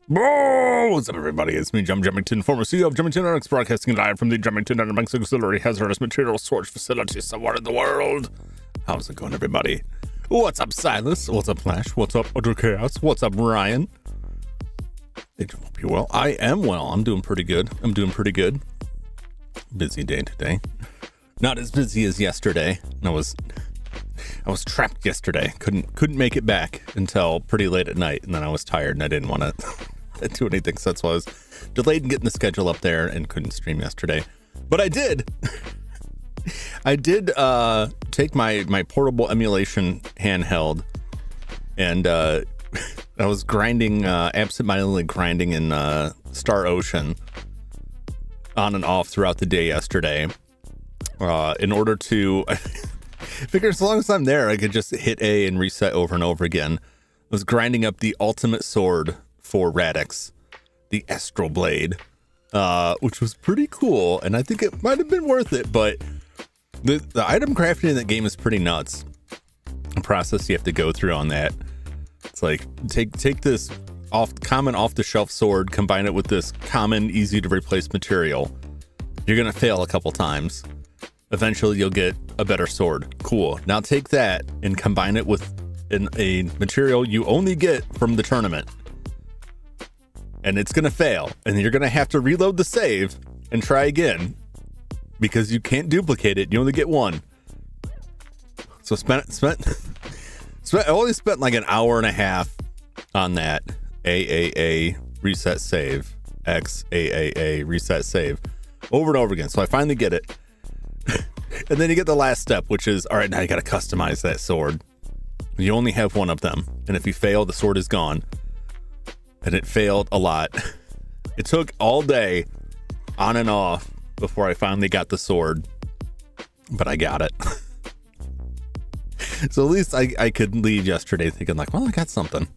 What's up, everybody? It's me, Jum Jumington, former CEO of Jumington Dynamics, broadcasting live from the Jumington Dynamics Auxiliary Hazardous Materials Storage Facility somewhere in the world. How's it going, everybody? What's up, Silas? What's up, Flash? What's up, Utter Chaos? What's up, Ryan? I hope you're well. I am well. I'm doing pretty good. Busy day today. Not as busy as yesterday. I was trapped yesterday. Couldn't make it back until pretty late at night, and then I was tired and I didn't want to do anything, so that's why I was delayed in getting the schedule up there and couldn't stream yesterday. But I did. I did take my portable emulation handheld, and I was grinding, absentmindedly grinding in Star Ocean on and off throughout the day yesterday, in order to figure as long as I'm there, I could just hit A and reset over and over again. I was grinding up the ultimate sword for Radix, the Astral Blade, which was pretty cool, and I think it might have been worth it, but the item crafting in that game is pretty nuts. The process you have to go through on that. It's like, take this common off-the-shelf sword, combine it with this common, easy-to-replace material. You're going to fail a couple times. Eventually, you'll get a better sword. Cool. Now take that and combine it with a material you only get from the tournament. And it's going to fail. And you're going to have to reload the save and try again, because you can't duplicate it. You only get one. So I only spent like an hour and a half on that. AAA reset save. XAAA reset save. Over and over again. So I finally get it. And then you get the last step, which is, all right, now you got to customize that sword. You only have one of them. And if you fail, the sword is gone. And it failed a lot. It took all day on and off before I finally got the sword. But I got it. So at least I could leave yesterday thinking like, well, I got something.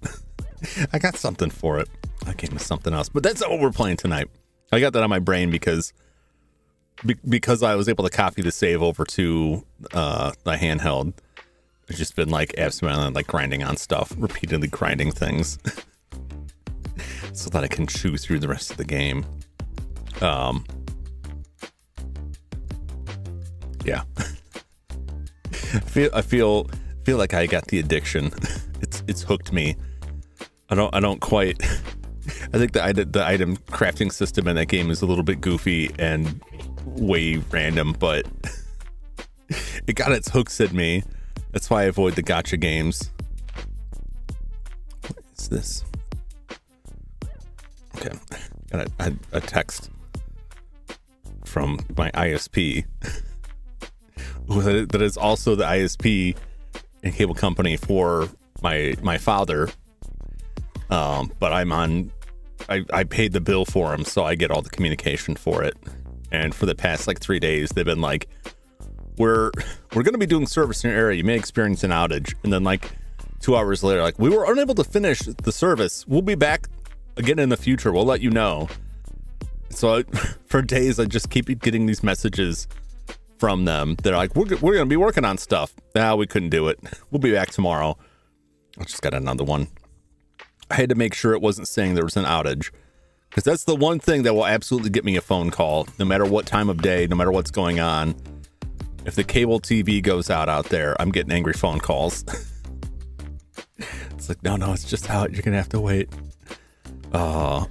I got something for it. I came with something else, but that's not what we're playing tonight. I got that on my brain because I was able to copy the save over to the handheld. It's just been like absolutely like grinding on stuff, repeatedly grinding things, so that I can chew through the rest of the game. Yeah. I feel like I got the addiction. It's hooked me. I don't quite. I think the item crafting system in that game is a little bit goofy and way random, but it got its hooks in me. That's why I avoid the gacha games. What is this? Okay, got a text from my ISP. That is also the ISP and cable company for my father. But I paid the bill for him, so I get all the communication for it. And for the past like 3 days, they've been like, we're going to be doing service in your area. You may experience an outage. And then like 2 hours later, like, we were unable to finish the service. We'll be back again in the future. We'll let you know. So for days, I just keep getting these messages from them. They're like, we're going to be working on stuff. We couldn't do it. We'll be back tomorrow. I just got another one. I had to make sure it wasn't saying there was an outage, because that's the one thing that will absolutely get me a phone call, no matter what time of day, no matter what's going on. If the cable TV goes out there, I'm getting angry phone calls. It's like, no, it's just out. You're going to have to wait. Oh,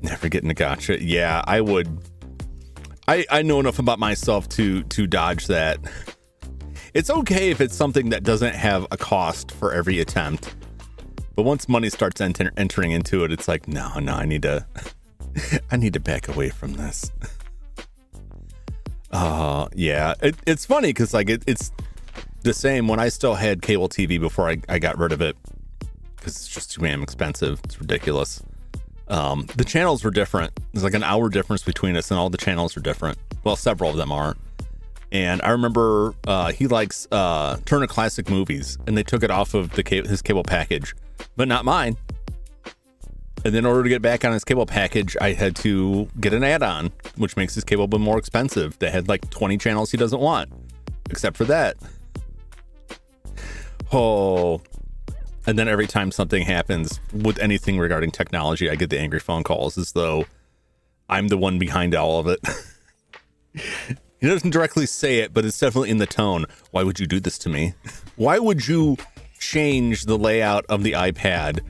never getting a gotcha. Yeah, I would. I know enough about myself to dodge that. It's okay if it's something that doesn't have a cost for every attempt. But once money starts entering into it, it's like, no, I need to back away from this. Yeah, it's funny because like it's the same when I still had cable TV before I got rid of it, because it's just too damn expensive. It's ridiculous. The channels were different. There's like an hour difference between us, and all the channels are different. Well, several of them are. And I remember he likes Turner Classic Movies, and they took it off of his cable package, but not mine. And then in order to get back on his cable package, I had to get an add-on, which makes his cable bill more expensive. They had like 20 channels he doesn't want, except for that. Oh. And then every time something happens with anything regarding technology, I get the angry phone calls as though I'm the one behind all of it. He doesn't directly say it, but it's definitely in the tone. Why would you do this to me? Why would you change the layout of the iPad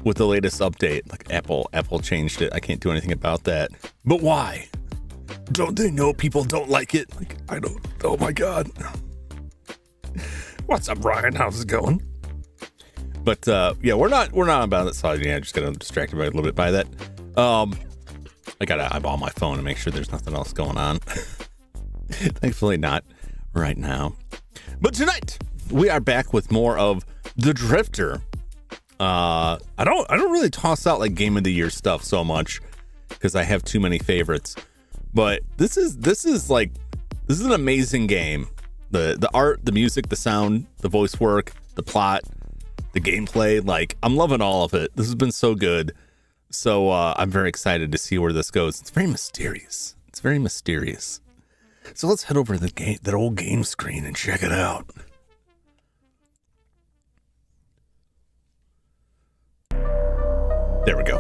with the latest update? Like Apple changed it. I can't do anything about that. But why? Don't they know people don't like it? Like, I don't. Oh my God. What's up, Ryan? How's it going? But yeah, we're not about it. So yeah, I just got distracted by a little bit by that. I gotta eyeball my phone to make sure there's nothing else going on. Thankfully not right now. But tonight we are back with more of The Drifter. I don't really toss out like game of the year stuff so much because I have too many favorites. But this is an amazing game. The art, the music, the sound, the voice work, the plot, the gameplay, like I'm loving all of it. This has been so good. So I'm very excited to see where this goes. It's very mysterious. So let's head over to that old game screen and check it out. There we go.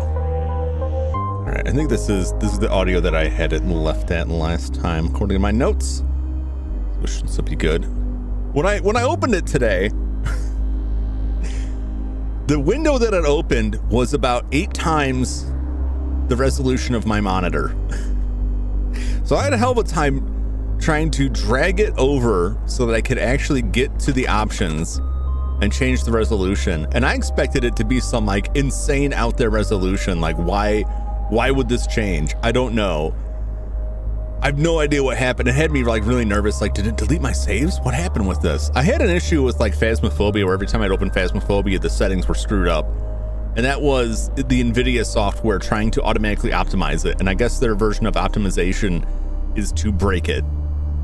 All right, I think this is the audio that I had it left at last time, according to my notes. Which should be good. When I opened it today, the window that it opened was about 8 times the resolution of my monitor. So I had a hell of a time trying to drag it over so that I could actually get to the options and change the resolution. And I expected it to be some like insane out there resolution. Like why would this change? I don't know. I have no idea what happened. It had me like really nervous. Like, did it delete my saves? What happened with this? I had an issue with like Phasmophobia where every time I'd open Phasmophobia, the settings were screwed up. And that was the NVIDIA software trying to automatically optimize it. And I guess their version of optimization is to break it.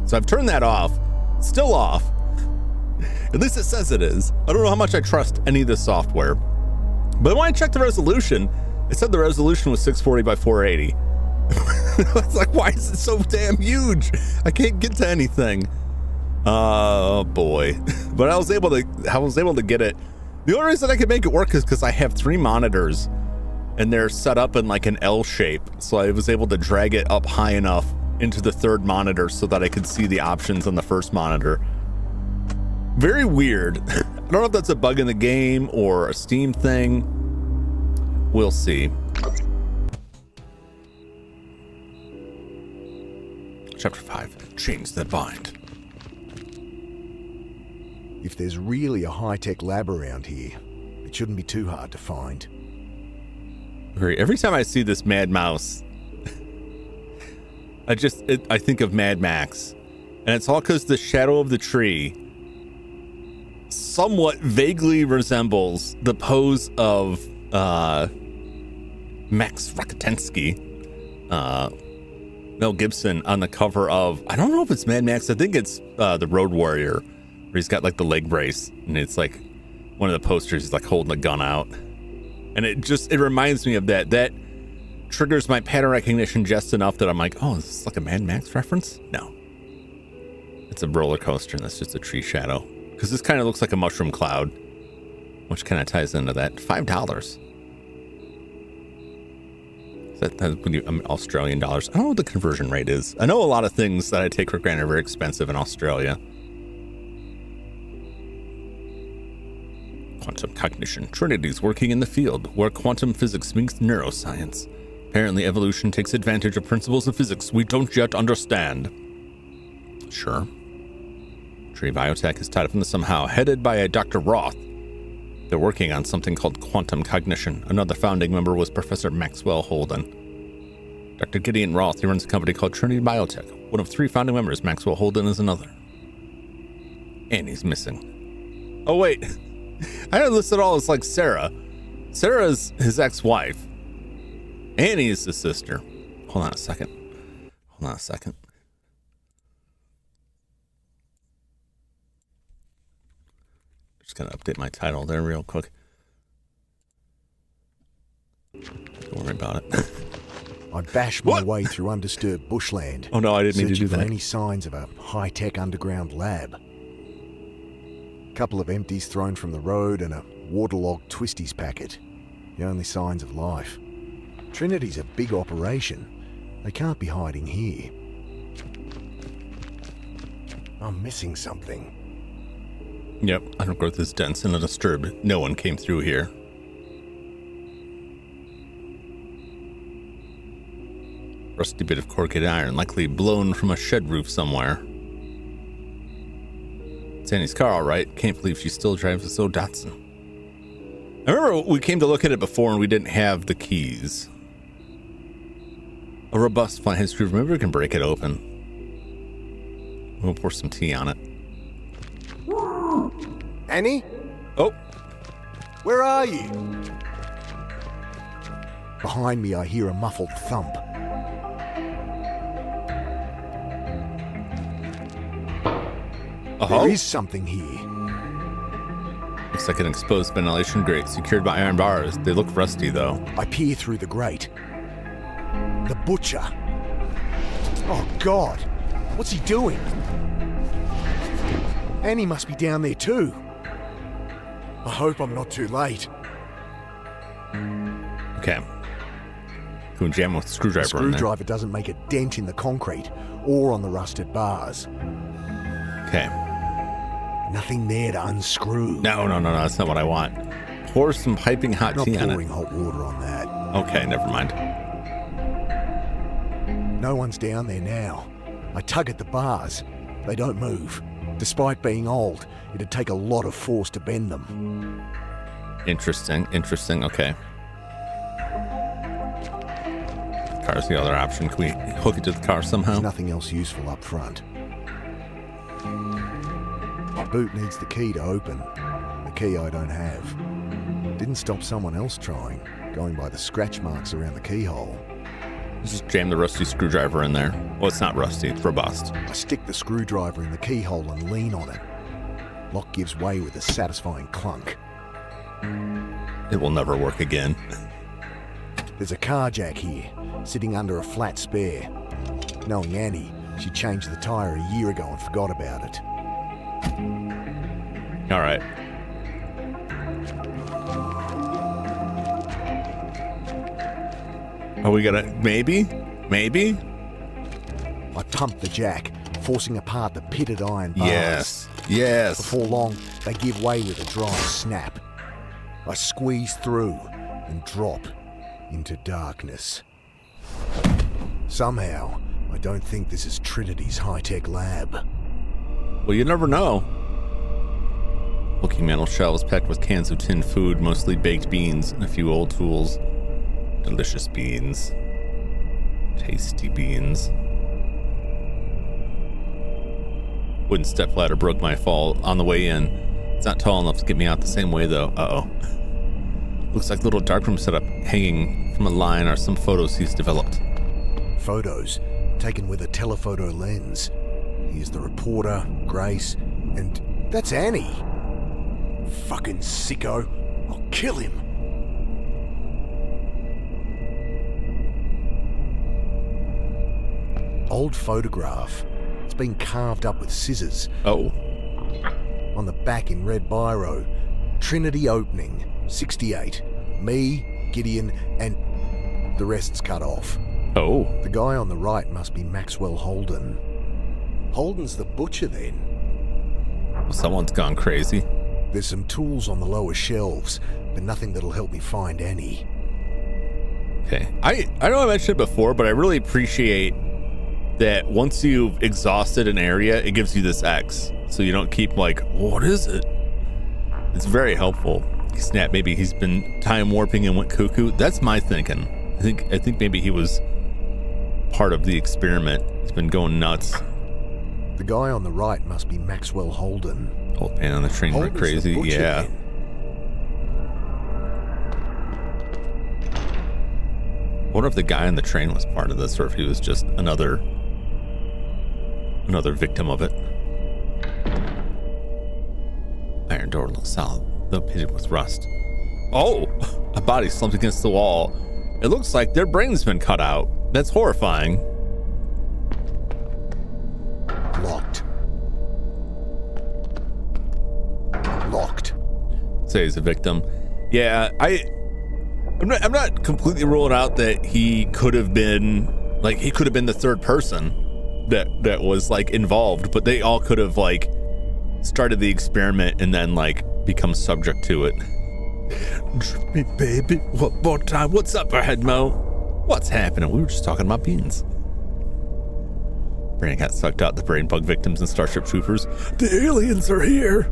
So I've turned that off. Still off. At least it says it is. I don't know how much I trust any of this software. But when I checked the resolution, it said the resolution was 640 by 480. It's like, why is it so damn huge? I can't get to anything. Oh boy. But I was able to get it. The only reason I could make it work is because I have 3 monitors and they're set up in like an L shape. So I was able to drag it up high enough into the 3rd monitor so that I could see the options on the 1st monitor. Very weird. I don't know if that's a bug in the game or a Steam thing. We'll see. Chapter 5, Chains That Bind. If there's really a high-tech lab around here, it shouldn't be too hard to find. Every time I see this Mad Mouse, I think of Mad Max. And it's all because the shadow of the tree somewhat vaguely resembles the pose of Max Rakotensky, Mel Gibson on the cover of, I don't know if it's Mad Max, I think it's the Road Warrior, where he's got like the leg brace, and it's like one of the posters, he's like holding a gun out. And it reminds me of that. That triggers my pattern recognition just enough that I'm like, oh, is this like a Mad Max reference? No. It's a roller coaster, and that's just a tree shadow. Because this kind of looks like a mushroom cloud, which kind of ties into that. $5. That's when Australian dollars. I don't know what the conversion rate is. I know a lot of things that I take for granted are very expensive in Australia. Quantum cognition. Trinity's working in the field where quantum physics meets neuroscience. Apparently evolution takes advantage of principles of physics we don't yet understand. Sure. Tree Biotech is tied up in this somehow, headed by a Dr. Roth. They're working on something called quantum cognition. Another founding member was Professor Maxwell Holden. Dr. Gideon Roth, he runs a company called Trinity Biotech. One of 3 founding members, Maxwell Holden is another. And he's missing. Oh, wait. I had listed all as like Sarah. Sarah's his ex-wife. Annie is his sister. Hold on a second. Just gonna update my title there real quick. Don't worry about it. I bashed my way through undisturbed bushland. Oh no, I didn't mean to do that. Searching for any signs of a high-tech underground lab. Couple of empties thrown from the road and a waterlogged Twisties packet. The only signs of life. Trinity's a big operation. They can't be hiding here. I'm missing something. Yep, undergrowth is dense and undisturbed. No one came through here. Rusty bit of corrugated iron, likely blown from a shed roof somewhere. It's Annie's car, all right. Can't believe she still drives a So Datsun. I remember we came to look at it before and we didn't have the keys. A robust flathead screwdriver. Maybe we can break it open. We'll pour some tea on it. Annie? Oh. Where are you? Behind me, I hear a muffled thump. There is something here. Looks like an exposed ventilation grate secured by iron bars. They look rusty, though. I peer through the grate. The butcher. Oh, God. What's he doing? Annie must be down there, too. I hope I'm not too late. Okay. Can we jam with the screwdriver The screwdriver doesn't make a dent in the concrete or on the rusted bars. Okay. Nothing there to unscrew. No. That's not what I want. Pour some piping hot tea on it. Not pouring hot water on that. Okay, never mind. No one's down there now. I tug at the bars. They don't move. Despite being old, it'd take a lot of force to bend them. Interesting. Okay. Car's the other option. Can we hook it to the car somehow? There's nothing else useful up front. The boot needs the key to open. The key I don't have. Didn't stop someone else trying, going by the scratch marks around the keyhole. Just jam the rusty screwdriver in there. Well, it's not rusty, it's robust. I stick the screwdriver in the keyhole and lean on it. Lock gives way with a satisfying clunk. It will never work again. There's a car jack here, sitting under a flat spare. Knowing Annie, she changed the tyre a year ago and forgot about it. All right. Are we gonna... Maybe? I pumped the jack, forcing apart the pitted iron bars. Yes. Before long, they give way with a dry snap. I squeeze through and drop into darkness. Somehow, I don't think this is Trinity's high-tech lab. Well, you never know. Looking metal shelves packed with cans of tinned food, mostly baked beans and a few old tools. Delicious beans. Tasty beans. Wooden stepladder broke my fall on the way in. It's not tall enough to get me out the same way, though. Uh-oh. Looks like a little darkroom setup hanging from a line or some photos he's developed. Photos taken with a telephoto lens. Here's the reporter, Grace, and that's Annie. Fucking sicko. I'll kill him. Old photograph. It's been carved up with scissors. Oh. On the back in red biro, Trinity opening, 68. Me, Gideon, and the rest's cut off. Oh. The guy on the right must be Maxwell Holden. Holden's the butcher then. Someone's gone crazy. There's some tools on the lower shelves, but nothing that'll help me find Annie. Okay. I know I mentioned it before, but I really appreciate that once you've exhausted an area, it gives you this X. So you don't keep like, what is it? It's very helpful. Snap, maybe he's been time warping and went cuckoo. That's my thinking. I think maybe he was part of the experiment. He's been going nuts. The guy on the right must be Maxwell Holden. Old man on the train went crazy. Yeah. Then. I wonder if the guy on the train was part of this or if he was just another victim of it. Iron door looks solid, though pitted with rust. Oh, a body slumped against the wall. It looks like their brain's been cut out. That's horrifying. Locked. Say he's a victim. Yeah, I'm not completely ruling out that he could have been the third person that was like involved, but they all could have like started the experiment and then like become subject to it. Drip me, baby, one more time. What's up ahead, Mo? What's happening? We were just talking about beans. Brain got sucked out. The brain bug victims and Starship Troopers. The aliens are here.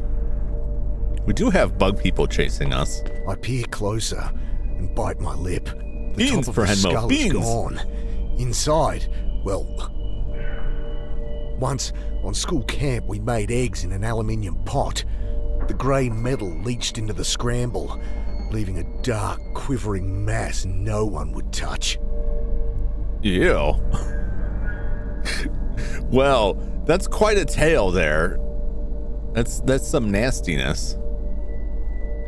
We do have bug people chasing us. I peer closer and bite my lip. The Beans top of for the Henmo. skull Beans. is gone. Inside, well, once on school camp we made eggs in an aluminium pot. The grey metal leached into the scramble, leaving a dark, quivering mass no one would touch. Ew. Well, that's quite a tale there. That's some nastiness.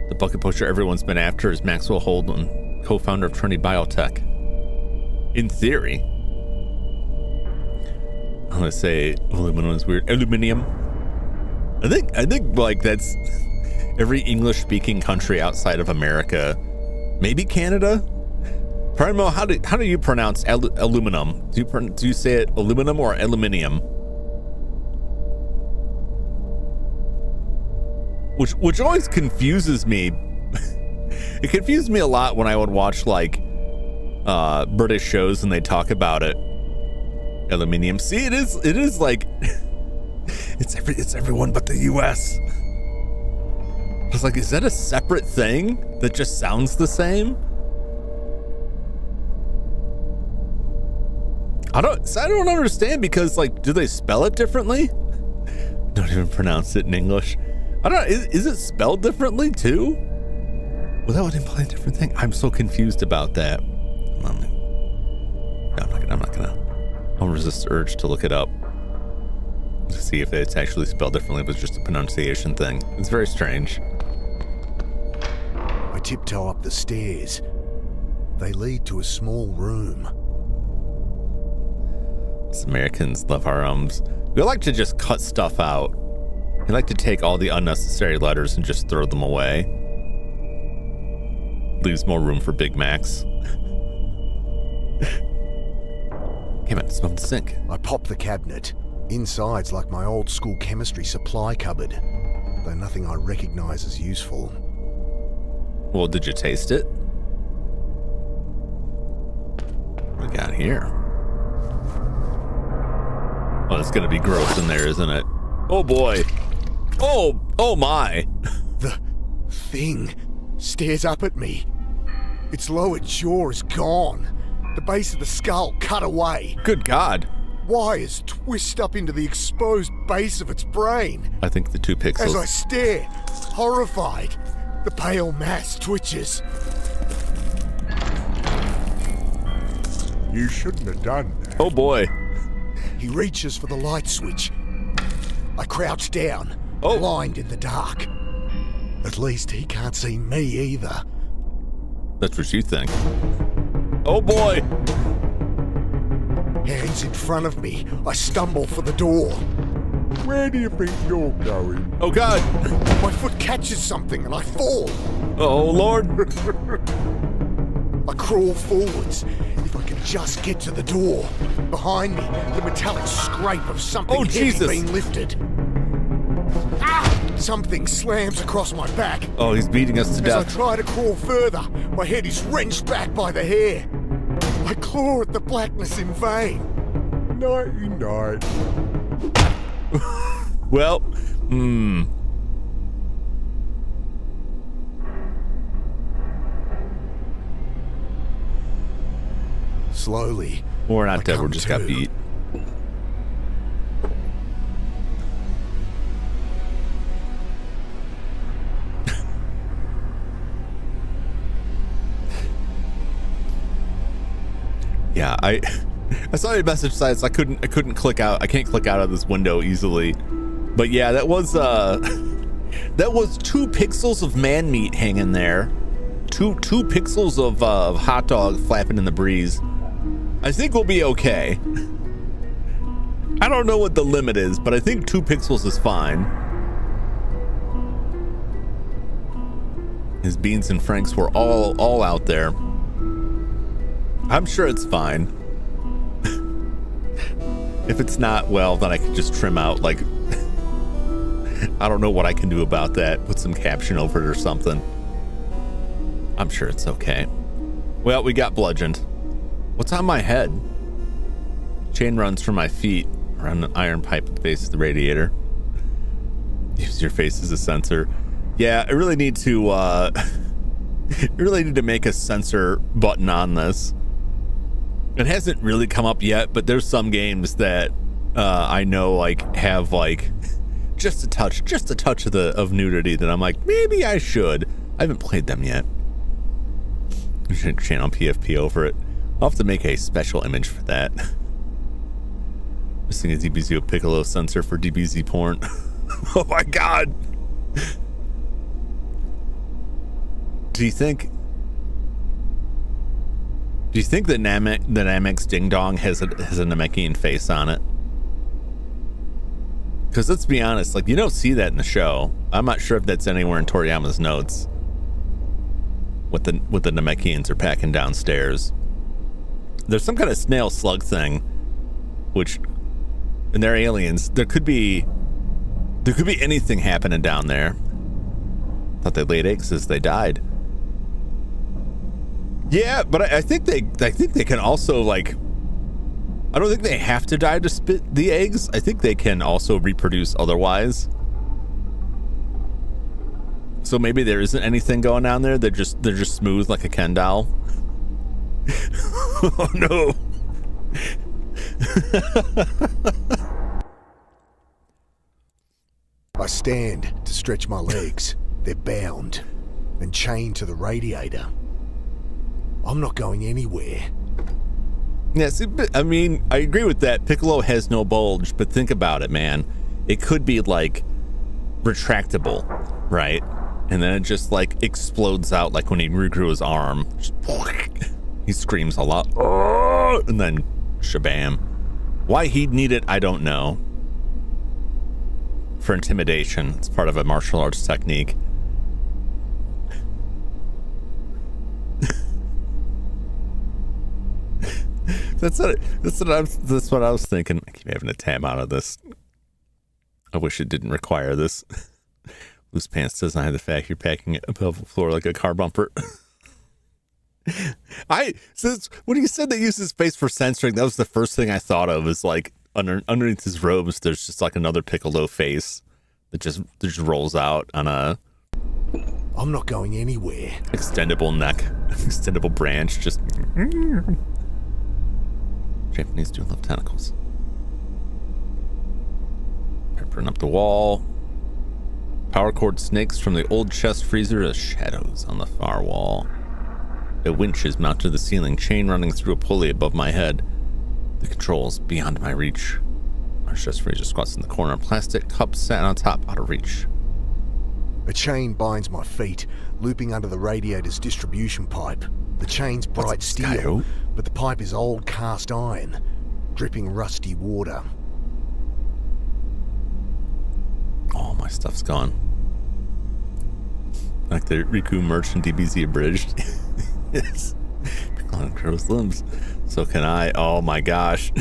The bucket pusher everyone's been after is Maxwell Holden, co-founder of Trinity Biotech. In theory. I'm gonna say aluminum is weird. Aluminium. I think like that's every English-speaking country outside of America, maybe Canada. Primo, how do you pronounce aluminum? Do you say it aluminum or aluminium? Which always confuses me. It confused me a lot when I would watch like British shows and they talk about it. Aluminium. See, it is like it's everyone but the US. I was like, is that a separate thing that just sounds the same? I don't understand because like, do they spell it differently? Don't even pronounce it in English. I don't know. Is it spelled differently too? Well, that would imply a different thing. I'm so confused about that. I'm not I'll resist the urge to look it up to see if it's actually spelled differently, but it's just a pronunciation thing. It's very strange. I tiptoe up the stairs. They lead to a small room. Us Americans love our we like to just cut stuff out. We like to take all the unnecessary letters and just throw them away. Leaves more room for Big Macs. Hey man, smell the sink. I pop the cabinet. Inside's like my old school chemistry supply cupboard, though nothing I recognize as useful. Well, did you taste it? What we got here? Oh, it's gonna be gross in there, isn't it? Oh boy. Oh my. The thing stares up at me. Its lower jaw is gone. The base of the skull cut away. Good God. Wires twist up into the exposed base of its brain. I think the 2 pixels. As I stare, horrified, the pale mass twitches. You shouldn't have done that. Oh boy. He reaches for the light switch. I crouch down, blind in the dark. At least he can't see me either. That's what you think. Oh boy. Hands in front of me, I stumble for the door. Where do you think you're going? Oh God. My foot catches something and I fall. Oh Lord. I crawl forwards. If I can just get to the door. Behind me, the metallic scrape of something heavy being lifted. Something slams across my back. Oh, he's beating us to death. As I try to crawl further, my head is wrenched back by the hair. I claw at the blackness in vain. Nighty-night. Well, Slowly. We're not dead, we just got beat. Yeah, I saw your message sites. I couldn't click out. I can't click out of this window easily. But yeah, that was 2 pixels of man meat hanging there. Two pixels of hot dog flapping in the breeze. I think we'll be okay. I don't know what the limit is, but I think 2 pixels is fine. His beans and franks were all out there. I'm sure it's fine. If it's not, well, then I can just trim out, like, I don't know what I can do about that. Put some caption over it or something. I'm sure it's okay. Well, we got bludgeoned. What's on my head? Chain runs from my feet around an iron pipe at the base of the radiator. Use your face as a sensor. Yeah, I really need to, make a sensor button on this. It hasn't really come up yet, but there's some games that I know like have like just a touch of nudity that I'm like, maybe I should. I haven't played them yet. I should channel PFP over it. I'll have to make a special image for that. Missing a DBZ Piccolo sensor for DBZ porn. Oh my God. Do you think the Dynamics Ding Dong has a Namekian face on it? Because let's be honest, like, you don't see that in the show. I'm not sure if that's anywhere in Toriyama's notes. What the Namekians are packing downstairs. There's some kind of snail slug thing, which, and they're aliens. There could be anything happening down there. Thought they laid eggs as they died. Yeah, but I think they can also, like, I don't think they have to die to spit the eggs. I think they can also reproduce otherwise. So maybe there isn't anything going on there. They're just smooth like a Ken doll. Oh no. I stand to stretch my legs. They're bound and chained to the radiator. I'm not going anywhere. Yeah, see, I mean, I agree with that. Piccolo has no bulge, but think about it, man. It could be like retractable, right? And then it just like explodes out, like when he regrew his arm. Just, he screams a lot, and then shabam. Why he'd need it, I don't know. For intimidation, it's part of a martial arts technique. That's what I was thinking. I keep having to tab out of this. I wish it didn't require this. Loose pants doesn't hide the fact you're packing it above the floor like a car bumper. When you said they used his face for censoring, that was the first thing I thought of. Is like underneath his robes, there's just like another Piccolo face that just rolls out on a. I'm not going anywhere. Extendable neck, extendable branch, just. Japanese do love tentacles. Peppering up the wall. Power cord snakes from the old chest freezer as shadows on the far wall. A winch is mounted to the ceiling, chain running through a pulley above my head. The controls beyond my reach. Our chest freezer squats in the corner. Plastic cup sat on top, out of reach. A chain binds my feet, looping under the radiator's distribution pipe. The chain's bright steel, but the pipe is old cast iron, dripping rusty water. All my stuff's gone. Like the Riku merch and DBZ abridged. Yes. Piccolo grows limbs. So can I. Oh my gosh.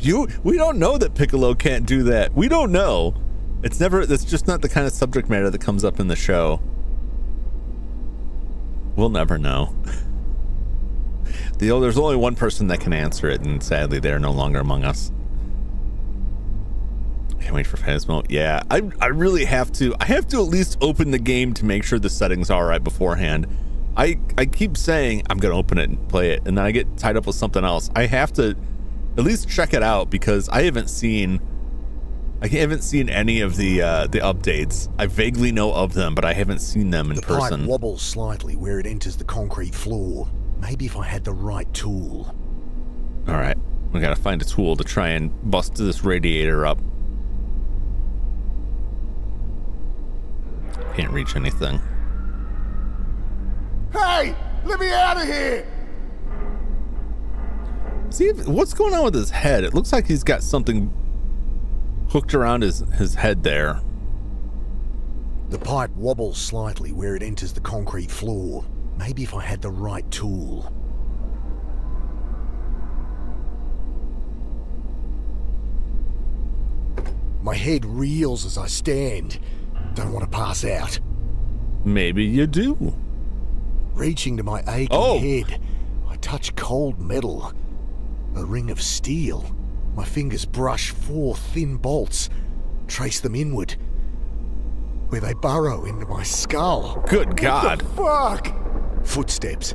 We don't know that Piccolo can't do that. We don't know. That's just not the kind of subject matter that comes up in the show. We'll never know. There's only one person that can answer it, and sadly they're no longer among us. Can't wait for Phasmo. Yeah, I really have to. I have to at least open the game to make sure the settings are right beforehand. I keep saying I'm gonna open it and play it, and then I get tied up with something else. I have to at least check it out because I haven't seen any of the updates. I vaguely know of them, but I haven't seen them in person. The pipe wobbles slightly where it enters the concrete floor. Maybe if I had the right tool. All right, we gotta find a tool to try and bust this radiator up. Can't reach anything. Hey, let me out of here! See, what's going on with his head? It looks like he's got something hooked around his head there. The pipe wobbles slightly where it enters the concrete floor. Maybe if I had the right tool. My head reels as I stand. Don't want to pass out. Maybe you do. Reaching to my aching head, I touch cold metal. A ring of steel. My fingers brush 4 thin bolts, trace them inward, where they burrow into my skull. Good God. What the fuck? Footsteps,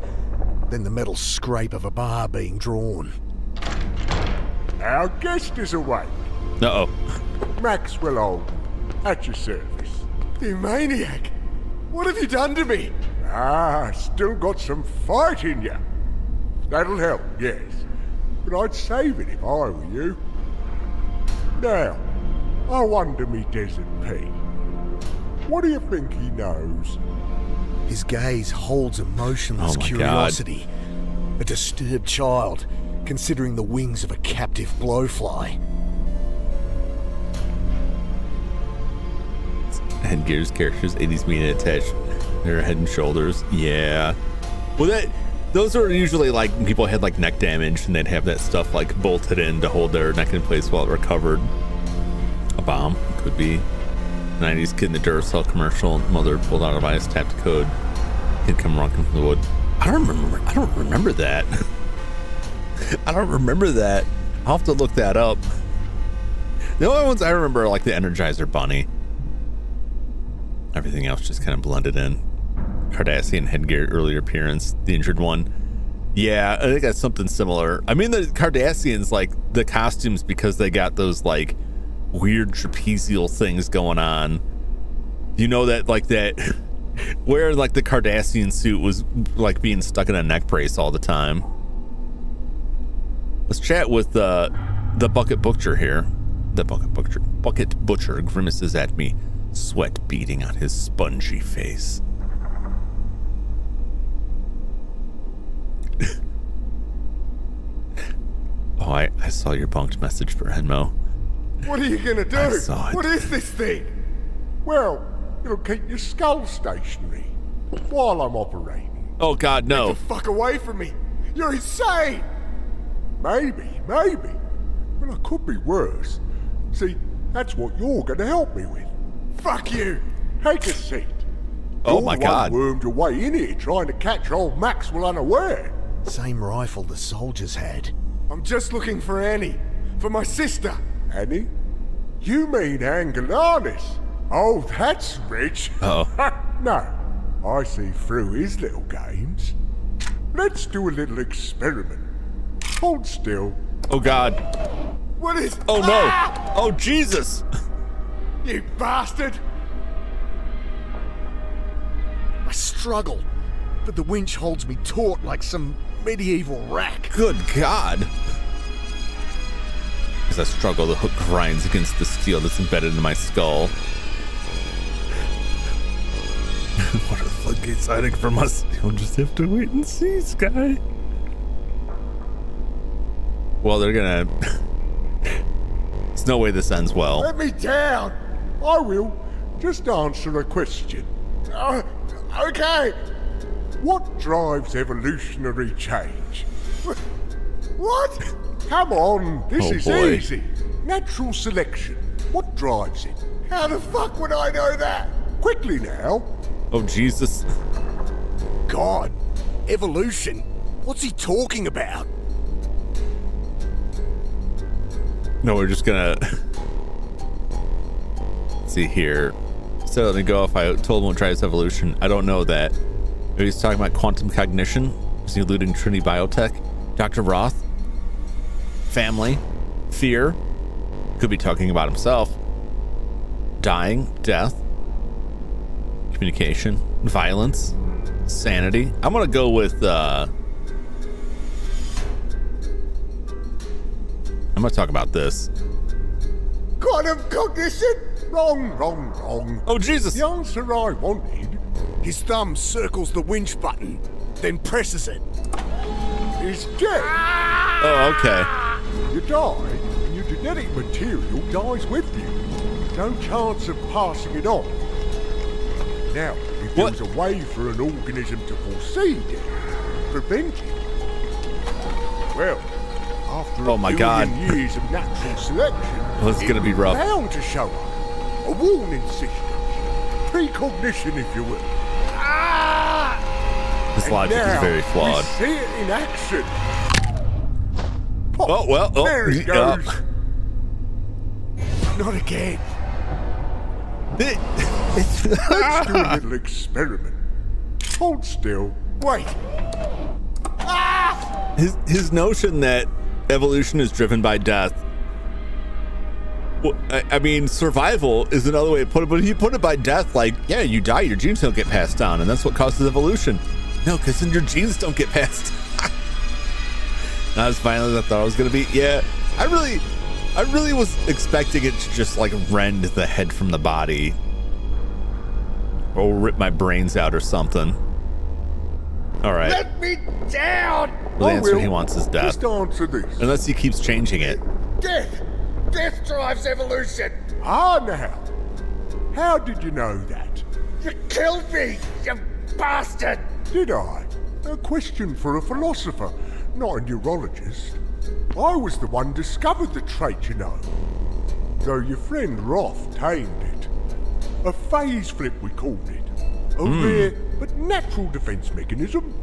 then the metal scrape of a bar being drawn. Our guest is awake. Uh-oh. Maxwell Oldham, at your service. You maniac! What have you done to me? Still got some fight in you. That'll help, yes. But I'd save it if I were you. Now, I wonder me Desert P. What do you think he knows? His gaze holds a motionless curiosity. A disturbed child, considering the wings of a captive blowfly. Headgear's characters 80s media attached their head and shoulders. Yeah. Well, those are usually like when people had like neck damage and they'd have that stuff like bolted in to hold their neck in place while it recovered. A bomb could be. 90s kid in the Duracell commercial. Mother pulled out a device, tapped the code. Kid come running from the wood. I don't remember that. I don't remember that. I'll have to look that up. The only ones I remember are like the Energizer Bunny. Everything else just kind of blended in. Cardassian headgear earlier appearance, the injured one. Yeah, I think that's something similar. I mean, the Cardassians, like the costumes, because they got those like weird trapezial things going on. You know that like that where like the Cardassian suit was like being stuck in a neck brace all the time. Let's chat with the bucket butcher here. The bucket butcher grimaces at me, sweat beading on his spongy face. Oh, I saw your bunked message for Henmo. What are you gonna do? I saw it. What is this thing? Well, it'll keep your skull stationary while I'm operating. Oh God, no. Get the fuck away from me! You're insane! Maybe. But I could be worse. See, that's what you're gonna help me with. Fuck you! Take a seat. Oh You're my the one God. wormed your way in here trying to catch old Maxwell unaware. Same rifle the soldiers had. I'm just looking for Annie. For my sister. Annie? You mean Angelanis? Oh, that's rich. Uh-oh. No, I see through his little games. Let's do a little experiment. Hold still. Oh God. What is... Oh no. Ah! Oh Jesus. You bastard! I struggle, but the winch holds me taut like some medieval rack. Good God. As I struggle, the hook grinds against the steel that's embedded in my skull. What are the floodgates hiding from us? You'll just have to wait and see, Sky. Well, they're gonna... There's no way this ends well. Let me down! I will. Just answer a question. Okay. What drives evolutionary change? What? Come on, this Oh, is boy. easy. Natural selection. What drives it? How the fuck would I know that? Quickly now. Oh, Jesus. God, evolution. What's he talking about? No, we're just gonna... Let's see here. So let me go if I told him what drives evolution. I don't know that. Maybe he's talking about quantum cognition. Is he alluding to Trinity Biotech? Dr. Roth? Family? Fear? Could be talking about himself. Dying? Death? Communication? Violence? Sanity? I'm gonna go with, I'm gonna talk about this. Quantum cognition? Wrong. Oh, Jesus! The answer I wanted His thumb circles the winch button, then presses it. is death. Oh, okay. You die, and your genetic material dies with you. No chance of passing it on. Now, if What? there's a way for an organism to foresee death, prevent it, well, after Oh a my billion God. years of natural selection, Well, this is gonna be it's rough. bound to show up. A warning system. Precognition, if you will. This And logic is now very flawed. we see it in action. Oh, well, oh, There it yeah. goes. Not again. Let's do a little experiment. Hold still. Wait. His notion that evolution is driven by death. Well, I mean, survival is another way to put it, but if you put it by death, like, yeah, you die, your genes don't get passed down, and that's what causes evolution. No, because then your genes don't get passed. Not as violent as I thought it was going to be. Yeah, I really was expecting it to just, like, rend the head from the body. Or rip my brains out or something. All right. Let me down. Well, the I answer will. he wants is death. Just answer this. Unless he keeps changing it. Death. Death drives evolution. Ah, now. How did you know that? You killed me, you bastard. Did I? A question for a philosopher, not a neurologist. I was the one discovered the trait, you know. Though your friend Roth tamed it. A phase flip, we called it. A rare but natural defense mechanism.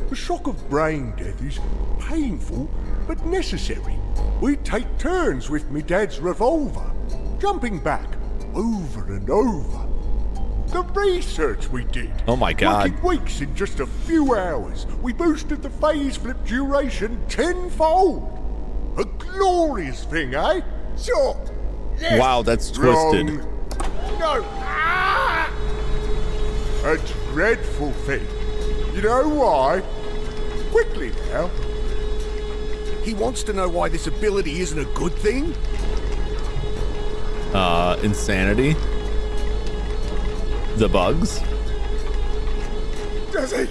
The shock of brain death is painful but necessary. We take turns with me dad's revolver, jumping back over and over. The research we did. Oh my God. Working weeks in just a few hours. We boosted the phase flip duration tenfold. A glorious thing, eh? Sure. Yes. Wow, that's twisted. Wrong. No. Ah! A dreadful thing. You know why? Quickly now. He wants to know why this ability isn't a good thing? Insanity. The bugs. Does he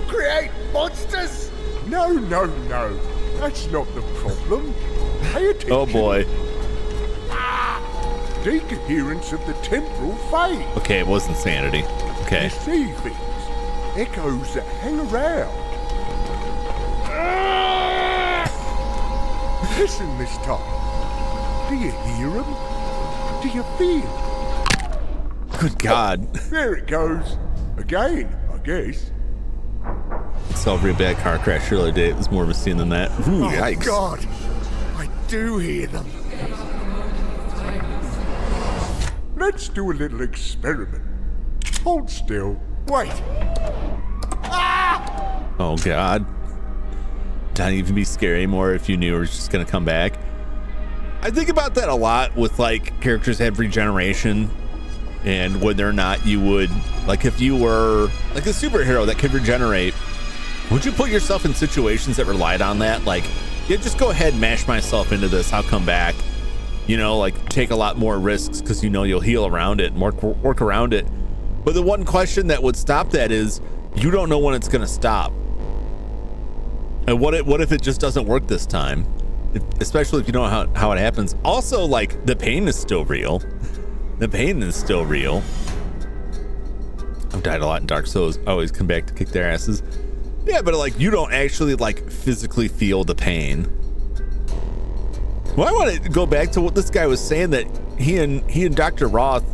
create monsters? No. That's not the problem. Pay attention. Oh boy. Decoherence of the temporal phase. Okay, it was insanity. Okay. You see things. Echoes that hang around. Listen this time. Do you hear them? Do you feel? Good God. There it goes. Again, I guess. I saw a real bad car crash the other day. It was more of a scene than that. Ooh, yikes. Oh, God. I do hear them. Let's do a little experiment. Hold still. Wait. Oh God. Don't even be scary anymore if you knew it was just gonna come back. I think about that a lot with like characters that have regeneration and whether or not you would, like if you were like a superhero that could regenerate, would you put yourself in situations that relied on that? Like, yeah, just go ahead and mash myself into this, I'll come back. You know, like take a lot more risks because you know you'll heal around it and work around it. But the one question that would stop that is you don't know when it's gonna stop. And what if it just doesn't work this time? Especially if you know how it happens. Also, like, the pain is still real. The pain is still real. I've died a lot in Dark Souls. I always come back to kick their asses. Yeah, but like, you don't actually like physically feel the pain. Well, I want to go back to what this guy was saying, that he and Dr. Roth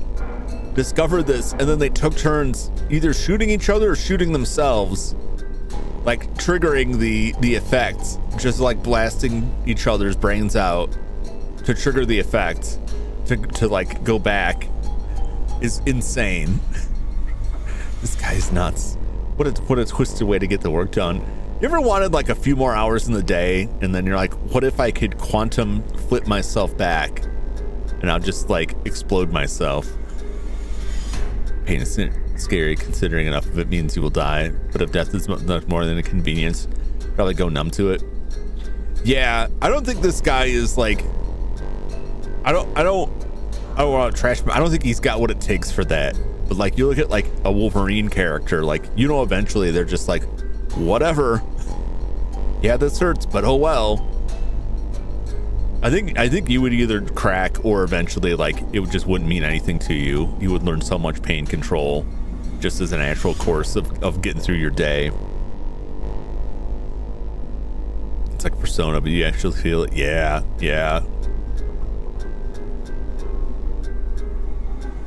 discovered this, and then they took turns either shooting each other or shooting themselves, like triggering the effects, just like blasting each other's brains out to trigger the effect to like go back is insane. This guy's nuts. What a twisted way to get the work done. You ever wanted like a few more hours in the day and then you're like, what if I could quantum flip myself back and I'll just like explode myself? Pain is scary considering enough of it means you will die, but if death is much more than a convenience, probably go numb to it. Yeah, I don't think this guy is like, I don't want to trash him. I don't think he's got what it takes for that. But like, you look at like a Wolverine character, like, you know, eventually they're just like, whatever. Yeah, this hurts, but oh well. I think you would either crack or eventually like it just wouldn't mean anything to you. You would learn so much pain control just as a natural course of getting through your day. It's like Persona, but you actually feel it. Yeah.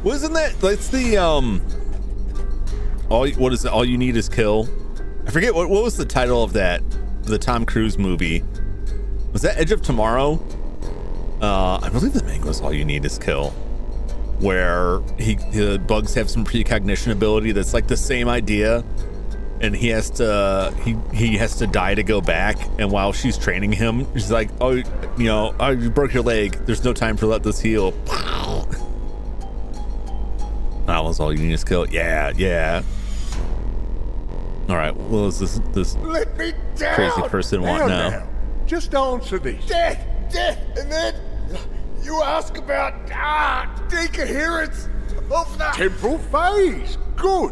Wasn't that's the what is it? All You Need Is Kill? I forget what was the title of that, the Tom Cruise movie. Was that Edge of Tomorrow? I believe the name was All You Need Is Kill, where the bugs have some precognition ability that's like the same idea, and he has to die to go back. And while she's training him, she's like, oh, you know, oh, you broke your leg. There's no time to let this heal. That was All You Need Is Kill. Yeah. All right, what does this Let me down. crazy person want now? Just answer this. Death, and then you ask about decoherence of the temporal phase. Good.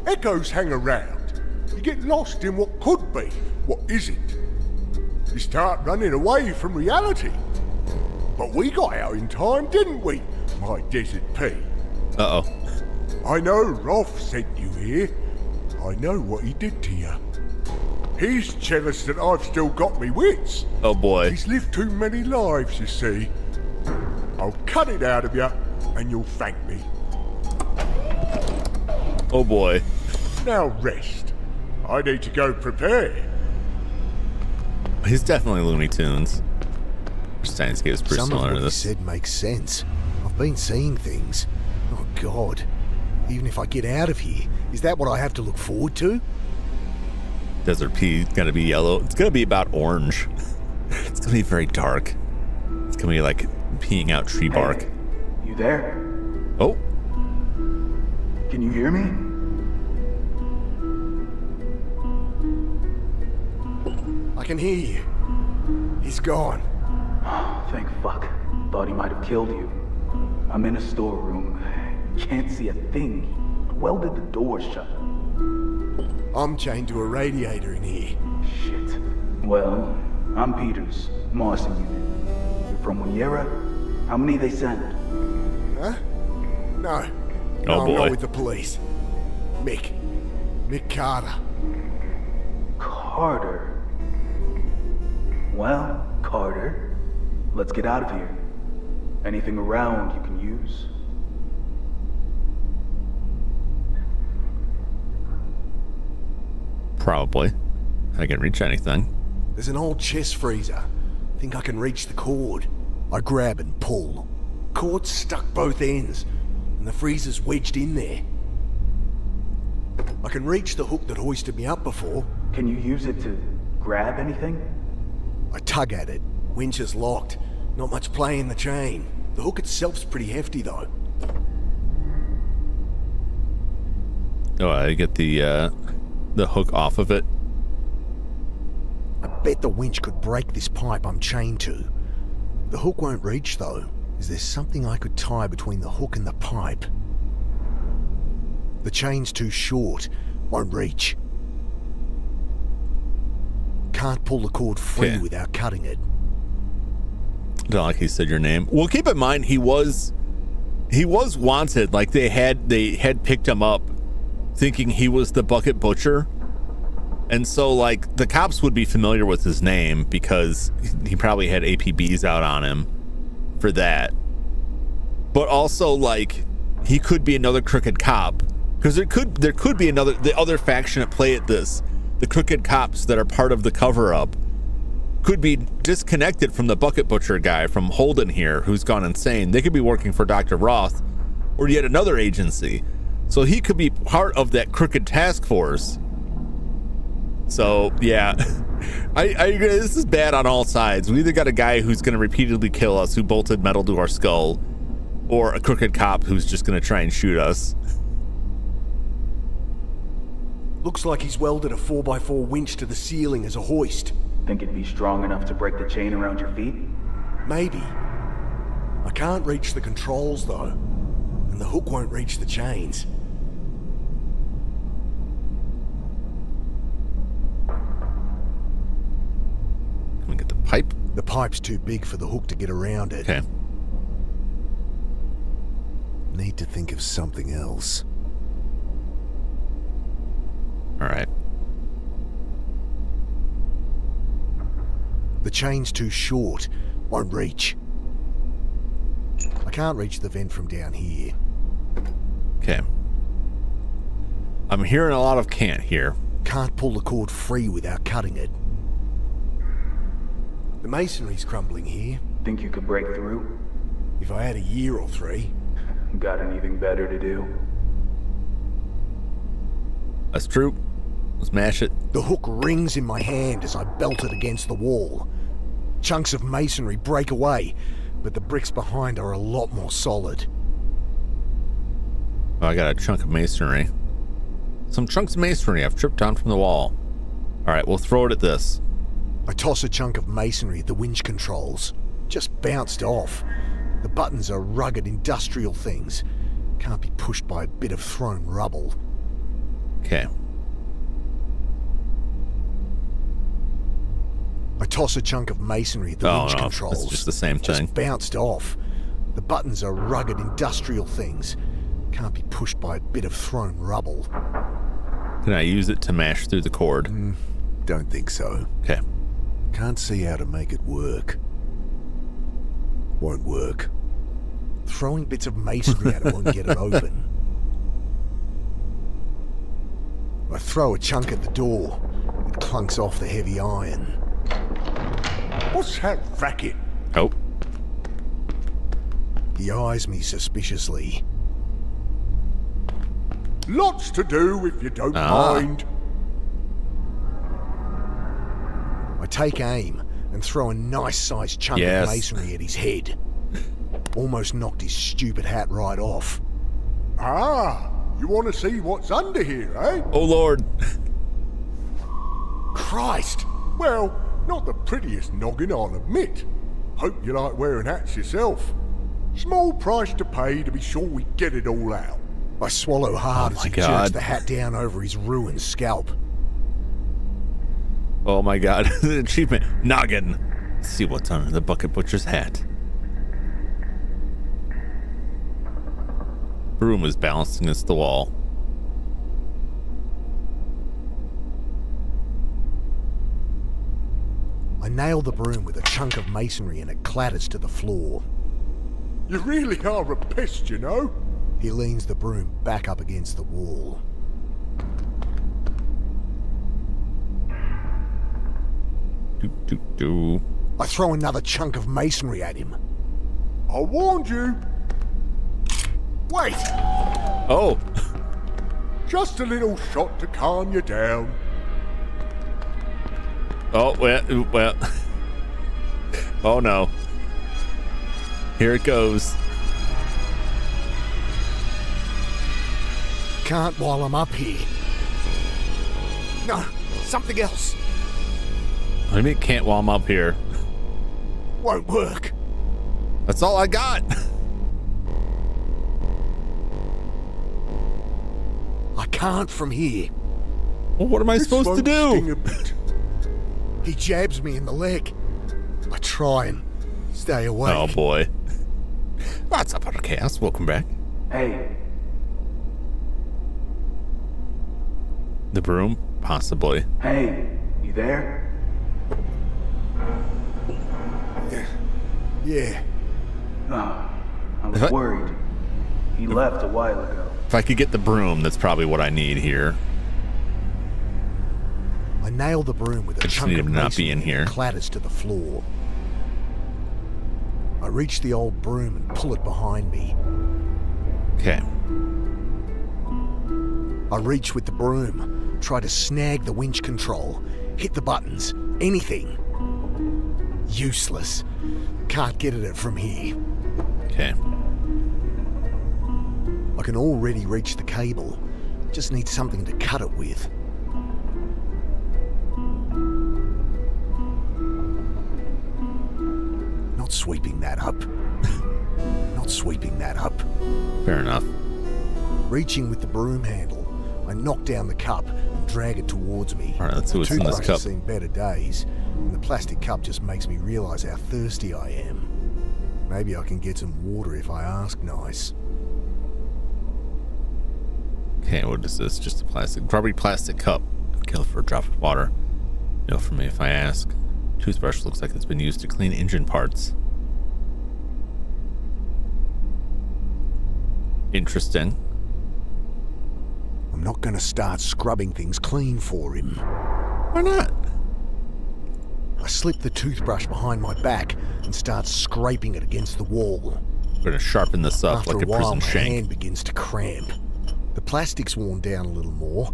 Echoes hang around. You get lost in what could be, what isn't. You start running away from reality. But we got out in time, didn't we, my desert pea? Uh-oh. I know Rolf sent you here. I know what he did to you. He's jealous that I've still got me wits. Oh boy. He's lived too many lives, you see. I'll cut it out of you, and you'll thank me. Oh boy. Now rest. I need to go prepare. He's definitely Looney Tunes. Steins is pretty Some of similar what to he this. said makes sense. I've been seeing things. Oh God. Even if I get out of here, is that what I have to look forward to? Desert pea gonna be yellow. It's gonna be about orange. It's gonna be very dark. It's gonna be like peeing out tree bark. Hey, you there? Oh, Can you hear me? I can hear you. He's gone. Oh, thank fuck. Thought he might have killed you. I'm in a storeroom. Can't see a thing. Welded the door shut. I'm chained to a radiator in here. Shit. Well, I'm Peters, Marson unit. You're from Wiera? How many they send? Huh? No. Oh, No, I'm boy. not with the police. Mick Carter. Carter. Well, Carter, let's get out of here. Anything around you can use? Probably. I can reach anything. There's an old chest freezer. Think I can reach the cord. I grab and pull. Cord's stuck both ends, and the freezer's wedged in there. I can reach the hook that hoisted me up before. Can you use it to grab anything? I tug at it. Winch is locked. Not much play in the chain. The hook itself's pretty hefty, though. Oh, I get the hook off of it. I bet the winch could break this pipe I'm chained to. The hook won't reach, though. Is there something I could tie between the hook and the pipe? The chain's too short. Won't reach. Can't pull the cord free Okay. without cutting it. Don't like he said your name. Well, keep in mind he was wanted. Like they had picked him up thinking he was the bucket butcher. And so like the cops would be familiar with his name because he probably had APBs out on him for that. But also like he could be another crooked cop because there could be the other faction at play at this. The crooked cops that are part of the cover up could be disconnected from the bucket butcher guy from Holden here who's gone insane. They could be working for Dr. Roth or yet another agency. So he could be part of that crooked task force. So yeah, I agree. This is bad on all sides. We either got a guy who's going to repeatedly kill us, who bolted metal to our skull, or a crooked cop who's just going to try and shoot us. Looks like he's welded a 4x4 winch to the ceiling as a hoist. Think it'd be strong enough to break the chain around your feet? Maybe. I can't reach the controls, though. And the hook won't reach the chains. Can we get the pipe? The pipe's too big for the hook to get around it. Okay. Need to think of something else. All right. The chain's too short. Won't reach. I can't reach the vent from down here. Okay. I'm hearing a lot of can't here. Can't pull the cord free without cutting it. The masonry's crumbling here. Think you could break through? If I had a year or three. Got anything better to do? That's true. Let's mash it. The hook rings in my hand as I belt it against the wall. Chunks of masonry break away, but the bricks behind are a lot more solid. Oh, I got a chunk of masonry. Some chunks of masonry I've tripped down from the wall. All right, we'll throw it at this. I toss a chunk of masonry at the winch controls. Just bounced off. The buttons are rugged industrial things. Can't be pushed by a bit of thrown rubble. Okay. I toss a chunk of masonry at the winch controls. It's just the same thing. Just bounced off. The buttons are rugged industrial things. Can't be pushed by a bit of thrown rubble. Can I use it to mash through the cord? Don't think so. Okay. Can't see how to make it work. Won't work. Throwing bits of masonry at it won't get it open. I throw a chunk at the door. It clunks off the heavy iron. What's that racket? Oh. He eyes me suspiciously. Lots to do if you don't mind. I take aim and throw a nice-sized chunk of masonry at his head. Almost knocked his stupid hat right off. Ah, you want to see what's under here, eh? Oh, Lord. Christ! Well, Not the prettiest noggin, I'll admit. Hope you like wearing hats yourself. Small price to pay to be sure we get it all out. I swallow hard Oh as my he God. jerks the hat down over his ruined scalp. Oh my God. The achievement. Noggin. Let's see what's under the bucket butcher's hat. Broom was balanced against the wall. I nail the broom with a chunk of masonry and it clatters to the floor. You really are a pest, you know. He leans the broom back up against the wall. Do. I throw another chunk of masonry at him. I warned you. Wait! Oh. Just a little shot to calm you down. Oh, well. Oh no. Here it goes. Can't while I'm up here. No, something else. What do you mean can't while I'm up here? Won't work. That's all I got. I can't from here. Well, what am I This supposed to won't do? sting a bit. He jabs me in the leg. I try and stay awake. Oh boy. What's up, Chaos? Welcome back. Hey, The broom? Possibly. hey, you there? Yeah. Oh, I was If I- worried. He left a while ago. If I could get the broom, that's probably what I need here. I nail the broom with a just chunk need of him to not be masonry in and here. it clatters to the floor. I reach the old broom and pull it behind me. Okay. I reach with the broom, try to snag the winch control, hit the buttons, anything. Useless. Can't get at it from here. Okay. I can already reach the cable. Just need something to cut it with. Not sweeping that up. Not sweeping that up. Fair enough. Reaching with the broom handle, I knock down the cup and drag it towards me. All right, let's see what's in this Toothbrush cup. has seen better days, and the plastic cup just makes me realize how thirsty I am. Maybe I can get some water if I ask nice. Okay, what is this? Just a plastic, probably plastic cup. Kill for a drop of water. No for me if I ask. Toothbrush looks like it's been used to clean engine parts. Interesting. I'm not gonna start scrubbing things clean for him. Why not? I slip the toothbrush behind my back and start scraping it against the wall. We're gonna sharpen this up After like a a while, prison my shank. hand begins to cramp. The plastic's worn down a little more,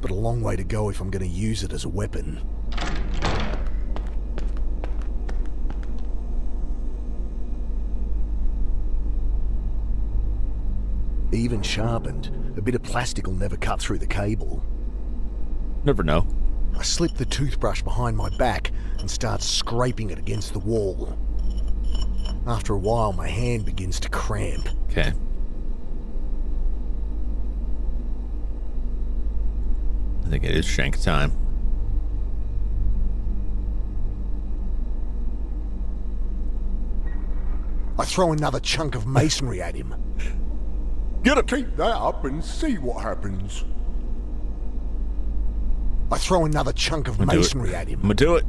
but a long way to go if I'm gonna use it as a weapon. Even sharpened, a bit of plastic will never cut through the cable. Never know. I slip the toothbrush behind my back and start scraping it against the wall. After a while, my hand begins to cramp. Okay. I think it is shank time. I throw another chunk of masonry at him. Get him! Keep that up and see what happens. I throw another chunk of masonry at I'm him. gonna do it.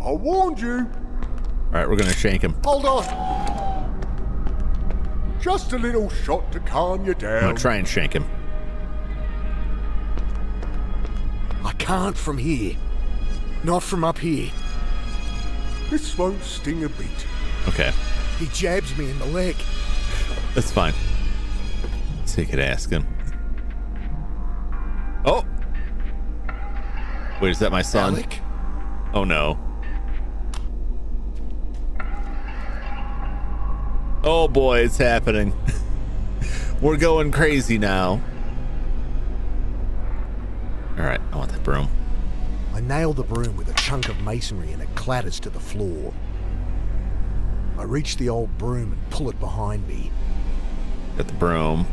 I warned you. All right, we're gonna shank him. Hold on. Just a little shot to calm you I'm down. gonna try and shank him. I can't from here. Not from up here. This won't sting a bit. Okay, He jabs me in the leg. that's fine. So you could ask him. Oh! Wait, is that my son? Alec? Oh no. Oh boy, it's happening. We're going crazy now. Alright, I want that broom. I nail the broom with a chunk of masonry and it clatters to the floor. I reach the old broom and pull it behind me. Got the broom.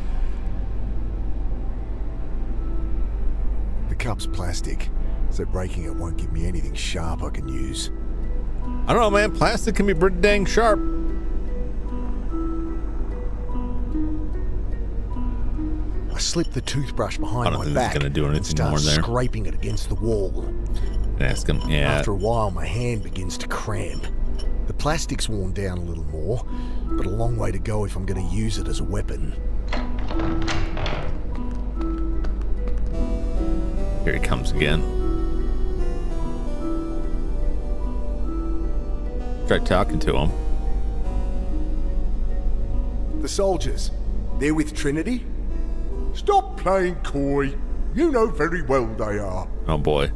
The cup's plastic, so breaking it won't give me anything sharp I can use. I don't know, man. Plastic can be pretty dang sharp. I slip the toothbrush behind my back gonna do anything and start more there. scraping it against the wall. And ask him, yeah. After a while, my hand begins to cramp. The plastic's worn down a little more, but a long way to go if I'm going to use it as a weapon. Here he comes again. Try talking to him. The soldiers, they're with Trinity? Stop playing coy. You know very well they are. Oh boy.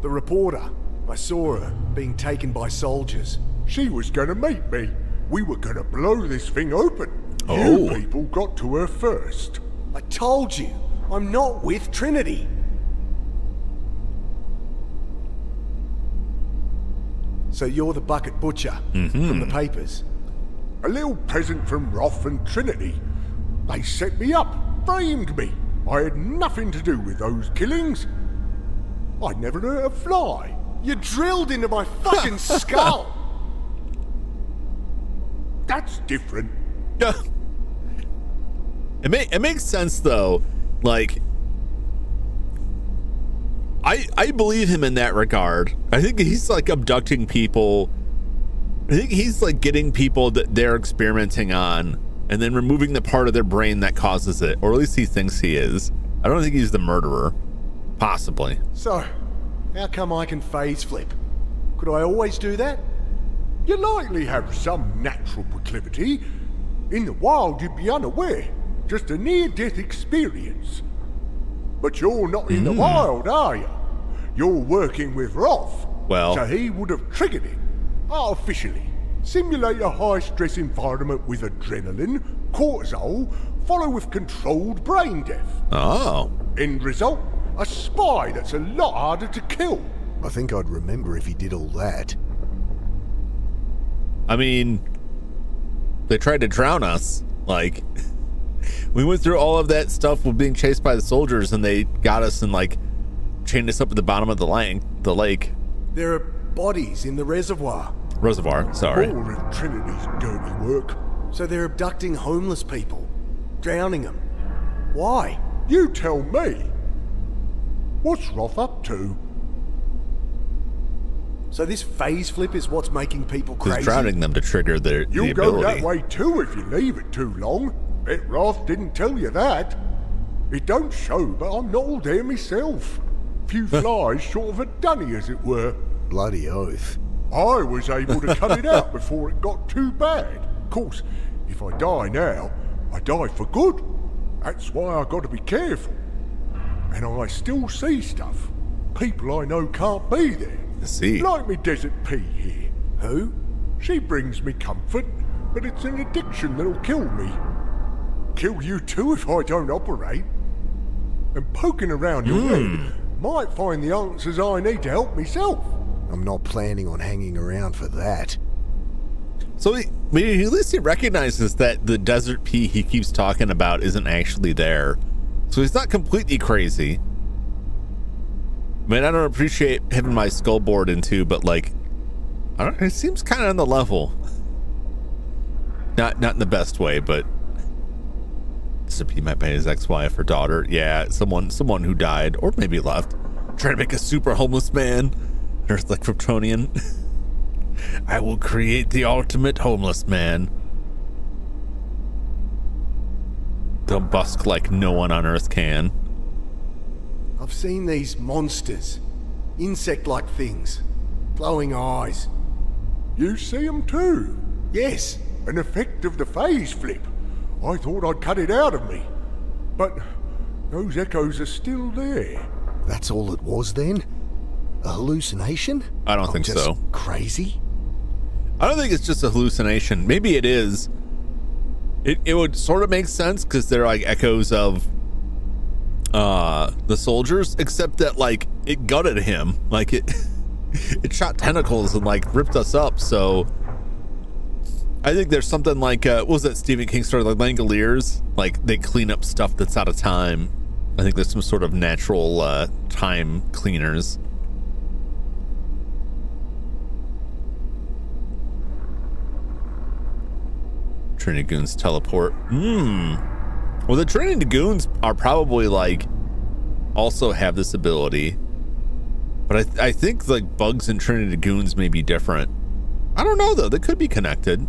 The reporter, I saw her being taken by soldiers. She was gonna meet me. We were gonna blow this thing open. Oh. You people got to her first. I told you, I'm not with Trinity. So you're the bucket butcher from the papers? A little peasant from Roth and Trinity. They set me up, framed me. I had nothing to do with those killings. I'd never hurt a fly. You drilled into my fucking skull! That's different. It makes sense though. Like, I believe him in that regard. I think he's like abducting people. I think he's like getting people that they're experimenting on and then removing the part of their brain that causes it, or at least he thinks he is. I don't think he's the murderer. Possibly. So, how come I can phase flip? Could I always do that? You likely have some natural proclivity. In the wild, you'd be unaware. Just a near-death experience. But you're not in the wild, are you? You're working with Roth. Well. So he would have triggered it. Artificially. Simulate a high-stress environment with adrenaline, cortisol, follow with controlled brain death. Oh. End result, a spy that's a lot harder to kill. I think I'd remember if he did all that. I mean, they tried to drown us. Like, we went through all of that stuff with being chased by the soldiers, and they got us and like chained us up at the bottom of the lake. There are bodies in the reservoir. Sorry. All of Trinity's dirty work. So they're abducting homeless people, drowning them. Why? You tell me. What's Roth up to? So this phase flip is what's making people crazy? He's drowning them to trigger the You'll go ability. that way too if you leave it too long. Bet Roth didn't tell you that. It don't show, but I'm not all there myself. Few flies short of a dunny, as it were. Bloody oath. I was able to cut it out before it got too bad. Of course, if I die now, I die for good. That's why I got to be careful. And I still see stuff. People I know can't be there. I see. Like me Desert Pea here. Who? She brings me comfort, but it's an addiction that'll kill me. Kill you too if I don't operate. And poking around your head might find the answers I need to help myself. I'm not planning on hanging around for that. So at least he recognizes that the desert pea he keeps talking about isn't actually there. So he's not completely crazy. I mean, I don't appreciate having my skull bored into, but like, I don't know, it seems kind of on the level. Not in the best way, but desert pea might be his ex-wife or daughter. Yeah, someone who died or maybe left. Trying to make a super homeless man. Earth like Kryptonian. I will create the ultimate homeless man. They'll busk like no one on Earth can. I've seen these monsters. Insect-like things. Glowing eyes. You see them too? Yes. An effect of the phase flip. I thought I'd cut it out of me. But those echoes are still there. That's all it was then? A hallucination? I don't think just so. Crazy? I don't think it's just a hallucination. Maybe it is. It would sort of make sense because they're like echoes of the soldiers, except that like it gutted him, like it shot tentacles and like ripped us up. So I think there's something like what was that Stephen King story, like Langoliers, like they clean up stuff that's out of time. I think there's some sort of natural time cleaners. Trinity Goons teleport. Well, the Trinity Goons are probably like also have this ability, but I think like Bugs and Trinity Goons may be different. I don't know though. They could be connected.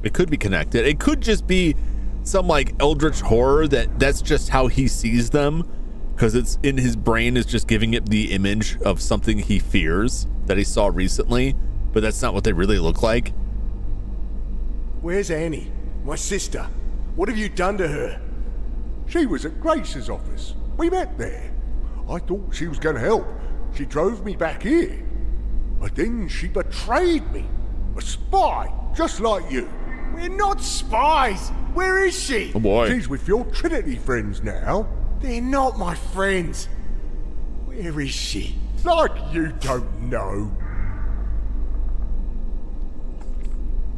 It could be connected. It could just be some like eldritch horror that's just how he sees them, because it's in his brain is just giving it the image of something he fears that he saw recently, but that's not what they really look like. Where's Annie? My sister. What have you done to her? She was at Grace's office. We met there. I thought she was going to help. She drove me back here. But then she betrayed me. A spy, just like you. We're not spies. Where is she? Oh boy. She's with your Trinity friends now. They're not my friends. Where is she? Like you don't know.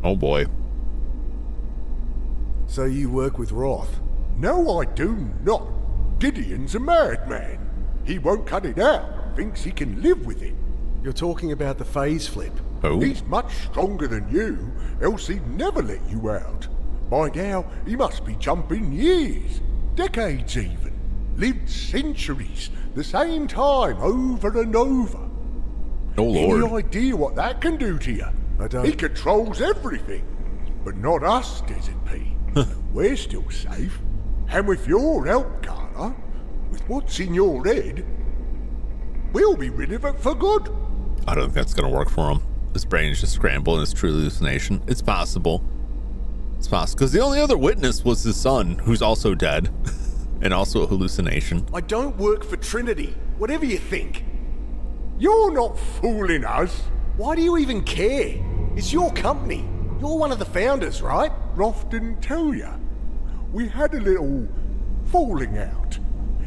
Oh boy. So you work with Roth? No, I do not. Gideon's a madman. He won't cut it out. Thinks he can live with it. You're talking about the phase flip. Oh. He's much stronger than you, else he'd never let you out. By now, he must be jumping years, decades even. Lived centuries, the same time, over and over. Oh Lord. Any idea what that can do to you? I don't. He controls everything, but not us, Desert P. We're still safe. And with your help, Carla, with what's in your head, we'll be rid of it for good. I don't think that's gonna work for him. His brain's just scrambled and it's true hallucination. It's possible. It's possible. Because the only other witness was his son, who's also dead. And also a hallucination. I don't work for Trinity. Whatever you think. You're not fooling us. Why do you even care? It's your company. You're one of the founders, right? Roth didn't tell you. We had a little falling out.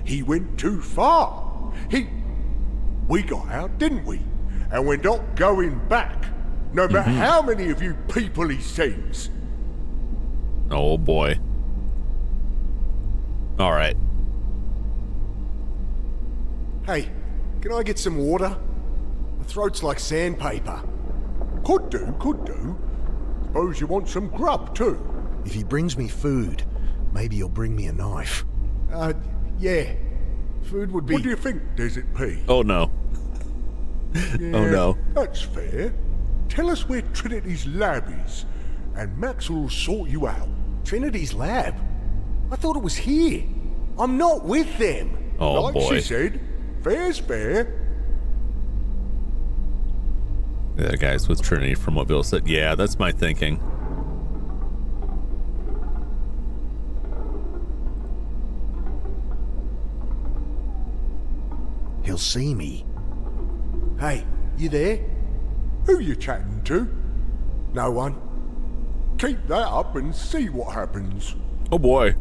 He went too far. We got out, didn't we? And we're not going back. No matter how many of you people he sends. Oh boy. All right. Hey, can I get some water? My throat's like sandpaper. Could do. Suppose you want some grub too. If he brings me food, maybe he'll bring me a knife. Yeah. Food would be... What do you think, Desert P? Oh no. Yeah, Oh no. That's fair. Tell us where Trinity's lab is, and Max will sort you out. Trinity's lab? I thought it was here. I'm not with them. Oh Like boy. she said, fair's fair. Yeah, guys with Trinity from what Bill said. Yeah, that's my thinking. He'll see me. Hey, you there? Who you chatting to? No one. Keep that up and see what happens. Oh boy.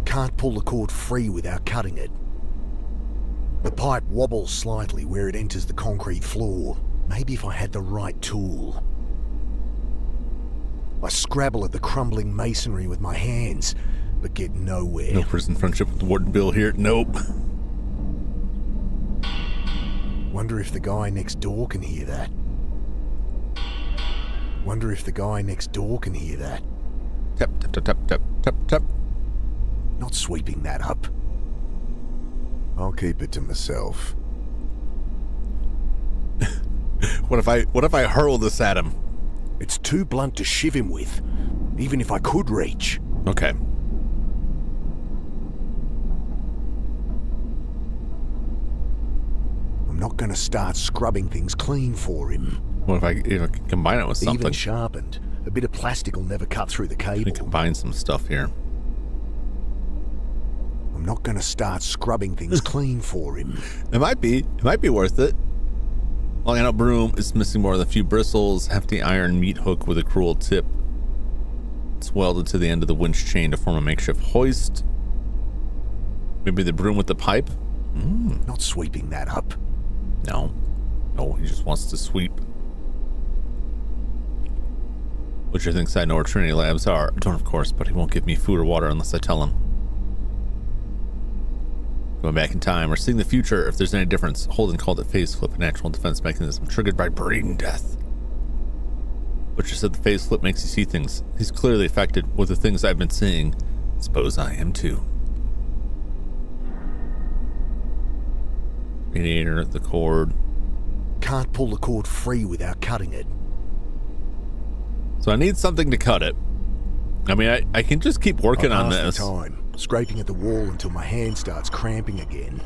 Can't pull the cord free without cutting it. The pipe wobbles slightly where it enters the concrete floor. Maybe if I had the right tool. I scrabble at the crumbling masonry with my hands, but get nowhere. No prison friendship with Warden Bill here. Nope. Wonder if the guy next door can hear that. Wonder if the guy next door can hear that. Tap, tap, tap, tap, tap, tap, tap. Not sweeping that up. I'll keep it to myself. What if I hurl this at him? It's too blunt to shiv him with, even if I could reach. Okay. I'm not gonna start scrubbing things clean for him. What if I can combine it with something? Even sharpened. A bit of plastic will never cut through the Let me cable. combine some stuff here. I'm not gonna start scrubbing things clean for him. It might be worth it. Long handle broom is missing more than a few bristles. Hefty iron meat hook with a cruel tip. It's welded to the end of the winch chain to form a makeshift hoist. Maybe the broom with the pipe? Not sweeping that up. No. No, he just wants to sweep. Butcher thinks I know where Trinity Labs are. I don't, of course, but he won't give me food or water unless I tell him. Going back in time or seeing the future, if there's any difference. Holden called it phase flip, a natural defense mechanism triggered by brain death. Butcher said the phase flip makes you see things. He's clearly affected with the things I've been seeing. Suppose I am too. Radiator, the cord. Can't pull the cord free without cutting it. So I need something to cut it. I mean, I can just keep working on this. The time, scraping at the wall until my hand starts cramping again.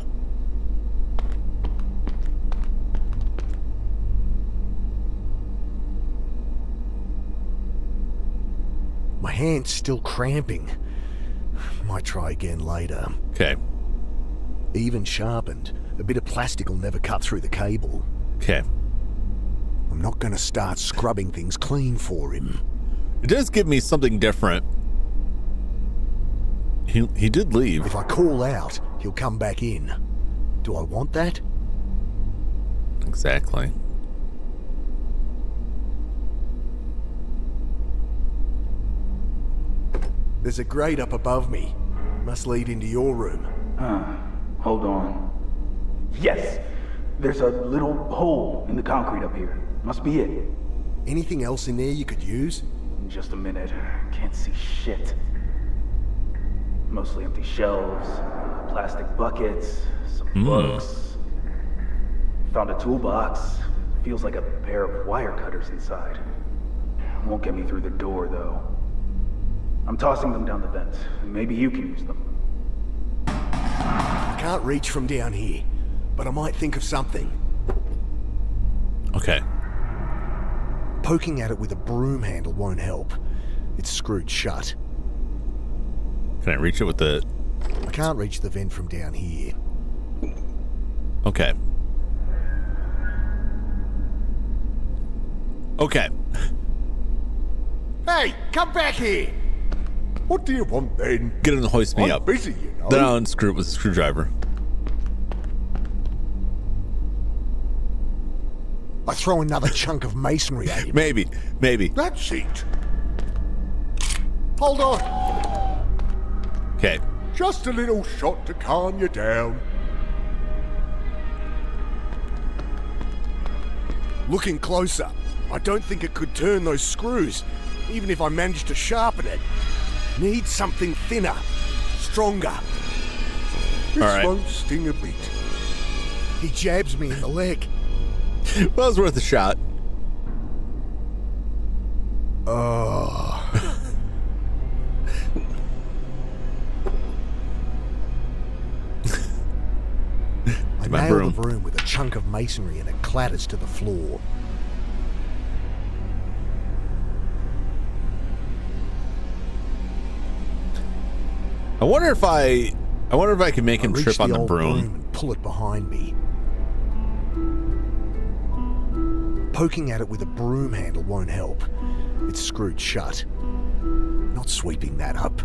My hand's still cramping. Might try again later. Okay. Even sharpened, a bit of plastic will never cut through the cable. Okay. I'm not going to start scrubbing things clean for him. It does give me something different. He did leave. If I call out, he'll come back in. Do I want that? Exactly. There's a grate up above me. Must lead into your room. Hold on. Yes! There's a little hole in the concrete up here. Must be it. Anything else in there you could use? In just a minute. Can't see shit. Mostly empty shelves, plastic buckets, some books. Found a toolbox. Feels like a pair of wire cutters inside. Won't get me through the door, though. I'm tossing them down the vent. Maybe you can use them. I can't reach from down here, but I might think of something. Okay. Poking at it with a broom handle won't help. It's screwed shut. Can I reach it with the... I can't reach the vent from down here. Okay. Okay. Hey, come back here! What do you want then? Get him to hoist me I'm up. busy, you know. Then I'll unscrew it with a screwdriver. I throw another chunk of masonry at him. Maybe. That's it. Hold on! Okay. Just a little shot to calm you down. Looking closer, I don't think it could turn those screws, even if I managed to sharpen it. Need something thinner, stronger. This All right. won't sting a bit. He jabs me in the leg. Well, it was worth a shot. Oh. I My nail broom. the broom with a chunk of masonry and it clatters to the floor. I wonder if I can make him I reach trip on the old broom. and pull it behind me. Poking at it with a broom handle won't help. It's screwed shut. Not sweeping that up.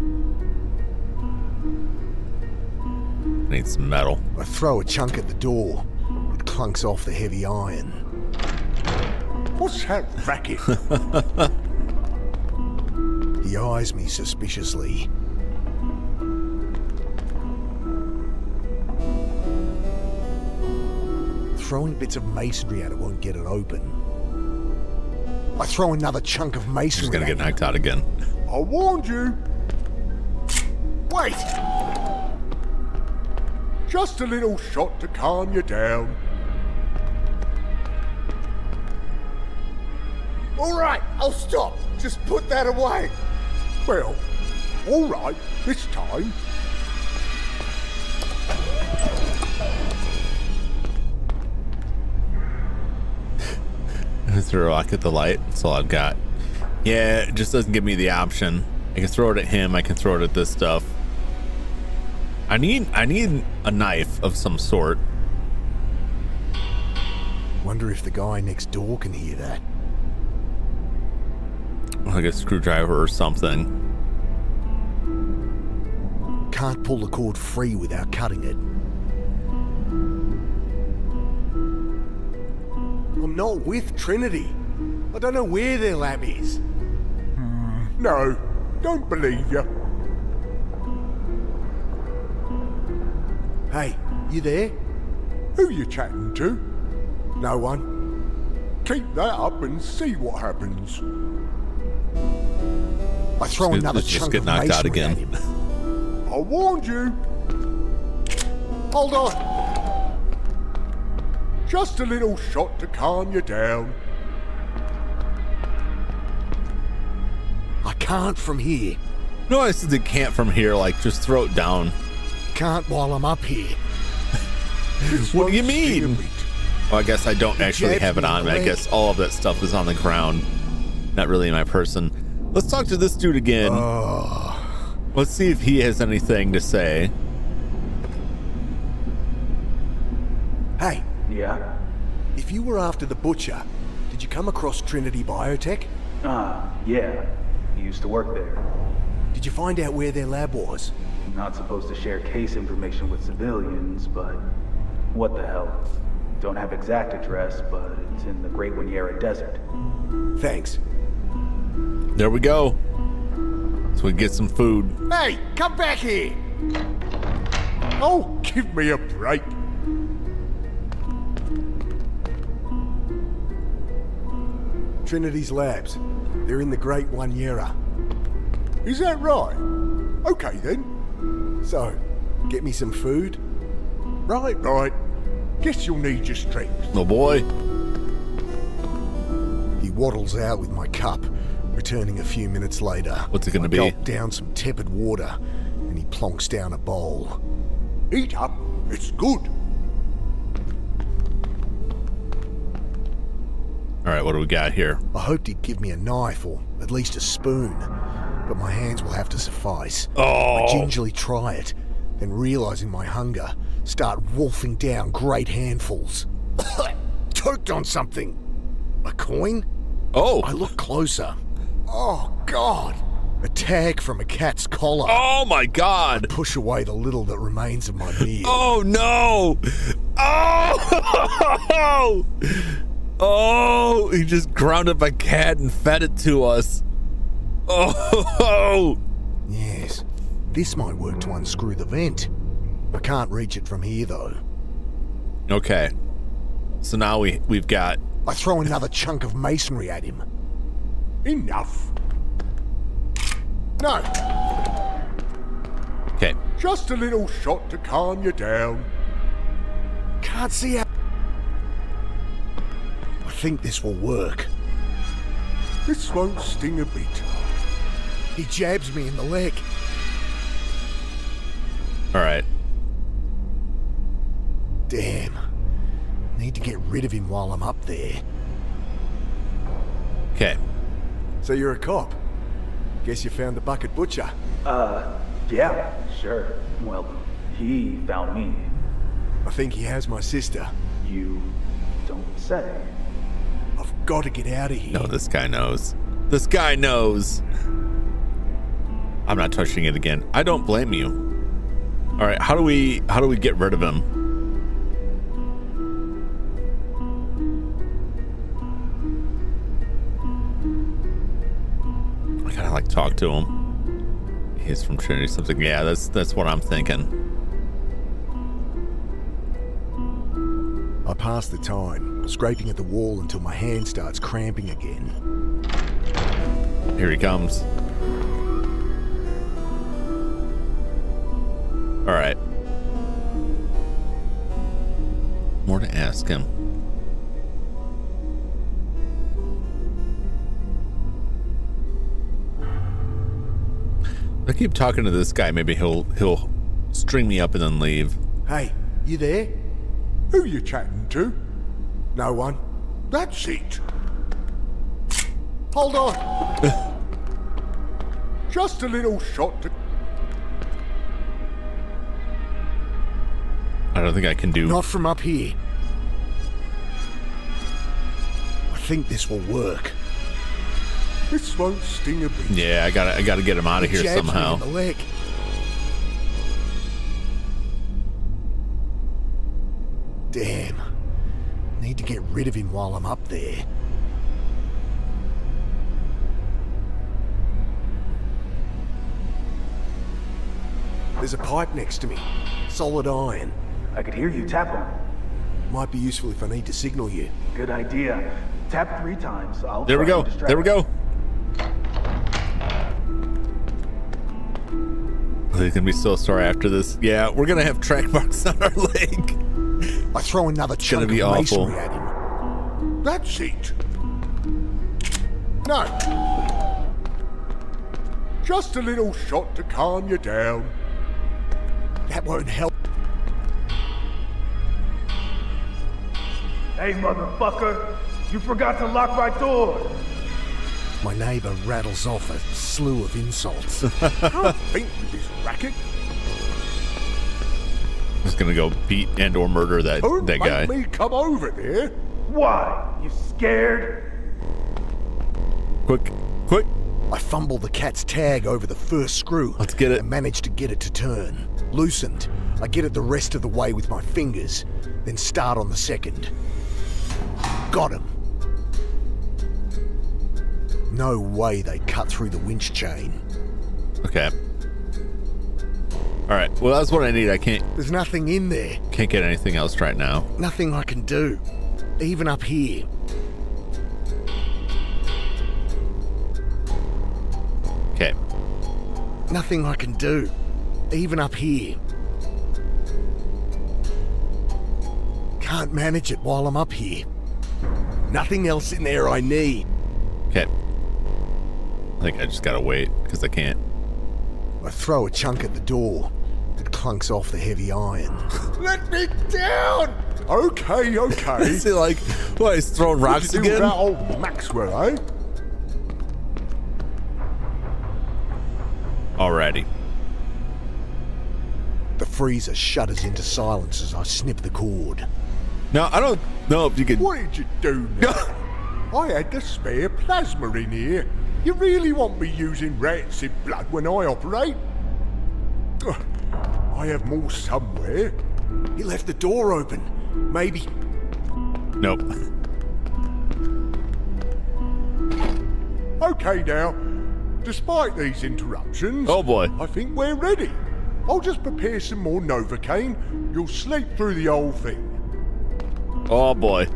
I need some metal. I throw a chunk at the door. It clunks off the heavy iron. What's that racket? He eyes me suspiciously. Throwing bits of masonry at it won't get it open. I throw another chunk of masonry He's gonna at get him. knocked out again. I warned you. Wait! Just a little shot to calm you down. All right, I'll stop. Just put that away. Well, all right, this time. Throw a rock at the light. That's all I've got. Yeah, it just doesn't give me the option. I can throw it at him. I can throw it at this stuff. I need a knife of some sort. Wonder if the guy next door can hear that. Like a screwdriver or something. can't pull the cord free without cutting it. I'm not with Trinity. I don't know where their lab is. No, don't believe you. Hey, you there? Who you chatting to? No one. Keep that up and see what happens. I throw Let's another just chunk get of knocked out masonry at again. him. I warned you. Hold on. Just a little shot to calm you down. I can't from here. No, I said they can't from here. Like, just throw it down. Can't while I'm up here. What do you Won't sting a mean? bit. Well, I guess I don't actually jabs have it me in on the me. I leg. guess all of that stuff is on the ground. Not really my person. Let's talk to this dude again. Let's see if he has anything to say. Hey, Yeah? if you were after the butcher, did you come across Trinity Biotech? Yeah. He used to work there. Did you find out where their lab was? Not supposed to share case information with civilians, but what the hell? Don't have exact address, but it's in the Great Winyera Desert. Thanks. There we go. So we get some food. Hey, come back here! Oh, give me a break. Trinity's labs. They're in the Great Winyera. Is that right? Okay then. So, get me some food? Right. Guess you'll need your strength. Oh boy. He waddles out with my cup, returning a few minutes later. What's it gonna I be? gulp down some tepid water, and he plonks down a bowl. Eat up. It's good. All right, what do we got here? I hoped he'd give me a knife or at least a spoon, but my hands will have to suffice. I gingerly try it, then realizing my hunger, start wolfing down great handfuls. Choked on something. A coin? Oh. I look closer. Oh, God! A tag from a cat's collar. Oh my God. Push away the little that remains of my meal. Oh no. Oh. Oh, he just ground up a cat and fed it to us. Oh. Yes, this might work to unscrew the vent. I can't reach it from here, though. Okay. So now we've got. I throw another chunk of masonry at him. Enough. No! Okay. Just a little shot to calm you down. Can't see how. I think this will work. This won't sting a bit. He jabs me in the leg. All right. Damn. Need to get rid of him while I'm up there. Okay. So you're a cop? Guess you found the bucket butcher. Yeah, sure. Well, he found me. I think he has my sister. You don't say. I've got to get out of here. No, this guy knows. This guy knows. I'm not touching it again. I don't blame you. All right, how do we get rid of him? I gotta like talk to him. He's from Trinity something. Yeah, that's what I'm thinking. I pass the time, scraping at the wall until my hand starts cramping again. Here he comes. All right. More to ask him. If I keep talking to this guy, maybe he'll string me up and then leave. Hey, you there? Who you chatting to? No one. That's it. Hold on. Just a little shot to... I don't think I can do. Not from up here. I think this will work. This won't sting a bit. Yeah, I gotta get him out of here Jabs me somehow. in the leg. Damn. Need to get rid of him while I'm up there. There's a pipe next to me. Solid iron. I could hear you tap on it. Might be useful if I need to signal you. Good idea. Tap 3 times. I'll There we try go. and distract There we them. go. They're gonna be so sorry after this. Yeah, we're gonna have track marks on our leg. I throw another chunk of be awful. masonry at him. That's it. No. Just a little shot to calm you down. That won't help. Hey, motherfucker! You forgot to lock my door! My neighbour rattles off a slew of insults. Can't think with this racket. Just gonna go beat and or murder that Don't that make guy. me come over there. Why? You scared? Quick, quick. I fumble the cat's tag over the first screw. Let's get it. And manage to get it to turn. Loosened. I get it the rest of the way with my fingers, then start on the second. Got him. No way they cut through the winch chain. Okay. All right. Well, that's what I need. I can't There's nothing in there. get anything else right now. Nothing I can do. Even up here. Okay. Nothing I can do. Even up here. Can't manage it while I'm up here. Nothing else in there I need. Okay. I think I just gotta wait because I can't. I throw a chunk at the door. It clunks off the heavy iron. Let me down. Okay, okay. Is it like, what, he's throwing rocks What'd you do again? with that old Maxwell, eh? Alrighty. The freezer shudders into silence as I snip the cord. Now, I don't know if you could... What did you do now? I had the spare plasma in here. You really want me using rancid blood when I operate? Ugh, I have more somewhere. He left the door open. Maybe. Nope. Okay now, despite these interruptions, Oh boy. I think we're ready. I'll just prepare some more Novocaine. You'll sleep through the whole thing. Oh boy.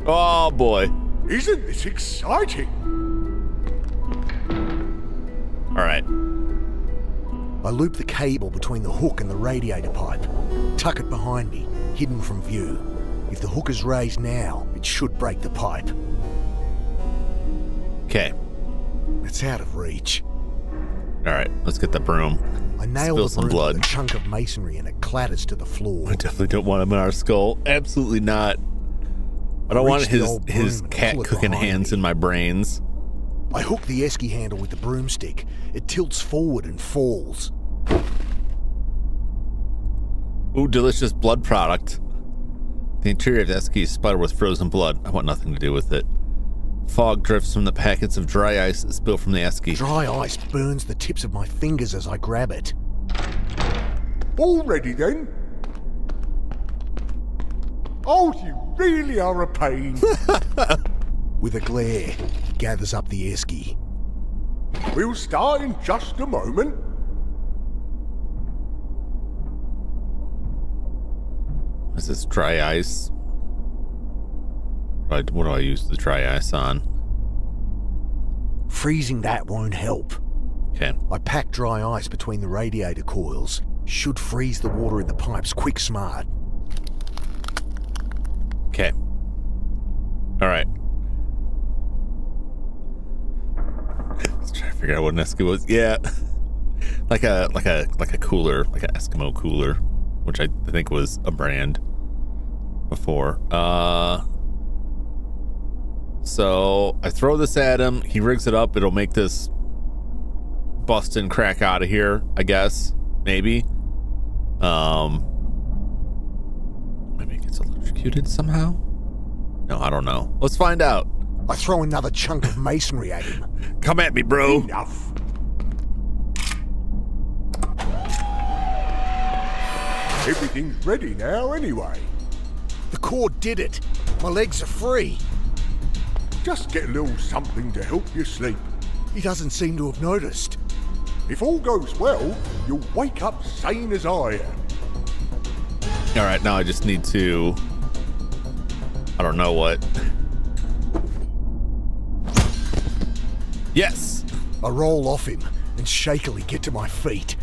Oh boy. Isn't this exciting? Alright. I loop the cable between the hook and the radiator pipe. Tuck it behind me, hidden from view. If the hook is raised now, it should break the pipe. Okay. It's out of reach. Alright, let's get the broom. I nail Spill the some broom blood. with a chunk of masonry and it clatters to the floor. I definitely don't want him in our skull. Absolutely not. I don't want reach the old his broom and cat pull it cooking behind hands me. in my brains. I hook the esky handle with the broomstick. It tilts forward and falls. Ooh, delicious blood product. The interior of the esky is splattered with frozen blood. I want nothing to do with it. Fog drifts from the packets of dry ice that spill from the esky. Dry ice burns the tips of my fingers as I grab it. All ready then? Oh, you really are a pain. With a glare, he gathers up the esky. We'll start in just a moment. Is this dry ice? What do I use the dry ice on? Freezing that won't help. Okay. I pack dry ice between the radiator coils. Should freeze the water in the pipes quick smart. Okay. All right. Let's try to figure out what an esky was. Yeah, like a cooler, like an Eskimo cooler, which I think was a brand before. So I throw this at him. He rigs it up. It'll make this bust and crack out of here, I guess. Maybe. Maybe it gets electrocuted somehow. No, I don't know. Let's find out. I throw another chunk of masonry at him. Come at me, bro. Enough. Everything's ready now anyway. The cord did it. My legs are free. Just get a little something to help you sleep. He doesn't seem to have noticed. If all goes well, you'll wake up sane as I am. All right, now I just need to, I don't know what. Yes. I roll off him and shakily get to my feet.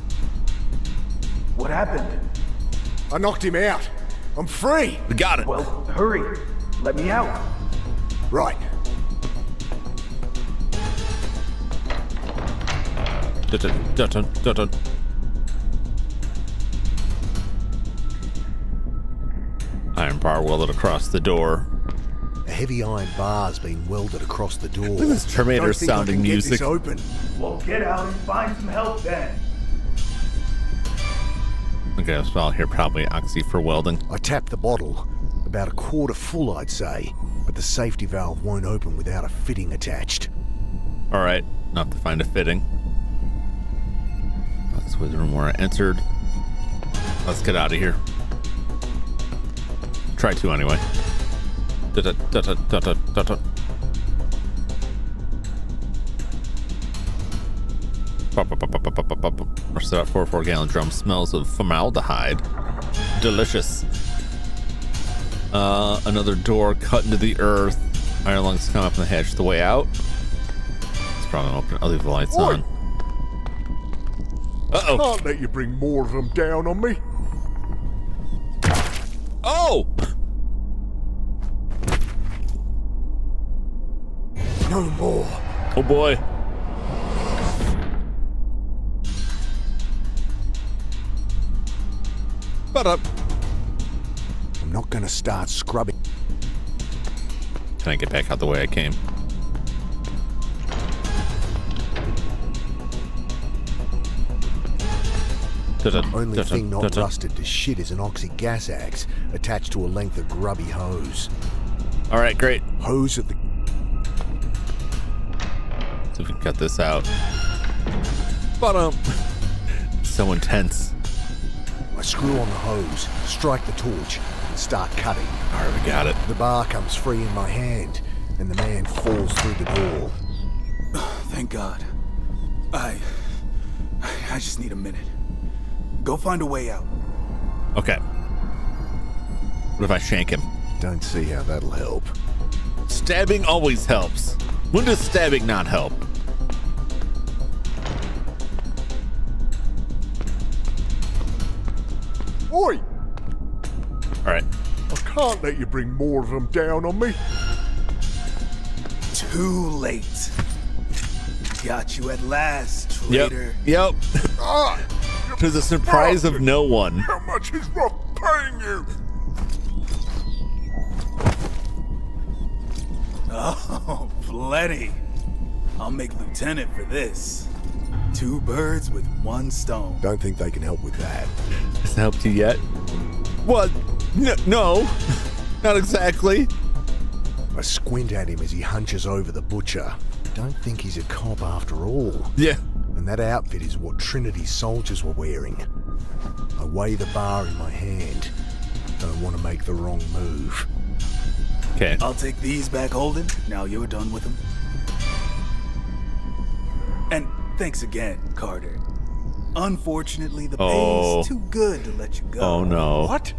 What happened? I knocked him out. I'm free. We got it. Well, hurry. Let me out. Right. Dun-dun. Iron bar welded across the door. A heavy iron bar's been welded across the door. Look at this Terminator Don't think I sounding can get music. this open. Well, get out and find some help then. Okay, so I'll hear probably oxy for welding. I tap the bottle. About a quarter full, I'd say. But the safety valve won't open without a fitting attached. All right, not to find a fitting. That's the room where I entered. Let's get out of here. Try to anyway. Da-da-da-da-da-da-da. Or set up 4-gallon drum. Smells of formaldehyde. Delicious. Another door cut into the earth. Iron lungs come up and hatch the way out. It's probably open. I'll leave the lights Oi! on. Uh-oh. Can't let you bring more of them down on me. Oh! No more. Oh boy. But up. I'm not gonna start scrubbing. Can I get back out the way I came? Only thing not rusted to shit is an oxy gas axe attached to a length of grubby hose. All right, great. Hose at the... So we can cut this out. But so intense. I screw on the hose, strike the torch, and start cutting. All right, we got it. The bar comes free in my hand, and the man falls through the door. Thank God. I just need a minute. Go find a way out. Okay. What if I shank him? Don't see how that'll help. Stabbing always helps. When does stabbing not help? Oi! All right. I can't let you bring more of them down on me. Too late. Got you at last, traitor. Yep. Ah! To the surprise of no one. How much is Roth paying you? Oh, plenty. I'll make lieutenant for this. 2 birds with 1 stone. Don't think they can help with that. Has it helped you yet? What? No. Not exactly. I squint at him as he hunches over the butcher. Don't think he's a cop after all. Yeah. And that outfit is what Trinity's soldiers were wearing. I weigh the bar in my hand. Don't want to make the wrong move. Okay. I'll take these back, Holden. Now you're done with them. And thanks again, Carter. Unfortunately, the pay's too good to let you go. Oh no. What?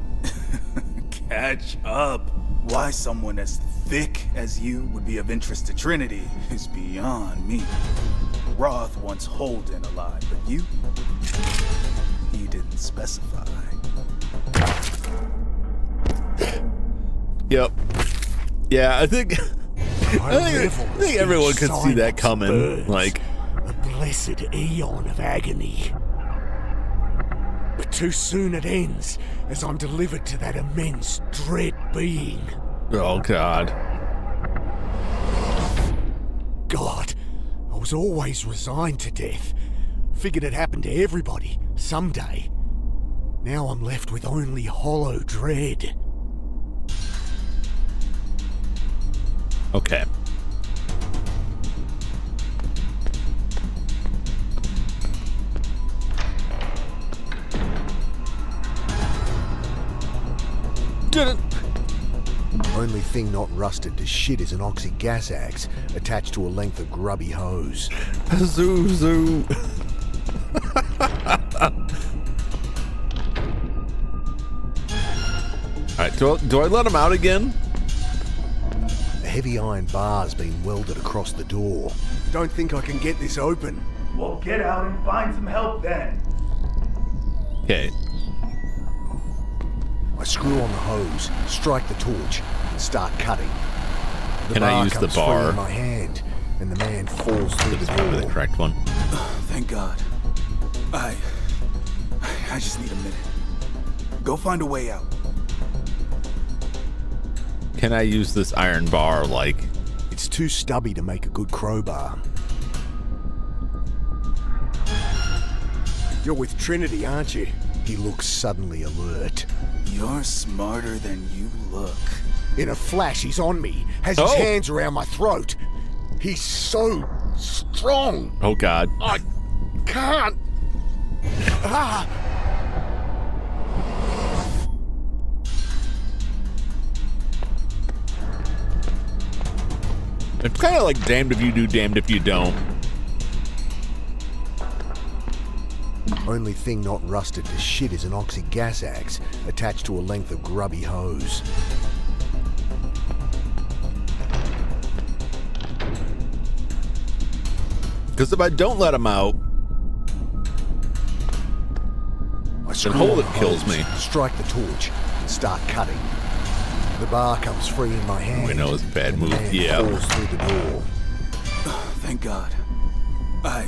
Catch up. Why someone as thick as you would be of interest to Trinity is beyond me. Roth wants Holden alive, but you? He didn't specify. Yep. Yeah, I think everyone could see that coming. Like, a blessed eon of agony. But too soon it ends as I'm delivered to that immense dread being. oh god. God, I was always resigned to death. Figured it happened to everybody someday. Now I'm left with only hollow dread. Okay. Only thing not rusted to shit is an oxy gas axe attached to a length of grubby hose. Zoo, zoo. Alright, do I let him out again? A heavy iron bar's been welded across the door. Don't think I can get this open. Well, get out and find some help then. Okay. I screw on the hose, strike the torch, and start cutting. The Can I bar use the comes free bar? in my hand, and the man falls through the Probably the door. correct one. Thank God. I just need a minute. Go find a way out. Can I use this iron bar like... It's too stubby to make a good crowbar. You're with Trinity, aren't you? He looks suddenly alert. You're smarter than you look. In a flash, he's on me, has his hands around my throat. He's so strong. Oh, God. I can't. Ah! It's kind of like damned if you do, damned if you don't. Only thing not rusted to shit is an oxy gas axe attached to a length of grubby hose. Because if I don't let him out, I hold on it the kills hose, me. Strike the torch and start cutting. The bar comes free in my hand. We know it's a bad and the move, man yeah. falls through the door. Thank God. I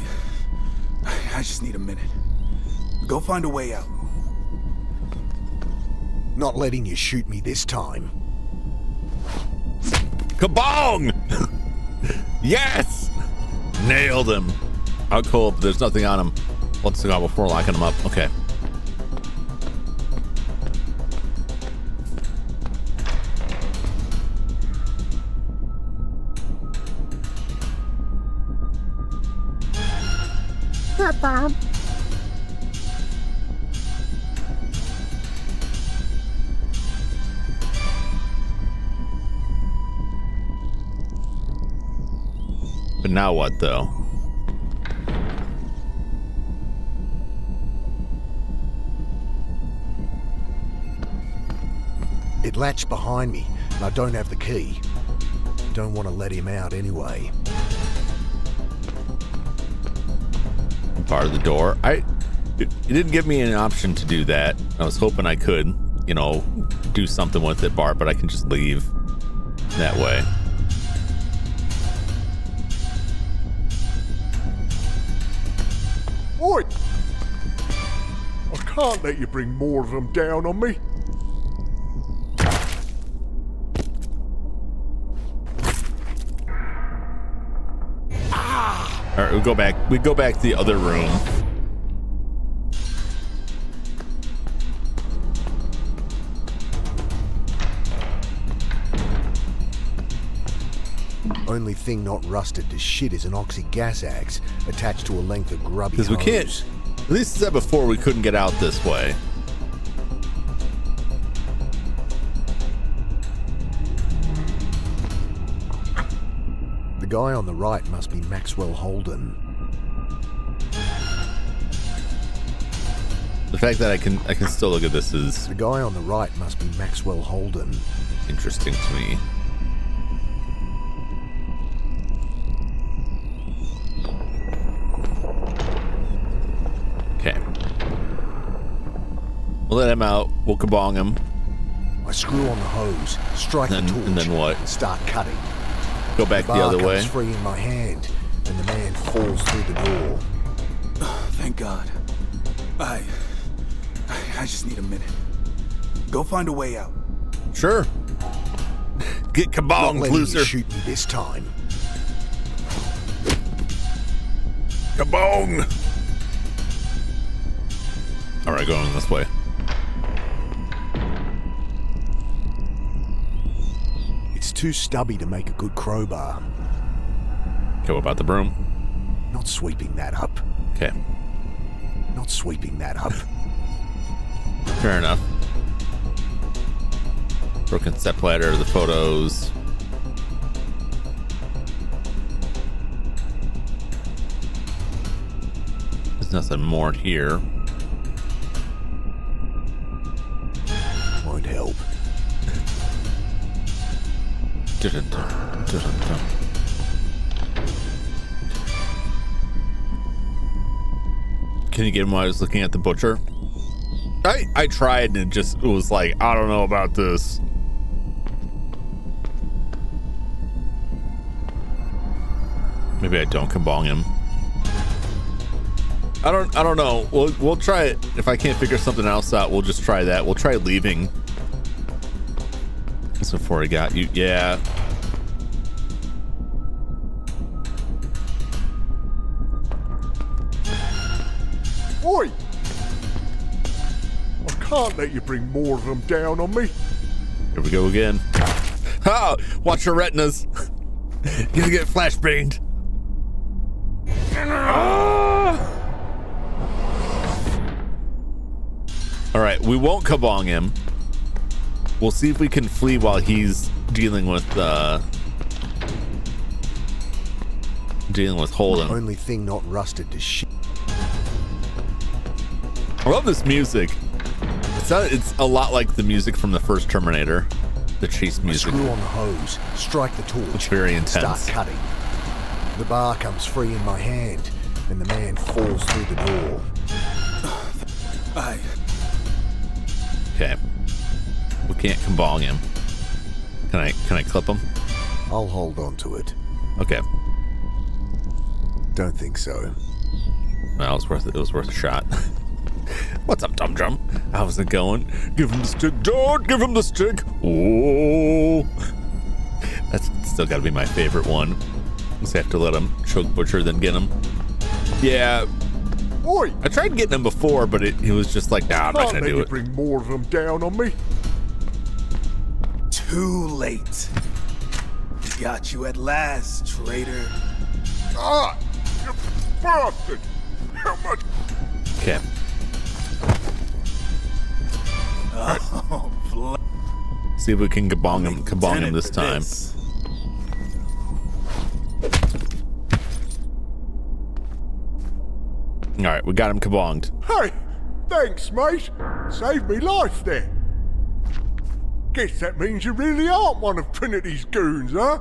just need a minute. Go find a way out. Not letting you shoot me this time. kabong! Yes! Nailed him. How cool. There's nothing on him. Let's go before locking him up. Okay. Not Bob. But now what, though? It latched behind me, and I don't have the key. Don't want to let him out anyway. Bar the door. It didn't give me an option to do that. I was hoping I could, you know, do something with it, Bart, but I can just leave that way. Oi! I can't let you bring more of them down on me. All right, we go back. We go back to the other room. Only thing not rusted to shit is an oxy gas axe attached to a length of grubby Because we can't. hose. At least it said before we couldn't get out this way. The guy on the right must be Maxwell Holden. The fact that I can still look at this is The guy on the right must be Maxwell Holden. interesting to me. Okay. We'll let him out. We'll kabong him. I screw on the hose, strike And the then- torch, and then what? and start cutting. Go back the Bar other comes way. free in my hand, and the man falls through the door. Thank God. I just need a minute. Go find a way out. Sure. Get Not kabong, letting you loser. shoot me this time. Kabong! All right, going this way. It's too stubby to make a good crowbar. Okay, what about the broom? Not sweeping that up. Okay, Not sweeping that up. fair enough. Broken step ladder, the photos. There's nothing more here. Won't help. Can you get him while I was looking at the butcher? I tried and it was like, I don't know about this. Maybe I don't kabong him. I don't know. We'll try it. If I can't figure something else out, we'll just try that. We'll try leaving. That's before I got you. Yeah. Oi! I can't let you bring more of them down on me. Here we go again. Oh, watch your retinas. You're gonna get flashbanged. All right, we won't kabong him. We'll see if we can flee while he's dealing with Holden. Only thing not rusted to shit. I love this music. It's a lot like the music from the first Terminator, the chase music. Screw on the hose, strike the torch. It's very intense. Start cutting. The bar comes free in my hand, and the man falls through the door. Okay. We can't kabong him. Can I clip him? I'll hold on to it. Okay. Don't think so. Well, it was worth a shot. What's up, Jum Jum? How's it going? Give him the stick. Don't give him the stick. Oh. That's still got to be my favorite one. Just have to let him choke butcher, then get him. Yeah. Oi! I tried getting him before, but he was just like, nah, I'm not gonna do it. Bring more of them down on me. Too late. Got you at last, traitor. Ah! You bastard! How much? Okay. Oh, See if we can kabong him this time. All right, we got him kabonged. Hey! Thanks, mate. Saved me life there. Guess that means you really aren't one of Trinity's goons, huh?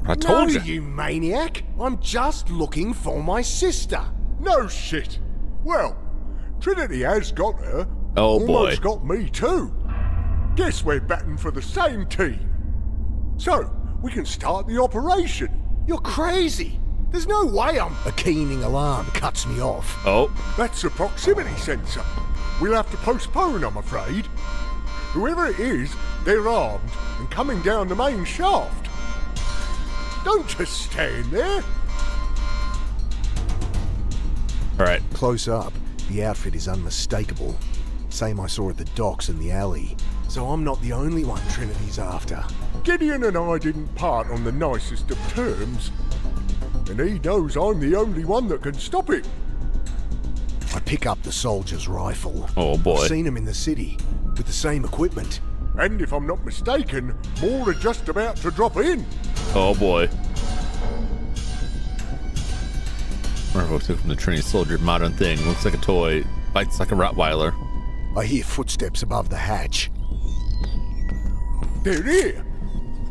I told you. You maniac! I'm just looking for my sister. No shit. Well, Trinity has got her. Oh, boy. Almost got me too. Guess we're batting for the same team. So, we can start the operation. You're crazy. There's no way I'm... A keening alarm cuts me off. Oh. That's a proximity sensor. We'll have to postpone, I'm afraid. Whoever it is, they're armed and coming down the main shaft. Don't just stand there. All right. Close up, the outfit is unmistakable. Same I saw at the docks in the alley. So I'm not the only one Trinity's after. Gideon and I didn't part on the nicest of terms. And he knows I'm the only one that can stop it. I pick up the soldier's rifle. Oh, boy. I've seen him in the city, with the same equipment. And if I'm not mistaken, more are just about to drop in. Oh, boy. Rifle took from the Trinity soldier. Modern thing. Looks like a toy. Bites like a Rottweiler. I hear footsteps above the hatch. They're here.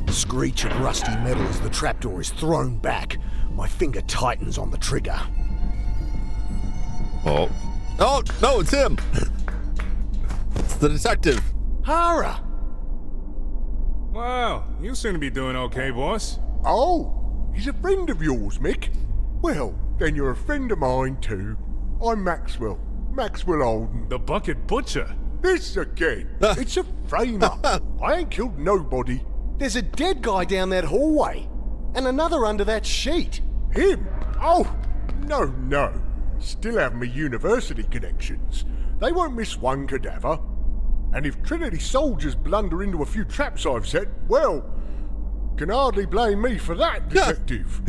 Screech of rusty metal as the trapdoor is thrown back. My finger tightens on the trigger. Oh. Oh, no, it's him. It's the detective. Hara! Wow, you seem to be doing okay, boss. Oh, he's a friend of yours, Mick. Well, then you're a friend of mine too. I'm Maxwell Holden. The Bucket Butcher. This again. It's a frame-up. I ain't killed nobody. There's a dead guy down that hallway. And another under that sheet. Him? Oh, no. Still have me university connections. They won't miss one cadaver. And if Trinity soldiers blunder into a few traps I've set, well, can hardly blame me for that, detective.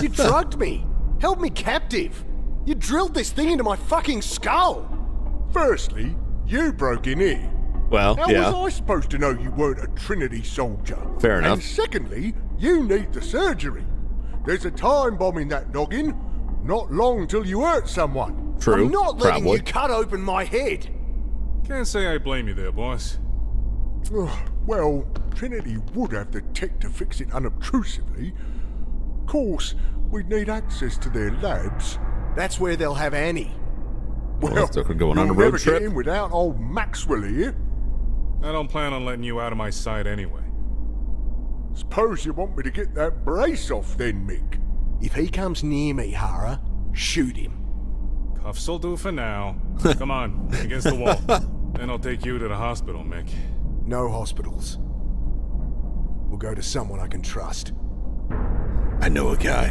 You drugged me. Held me captive. You drilled this thing into my fucking skull. Firstly, you broke in here. Well, How yeah. was I supposed to know you weren't a Trinity soldier? Fair enough. And secondly, you need the surgery. There's a time bomb in that noggin. Not long till you hurt someone. True. I'm not letting probably. you cut open my head. Can't say I blame you there, boss. Well, Trinity would have the tech to fix it unobtrusively. Of course, we'd need access to their labs. That's where they'll have Annie. Well, so we're going on a you'll road never trip. get in without old Maxwell here. I don't plan on letting you out of my sight anyway. Suppose you want me to get that brace off then, Mick. If he comes near me, Hara, shoot him. Cuffs will do for now. Come on, against the wall. Then I'll take you to the hospital, Mick. No hospitals. We'll go to someone I can trust. I know a guy.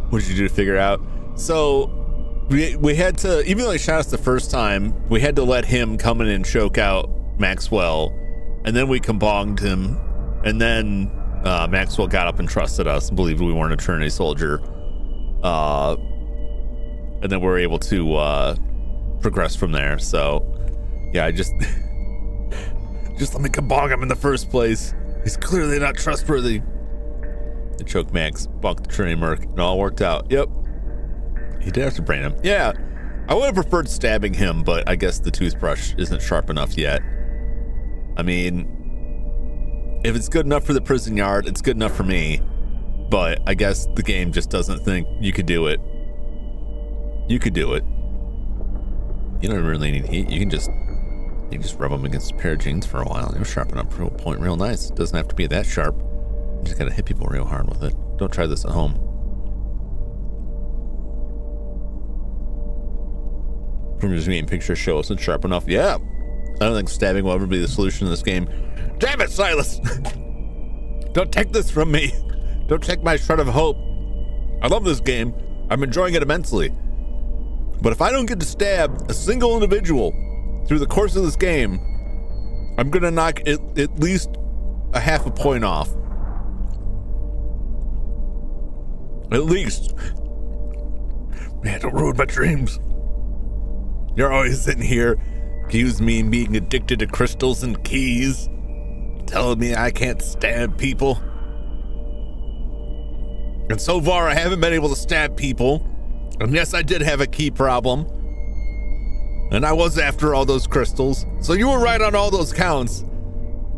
What did you do to figure out? So we had to, even though he shot us the first time, we had to let him come in and choke out Maxwell, and then we kabonged him, and then Maxwell got up and trusted us and believed we weren't a Trinity soldier, and then we were able to progress from there. So yeah, I just let me kabong him in the first place. He's clearly not trustworthy. The choke Max, bunked the Trinity Merc, it all worked out. Yep. He did have to brain him. Yeah. I would have preferred stabbing him, but I guess the toothbrush isn't sharp enough yet. I mean, if it's good enough for the prison yard, it's good enough for me. But I guess the game just doesn't think you could do it. You could do it. You don't really need heat. You can just rub them against a pair of jeans for a while. It'll sharpen up to a point real nice. It doesn't have to be that sharp. You just gotta hit people real hard with it. Don't try this at home. From just me and pictures show us it's sharp enough. Yeah. I don't think stabbing will ever be the solution in this game. Damn it, Silas! Don't take this from me. Don't take my shred of hope. I love this game. I'm enjoying it immensely. But if I don't get to stab a single individual through the course of this game, I'm gonna knock at least a half a point off. At least. Man, don't ruin my dreams. You're always sitting here, accusing me of being addicted to crystals and keys, telling me I can't stab people. And so far, I haven't been able to stab people. And yes, I did have a key problem. And I was after all those crystals. So you were right on all those counts.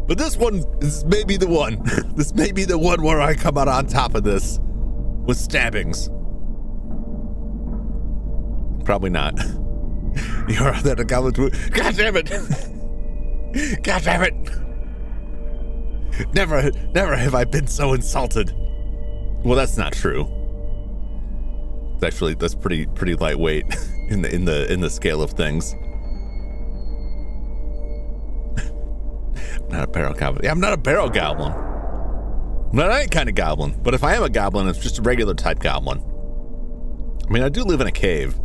But this one is maybe the one. This may be the one where I come out on top of this with stabbings. Probably not. You're that a goblin too. God damn it! God damn it! Never have I been so insulted. Well, that's not true. Actually, that's pretty lightweight in the scale of things. Not a barrel goblin. Yeah, I'm not a barrel goblin. I'm not any kind of goblin. But if I am a goblin, it's just a regular type goblin. I mean, I do live in a cave.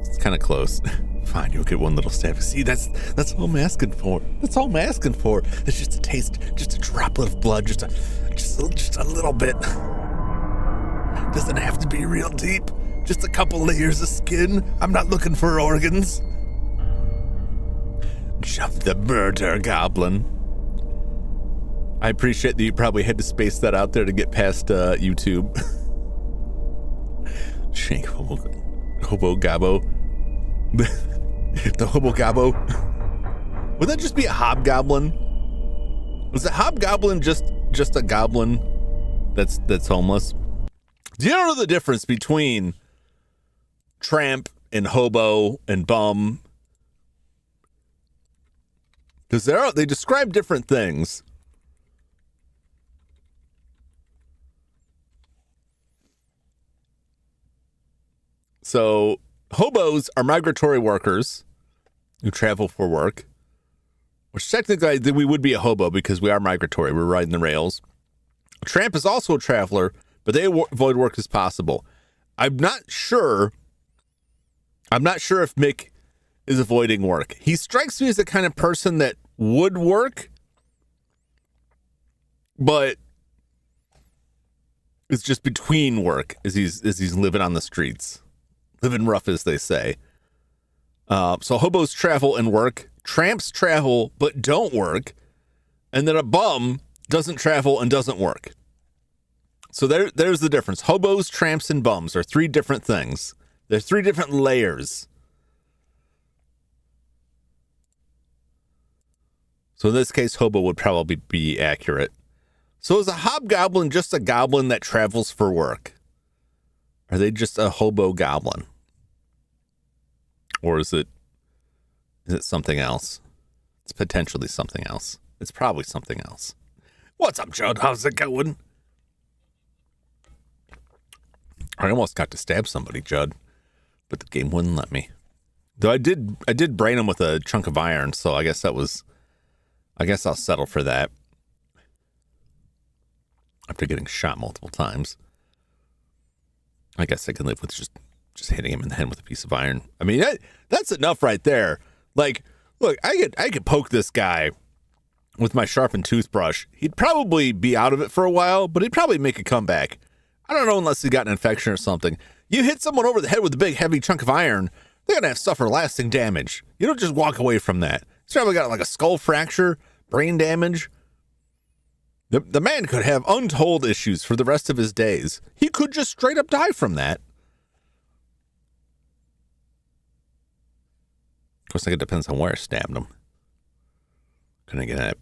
It's kind of close. Fine, you'll get one little stab. See, that's all I'm asking for. That's all I'm asking for. It's just a taste, just a droplet of blood, just a little bit. Doesn't have to be real deep. Just a couple layers of skin. I'm not looking for organs. Jump the murder goblin. I appreciate that you probably had to space that out there to get past YouTube. Shank hobo gobbo. The hobo gobbo. Would that just be a hobgoblin? Was a hobgoblin just a goblin that's homeless? Do you know the difference between tramp and hobo and bum? Because they describe different things. So hobos are migratory workers who travel for work, which technically we would be a hobo because we are migratory. We're riding the rails. A tramp is also a traveler, but they avoid work as possible. I'm not sure if Mick is avoiding work. He strikes me as the kind of person that would work, but it's just between work as he's living on the streets. Living rough, as they say. So hobos travel and work. Tramps travel but don't work. And then a bum doesn't travel and doesn't work. So there's the difference. Hobos, tramps, and bums are three different things. There's three different layers. So in this case, hobo would probably be accurate. So is a hobgoblin just a goblin that travels for work? Are they just a hobo goblin? Or is it something else? It's potentially something else. It's probably something else. What's up, Judd? How's it going? I almost got to stab somebody, Judd, but the game wouldn't let me. Though I did brain him with a chunk of iron, so I guess I'll settle for that. After getting shot multiple times, I guess I can live with just hitting him in the head with a piece of iron. I mean, that's enough right there. Like, look, I could poke this guy with my sharpened toothbrush. He'd probably be out of it for a while, but he'd probably make a comeback. I don't know, unless he got an infection or something. You hit someone over the head with a big, heavy chunk of iron, they're going to suffer lasting damage. You don't just walk away from that. He's probably got like a skull fracture, brain damage. The man could have untold issues for the rest of his days. He could just straight up die from that. Of course, I think it depends on where I stabbed him. Couldn't get it.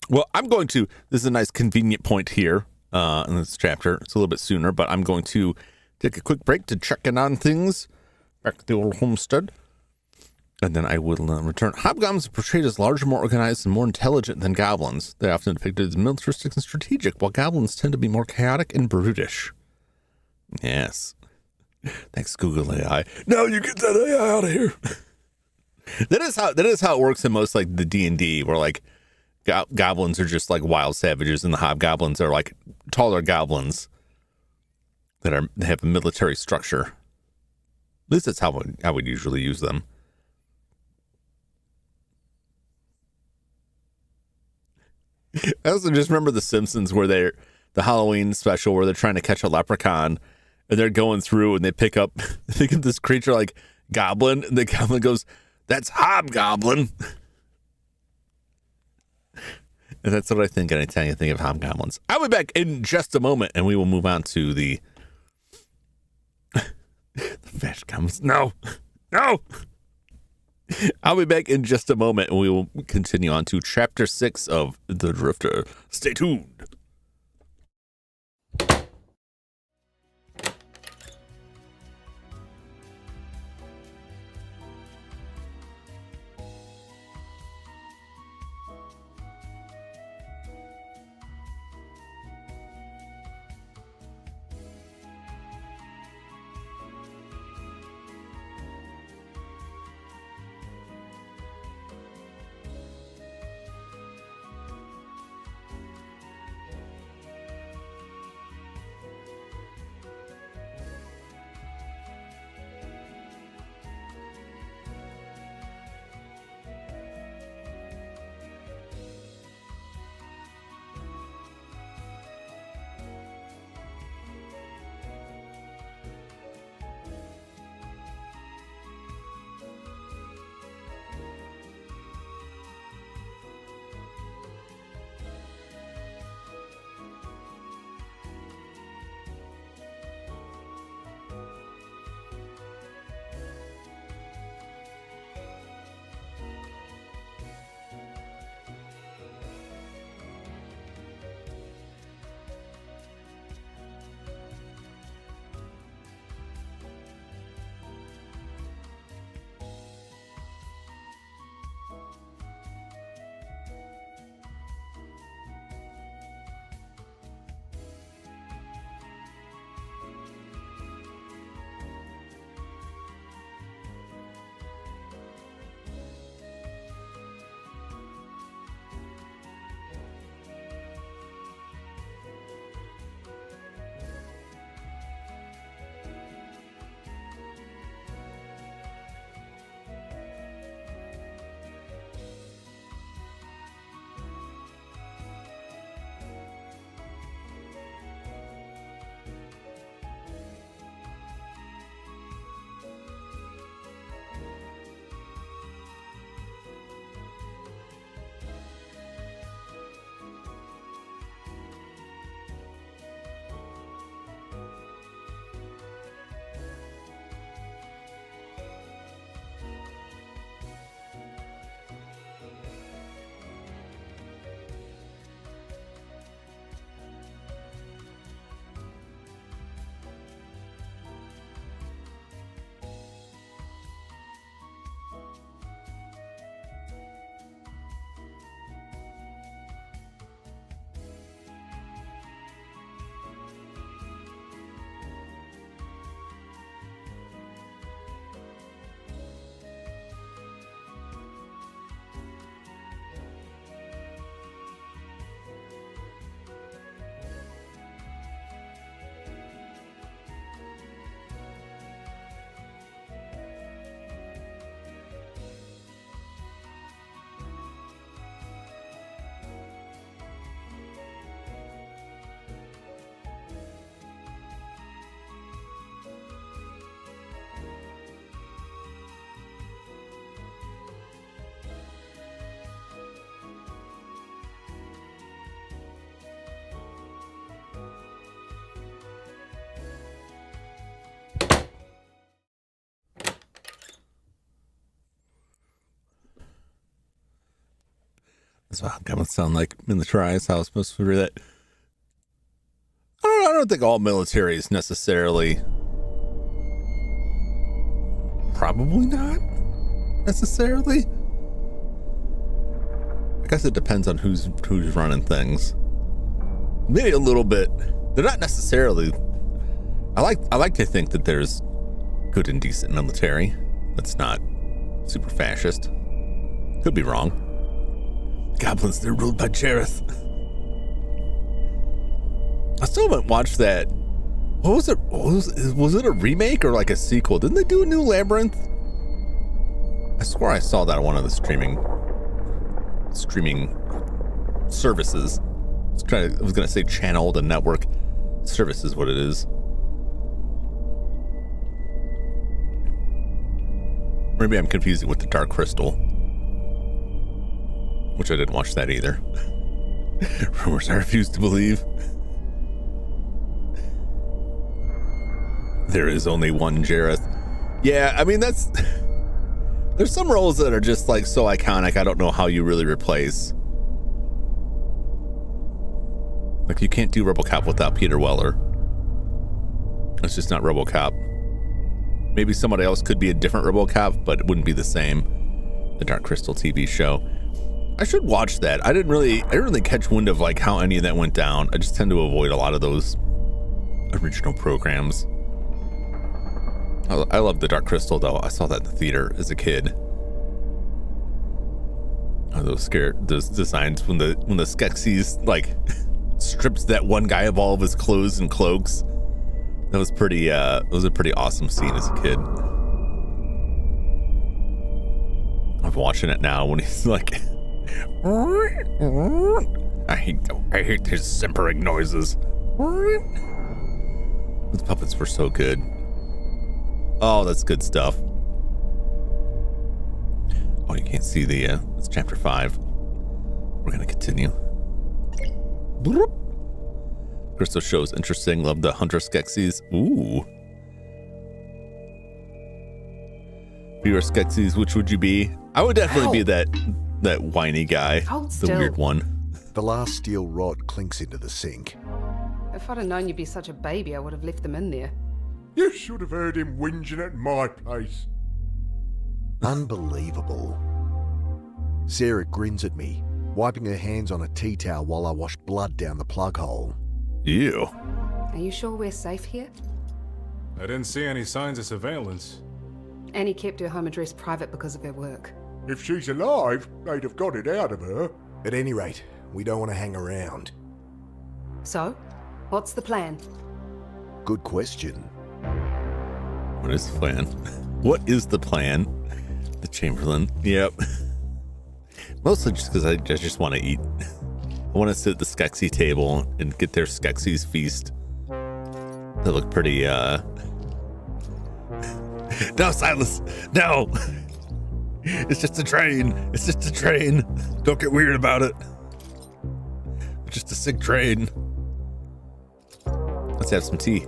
Well, this is a nice convenient point here in this chapter. It's a little bit sooner, but I'm going to take a quick break to check in on things back at the old homestead. And then I will return. Hobgoblins are portrayed as larger, more organized, and more intelligent than goblins. They're often depicted as militaristic and strategic, while goblins tend to be more chaotic and brutish. Yes. Thanks, Google AI. No, you get that AI out of here. That is how it works in most like the D&D, where like goblins are just like wild savages, and the hobgoblins are like taller goblins that have a military structure. At least that's how I would usually use them. I also just remember The Simpsons, where the Halloween special where they're trying to catch a leprechaun, and they're going through and they pick up this creature like goblin, and the goblin goes, "That's hobgoblin." And that's what I think anytime you think of hobgoblins. I'll be back in just a moment, and we will move on to the fish comes. No. I'll be back in just a moment, and we will continue on to Chapter 6 of The Drifter. Stay tuned. That's what that would sound like in the tries. How I was supposed to read that. I don't think all military is necessarily. Probably not necessarily. I guess it depends on who's running things. Maybe a little bit. They're not necessarily. I like to think that there's good and decent military that's not super fascist. Could be wrong. Goblins, they're ruled by Jareth. I still haven't watched that. What was it? Was it a remake or like a sequel? Didn't they do a new Labyrinth? I swear I saw that on one of the streaming services. I was gonna say channel, the network service is what it is. Maybe I'm confusing with the Dark Crystal, which I didn't watch that either. Rumors I refuse to believe. There is only one Jareth. Yeah, I mean there's some roles that are just like so iconic. I don't know how you really replace. Like you can't do RoboCop without Peter Weller. It's just not RoboCop. Maybe somebody else could be a different RoboCop, but it wouldn't be the same. The Dark Crystal TV show. I should watch that. I didn't really catch wind of like how any of that went down. I just tend to avoid a lot of those original programs. I love the Dark Crystal though. I saw that in the theater as a kid. Oh, those designs when the Skeksis like strips that one guy of all of his clothes and cloaks. That was pretty it was a pretty awesome scene as a kid. I'm watching it now when he's like I hate his simpering noises. Those puppets were so good. Oh, that's good stuff. Oh, you can't see the it's chapter 5. We're gonna continue. Crystal shows interesting. Love the Hunter Skeksis. Ooh. If you were Skeksis, which would you be? I would definitely be that whiny guy. Hold the still. Weird one. The last steel rod clinks into the sink. If I'd have known you'd be such a baby, I would have left them in there. You should have heard him whinging at my place. Unbelievable. Sarah grins at me, wiping her hands on a tea towel while I wash blood down the plug hole. Ew. Are you sure we're safe here? I didn't see any signs of surveillance. Annie kept her home address private because of her work. If she's alive, they'd have got it out of her. At any rate, we don't want to hang around. So, what's the plan? Good question. What is the plan? What is the plan? The Chamberlain. Yep. Mostly just because I just want to eat. I want to sit at the Skeksy table and get their Skeksy's feast. They look pretty, No, Silas! No! It's just a train! It's just a train! Don't get weird about it! It's just a sick train. Let's have some tea.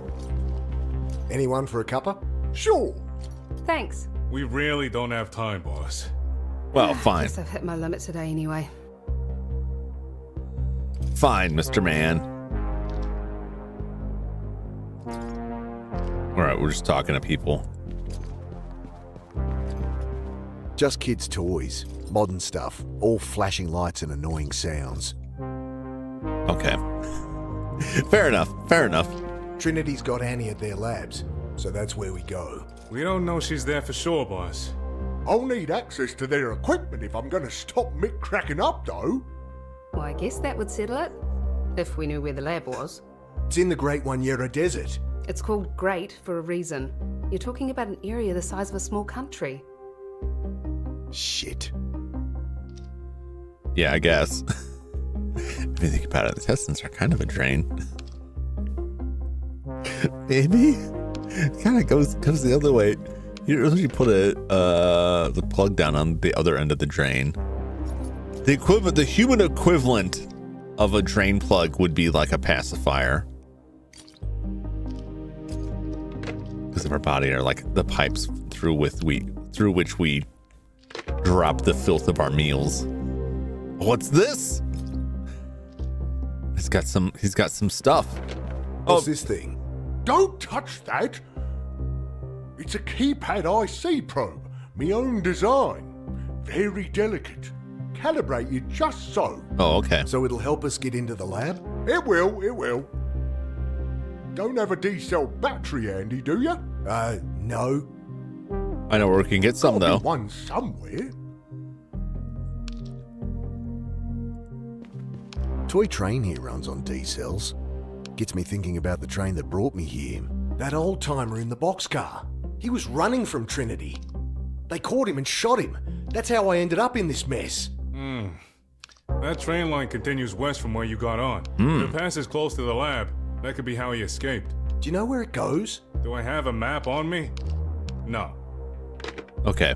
Anyone for a cuppa? Sure. Thanks. We really don't have time, boss. Well, fine. Guess I've hit my limit today anyway. Fine, Mr. Man. Alright, we're just talking to people. Just kids' toys. Modern stuff. All flashing lights and annoying sounds. Okay. Fair enough. Fair enough. Trinity's got Annie at their labs, so that's where we go. We don't know she's there for sure, boss. I'll need access to their equipment if I'm going to stop Mick cracking up, though. Well, I guess that would settle it. If we knew where the lab was. It's in the Great One-Year Desert. It's called Great for a reason. You're talking about an area the size of a small country. Shit. Yeah, I guess. If you think about it, the Testants are kind of a drain. Maybe. Kind of goes the other way. You put the plug down on the other end of the drain. The human equivalent of a drain plug would be like a pacifier. Because of our body are like the pipes through which we drop the filth of our meals. What's this? He's got some stuff. What's this thing? Don't touch that! It's a keypad IC probe, me own design. Very delicate. Calibrated just so. Oh, okay. So it'll help us get into the lab? It will. Don't have a D-cell battery handy, do you? No. I know where we can get some, Gotta though. be one somewhere. Toy train here runs on D-cells. Gets me thinking about the train that brought me here. That old-timer in the boxcar. He was running from Trinity. They caught him and shot him. That's how I ended up in this mess. That train line continues west from where you got on. If it passes close to the lab, that could be how he escaped. Do you know where it goes? Do I have a map on me? No. Okay.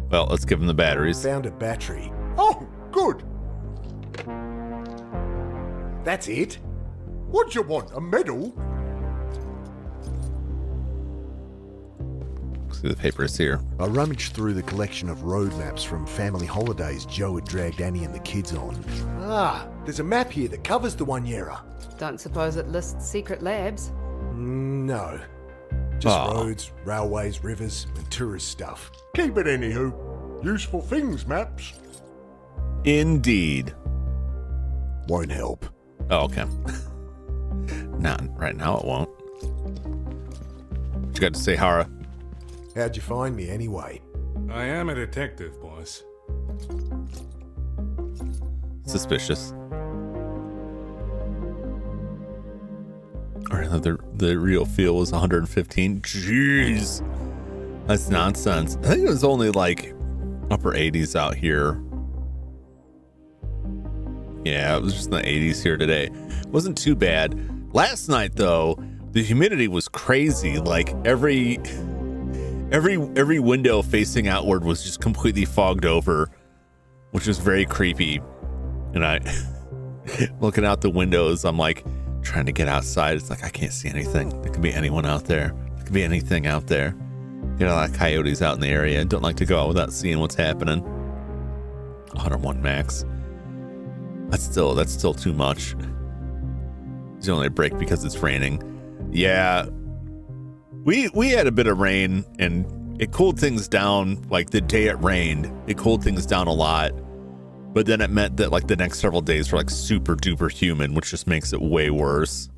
Well, let's give him the batteries. Found a battery. Oh, good. That's it? What do you want, a medal? See the papers here. I rummaged through the collection of road maps from family holidays Joe had dragged Annie and the kids on. Ah, there's a map here that covers the 1 year. Don't suppose it lists secret labs? No. Just Aw. roads, railways, rivers, and tourist stuff. Keep it anywho. Useful things, maps. Indeed. Won't help. Oh, okay. Not right now, it won't. What you got to say, Hara? How'd you find me anyway? I am a detective, boss. Suspicious. Or the real feel was 115. Jeez. That's nonsense. I think it was only like upper 80s out here. Yeah, it was just in the 80s here today. Wasn't too bad. Last night though, the humidity was crazy. Like every window facing outward was just completely fogged over, which was very creepy. And I looking out the windows, I'm like trying to get outside. It's like I can't see anything. There could be anyone out there. There could be anything out there. Get a lot of coyotes out in the area. I don't like to go out without seeing what's happening. 101 max. That's still too much. It's only a break because it's raining. Yeah. We had a bit of rain and it cooled things down. Like the day it rained, it cooled things down a lot. But then it meant that like the next several days were like super duper humid, which just makes it way worse.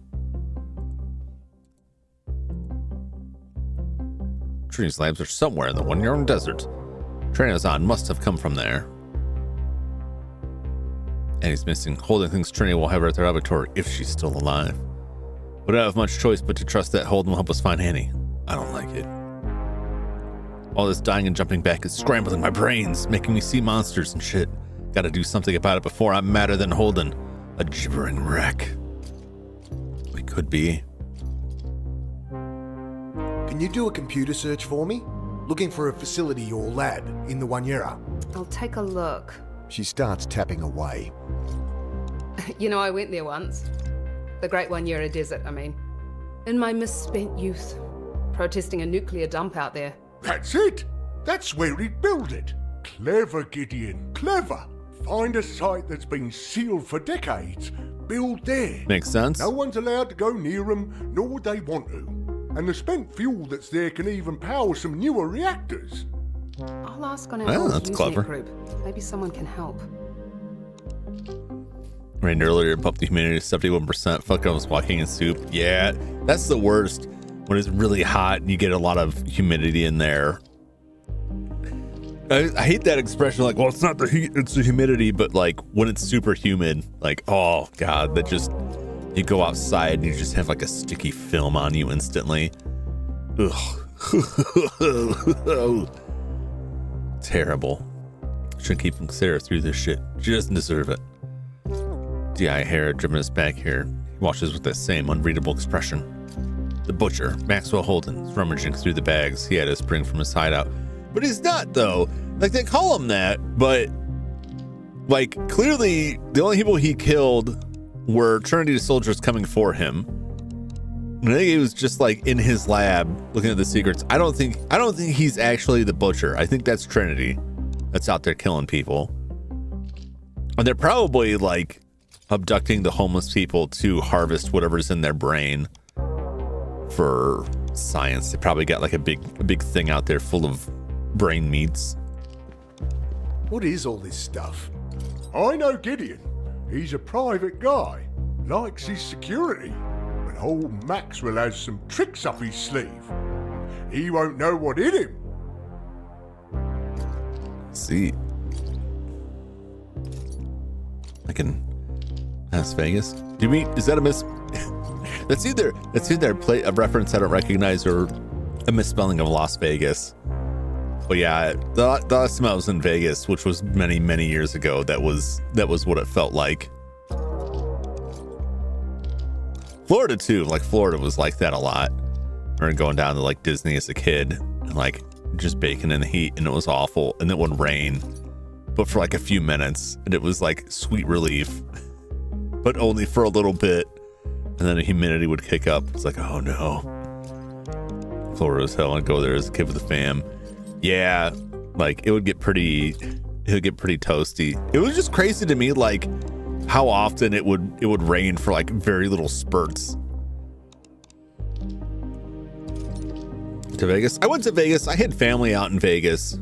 Trinity's labs are somewhere in the 1 year desert. Tranazon must have come from there. And he's missing. Holden thinks Trinity will have her at their laboratory if she's still alive. We don't have much choice but to trust that Holden will help us find Annie. I don't like it. All this dying and jumping back is scrambling my brains, making me see monsters and shit. Gotta do something about it before I'm madder than Holden. A gibbering wreck. We could be. Can you do a computer search for me? Looking for a facility or lab in the 1 year. I'll take a look. She starts tapping away. You know, I went there once. The Great 1 Year Desert, I mean. In my misspent youth. Protesting a nuclear dump out there. That's it. That's where he'd build it. Clever, Gideon. Clever. Find a site that's been sealed for decades. Build there. Makes sense. No one's allowed to go near them, nor would they want to. And the spent fuel that's there can even power some newer reactors. I'll ask on our Well, old that's Usenet clever. group. Maybe someone can help. Rained earlier, bumped the humidity to 71%. Fuck, I was walking in soup. Yeah, that's the worst. When it's really hot and you get a lot of humidity in there. I hate that expression, like, well, it's not the heat, it's the humidity, but like when it's super humid, like, oh God, that just, you go outside and you just have like a sticky film on you instantly. Ugh. Terrible. Shouldn't keep from Sarah through this shit. She doesn't deserve it. D.I. Hare driven us back here. He watches with that same unreadable expression. The butcher, Maxwell Holden, is rummaging through the bags he had to bring from his hideout. But he's not, though. Like, they call him that, but like, clearly the only people he killed were Trinity soldiers coming for him. And I think he was just like in his lab looking at the secrets. I don't think he's actually the butcher. I think that's Trinity that's out there killing people. And they're probably like abducting the homeless people to harvest whatever's in their brain for science. They probably got like a big thing out there full of brain meats. What is all this stuff? I know Gideon. He's a private guy. Likes his security. But old Maxwell has some tricks up his sleeve. He won't know what hit him. Let's see. I can Las Vegas. Do you mean, is that a that's either a reference I don't recognize or a misspelling of Las Vegas. But yeah, the last time I was in Vegas, which was many years ago, that was what it felt like. Florida too, like Florida was like that a lot. I remember going down to like Disney as a kid and like just baking in the heat, and it was awful, and it would rain, but for like a few minutes, and it was like sweet relief, but only for a little bit, and then the humidity would kick up. It's like, oh no. Florida was hell. I'd go there as a kid with the fam. Yeah, like it would get pretty toasty. It was just crazy to me, like how often it would rain for like very little spurts. To Vegas. I went to Vegas. I had family out in Vegas.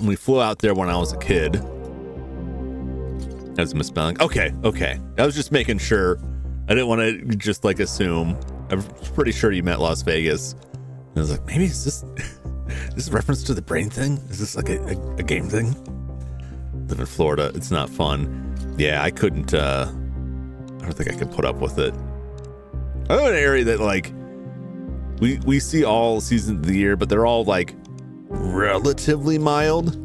We flew out there when I was a kid. That was a misspelling. Okay. I was just making sure. I didn't want to just like assume. I'm pretty sure you meant Las Vegas. I was like, maybe is this a reference to the brain thing? Is this like a game thing? Live in Florida. It's not fun. Yeah, I couldn't. I don't think I could put up with it. I live in an area that like we see all seasons of the year, but they're all like relatively mild.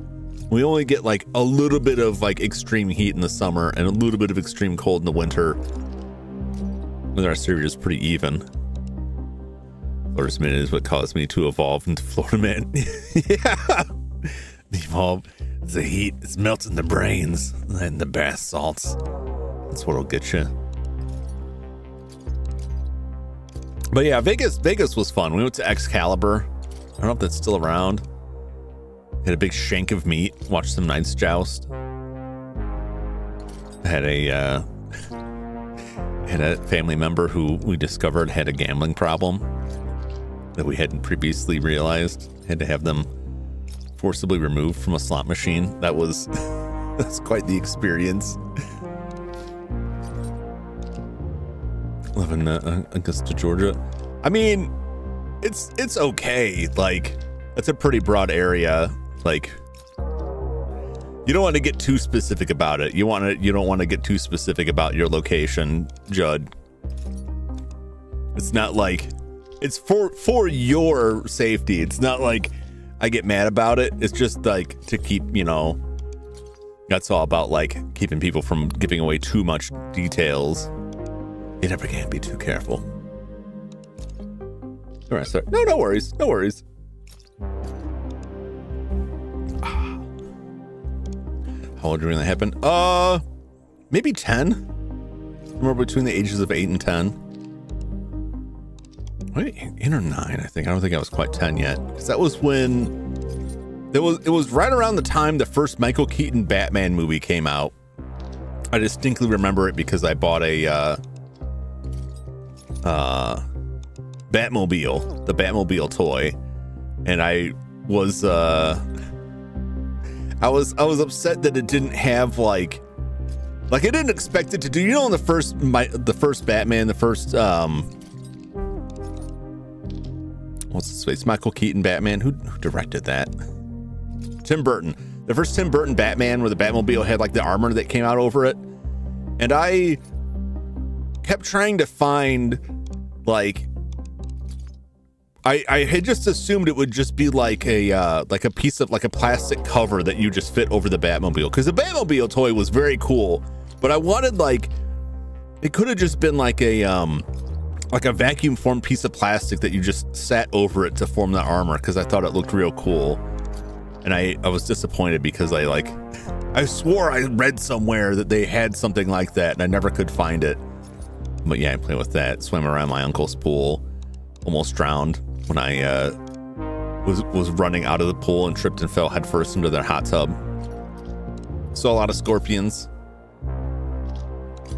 We only get like a little bit of like extreme heat in the summer and a little bit of extreme cold in the winter. And the rest of it is pretty even. Florida's man is what caused me to evolve into Florida man. Yeah, evolve. The heat is melting the brains and the bath salts. That's what'll get you. But yeah, Vegas was fun. We went to Excalibur. I don't know if that's still around. Had a big shank of meat. Watched some knights joust. Had a family member who we discovered had a gambling problem that we hadn't previously realized. Had to have them forcibly removed from a slot machine. That's quite the experience. Live in Augusta, Georgia. I mean, it's okay. Like, it's a pretty broad area. Like, you don't want to get too specific about it. You don't want to get too specific about your location, Judd. It's not like it's for your safety. It's not like I get mad about it. It's just like to keep, that's all about like keeping people from giving away too much details. You never can be too careful. All right, sorry. No worries. How old were you when that happened? Maybe 10. Somewhere between the ages of 8 and 10. Wait, 8 or 9, I think. I don't think I was quite 10 yet. Because that was when it was right around the time the first Michael Keaton Batman movie came out. I distinctly remember it because I bought a Batmobile, the Batmobile toy, and I was upset that it didn't have like I didn't expect it to do. In the first Batman, the first what's his face? Michael Keaton Batman. Who directed that? Tim Burton. The first Tim Burton Batman, where the Batmobile had like the armor that came out over it, and I kept trying to find like I had just assumed it would just be like a piece of like a plastic cover that you just fit over the Batmobile, because the Batmobile toy was very cool, but I wanted like it could have just been like a vacuum formed piece of plastic that you just sat over it to form the armor, because I thought it looked real cool. And I was disappointed because I swore I read somewhere that they had something like that, and I never could find it. But yeah, I played with that, swam around my uncle's pool, almost drowned when I was running out of the pool and tripped and fell headfirst into their hot tub. Saw a lot of scorpions.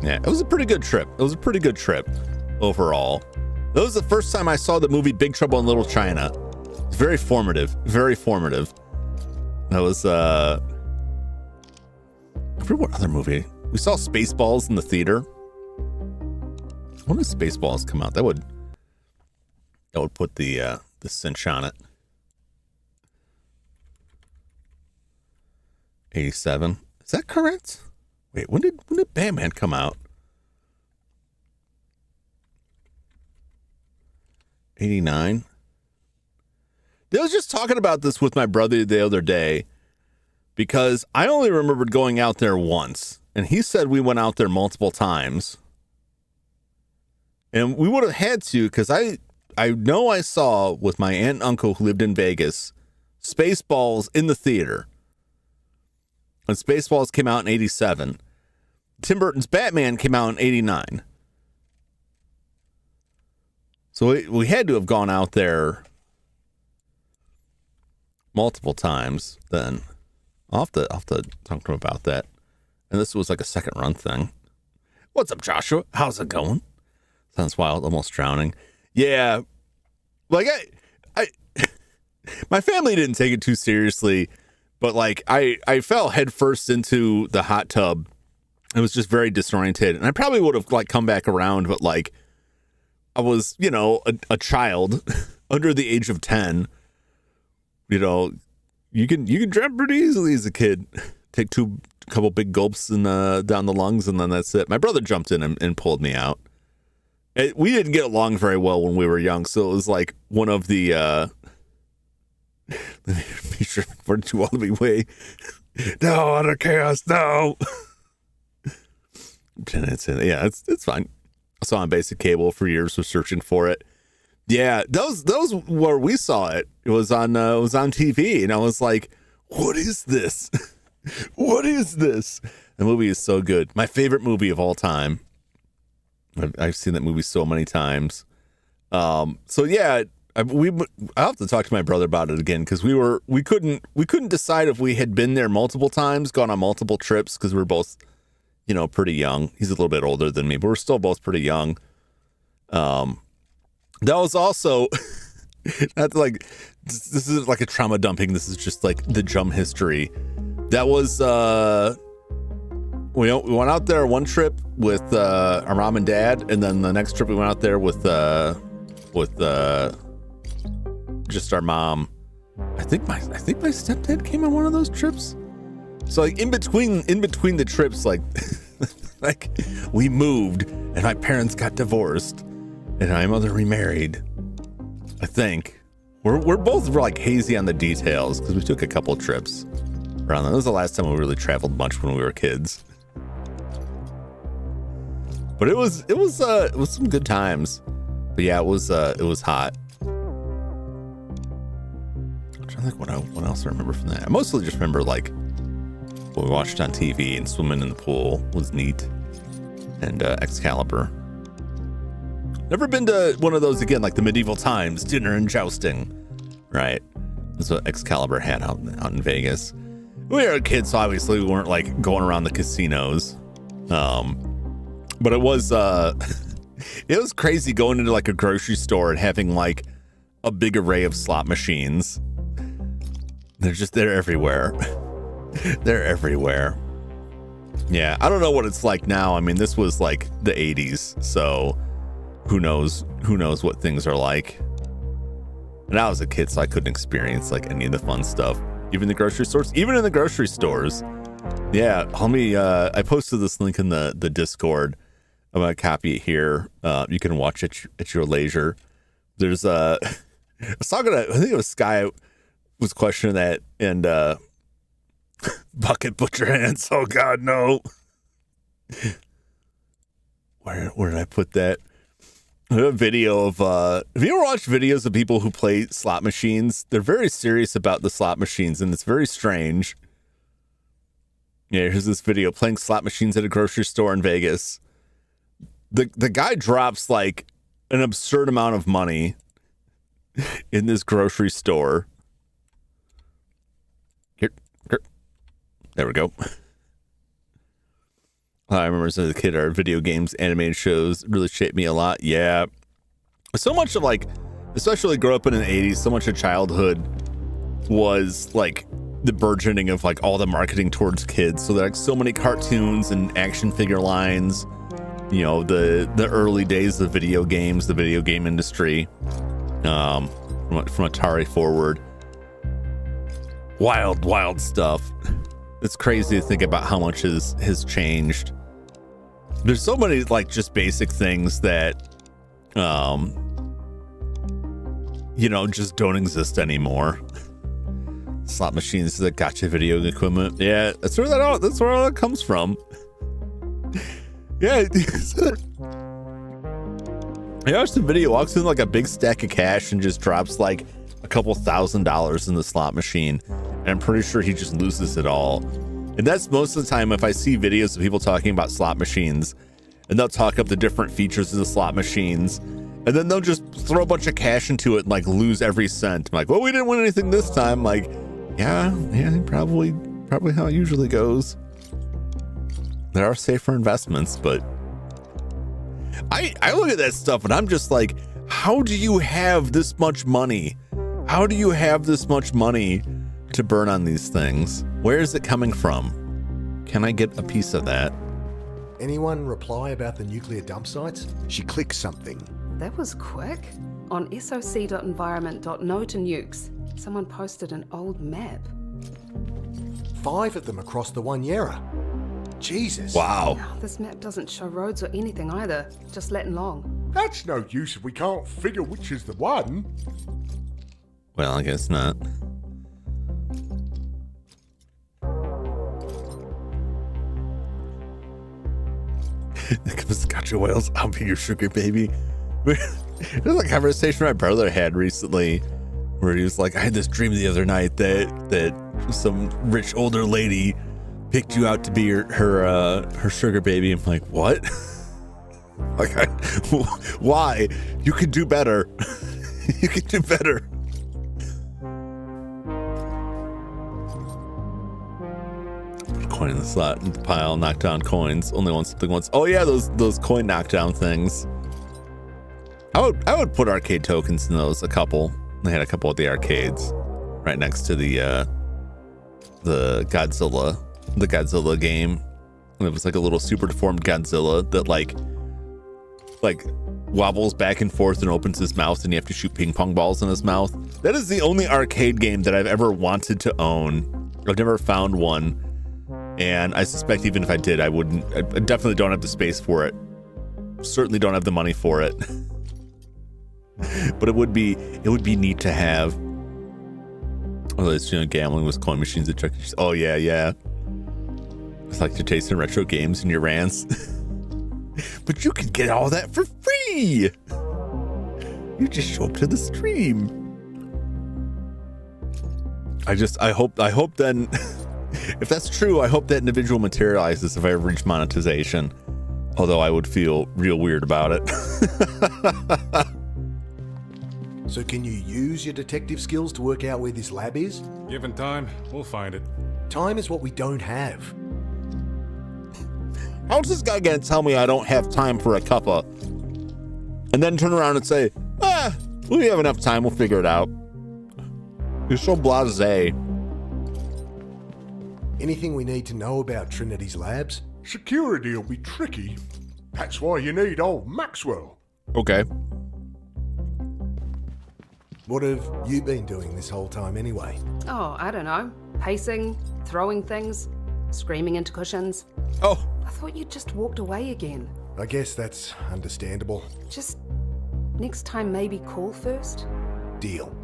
Yeah, it was a pretty good trip. It was a pretty good trip overall. That was the first time I saw the movie Big Trouble in Little China. It's very formative. Very formative. That was, I forget what other movie. We saw Spaceballs in the theater. When did Spaceballs come out? That would put the cinch on it. 87. Is that correct? Wait, when did Batman come out? 89. I was just talking about this with my brother the other day because I only remembered going out there once, and he said we went out there multiple times. And we would have had to because I know I saw with my aunt and uncle who lived in Vegas Spaceballs in the theater. When Spaceballs came out in 87. Tim Burton's Batman came out in 89. So we had to have gone out there multiple times then. I'll have to talk to him about that. And this was like a second run thing. What's up, Joshua? How's it going? Sounds wild, almost drowning. Yeah. Like I my family didn't take it too seriously, but like I fell headfirst into the hot tub. I was just very disoriented. And I probably would have like come back around, but like I was, a child under the age of 10. You can drown pretty easily as a kid. Take a couple big gulps in down the lungs, and then that's it. My brother jumped in and pulled me out. We didn't get along very well when we were young, so it was like one of the let me be sure for you all to be way. No, utter chaos, no. Yeah, it's fine. I saw on basic cable for years, was searching for it. Yeah, those where we saw it. It was on TV, and I was like, "What is this? What is this?" The movie is so good. My favorite movie of all time. I've seen that movie so many times. So yeah, I'll have to talk to my brother about it again because we couldn't decide if we had been there multiple times, gone on multiple trips because we're both, pretty young. He's a little bit older than me, but we're still both pretty young. That was also that's like this is like a trauma dumping. This is just like the Jum history. That was we went out there one trip with our mom and dad, and then the next trip we went out there with just our mom. I think my stepdad came on one of those trips. So like in between the trips, like like we moved and my parents got divorced and my mother remarried. I think we're both like hazy on the details because we took a couple trips around. That was the last time we really traveled much when we were kids. But it was some good times. But yeah, it was hot. I'm trying to think what else I remember from that. I mostly just remember like what we watched on TV, and swimming in the pool was neat, and Excalibur. Never been to one of those again, like the medieval times, dinner and jousting, right? That's what Excalibur had out in Vegas. We were kids, so obviously we weren't like going around the casinos. But it was crazy going into like a grocery store and having like a big array of slot machines. They're everywhere. They're everywhere. Yeah, I don't know what it's like now. I mean, this was like the 80s, so who knows what things are like. And I was a kid, so I couldn't experience like any of the fun stuff. Even in the grocery stores. Yeah, let me I posted this link in the Discord. I'm gonna copy it here. You can watch it at your leisure. There's I was talking to, I think it was Sky was questioning that, and bucket put your hands. Oh God, no. Where did I put that? A video of have you ever watched videos of people who play slot machines? They're very serious about the slot machines, and it's very strange. Yeah, here's this video playing slot machines at a grocery store in Vegas. The guy drops like an absurd amount of money in this grocery store. Here. There we go. I remember as a kid, our video games, animated shows really shaped me a lot. Yeah. So much of like, especially growing up in the 80s, so much of childhood was like the burgeoning of like all the marketing towards kids. So there like so many cartoons and action figure lines, you know, the early days of video games, the video game industry, from Atari forward. Wild stuff. It's crazy to think about how much has changed. There's so many like just basic things that you know, just don't exist anymore. Slot machines, that gotcha video equipment. Yeah, that's where all that comes from. Yeah. I watched the video, walks in like a big stack of cash and just drops like a couple $1,000s in the slot machine. And I'm pretty sure he just loses it all. And that's most of the time if I see videos of people talking about slot machines, and they'll talk up the different features of the slot machines, and then they'll just throw a bunch of cash into it and like lose every cent. I'm like, well, we didn't win anything this time. Like, yeah, probably how it usually goes. There are safer investments, but I look at that stuff and I'm just like, how do you have this much money? How do you have this much money to burn on these things? Where is it coming from? Can I get a piece of that? Anyone reply about the nuclear dump sites? She clicked something. That was quick. On soc.environment.no to nukes, someone posted an old map. 5 of them across the 1 year. Jesus. Wow. Oh, this map doesn't show roads or anything either, just letting long. That's no use if we can't figure which is the one. Well, I guess not. There comes the gotcha whales. I'll be your sugar baby. There's a conversation my brother had recently where he was like, I had this dream the other night that some rich older lady picked you out to be her sugar baby. I'm like, what? Like, why? You could do better. You could do better. Coin in the slot in the pile, knock down coins. Only want something once. Oh yeah, those coin knockdown things. I would put arcade tokens in those. A couple. They had a couple at the arcades, right next to the Godzilla game. And it was like a little super deformed Godzilla that like wobbles back and forth and opens his mouth, and you have to shoot ping pong balls in his mouth. That is the only arcade game that I've ever wanted to own. I've never found one. And I suspect even if I did, I definitely don't have the space for it. Certainly don't have the money for it. But it would be neat to have. Oh, it's, you know, gambling with coin machines at Chuck E. Cheese. Oh yeah. It's like you're tasting retro games in your rants. But you can get all that for free. You just show up to the stream. I hope then. If that's true, I hope that individual materializes if I ever reach monetization. Although I would feel real weird about it. So can you use your detective skills to work out where this lab is? Given time, we'll find it. Time is what we don't have. How's this guy gonna tell me I don't have time for a cuppa? And then turn around and say, we have enough time, we'll figure it out. You're so blasé. Anything we need to know about Trinity's labs? Security will be tricky. That's why you need old Maxwell. Okay. What have you been doing this whole time anyway? Oh, I don't know. Pacing, throwing things, screaming into cushions. Oh. I thought you just walked away again. I guess that's understandable. Just next time maybe call first? Deal.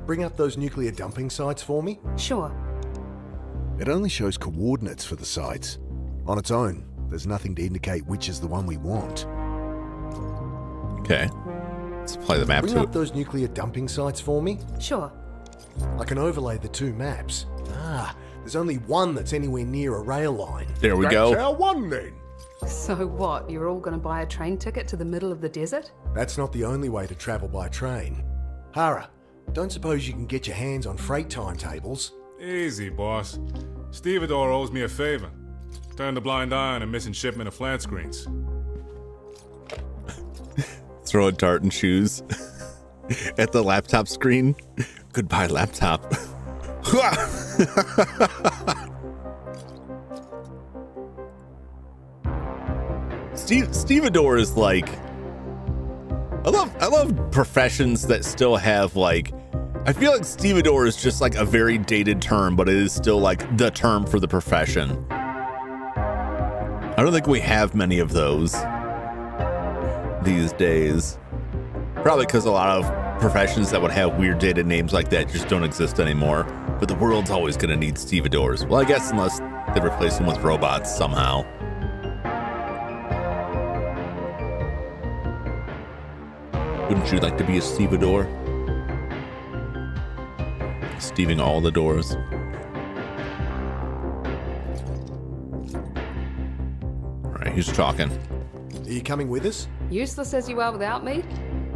Bring up those nuclear dumping sites for me? Sure. It only shows coordinates for the sites. On its own, there's nothing to indicate which is the one we want. Okay. Let's play the map Bring to up it. those nuclear dumping sites for me? Sure. I can overlay the 2 maps. There's only one that's anywhere near a rail line. There we That's go. our one then. So what, you're all gonna buy a train ticket to the middle of the desert? That's not the only way to travel by train. Hara, don't suppose you can get your hands on freight timetables? Easy, boss. Stevedore owes me a favor. Turned a blind eye on a missing shipment of flat screens. Throw a dart and shoes at the laptop screen. Goodbye, laptop. Stevedore is like, I love professions that still have like, I feel like stevedore is just like a very dated term, but it is still like the term for the profession. I don't think we have many of those these days. Probably because a lot of professions that would have weird dated names like that just don't exist anymore. But the world's always going to need stevedores. Well, I guess unless they replace them with robots somehow. Wouldn't you like to be a stevedore? Steving all the doors. All right, who's talking? Are you coming with us? Useless as you are without me?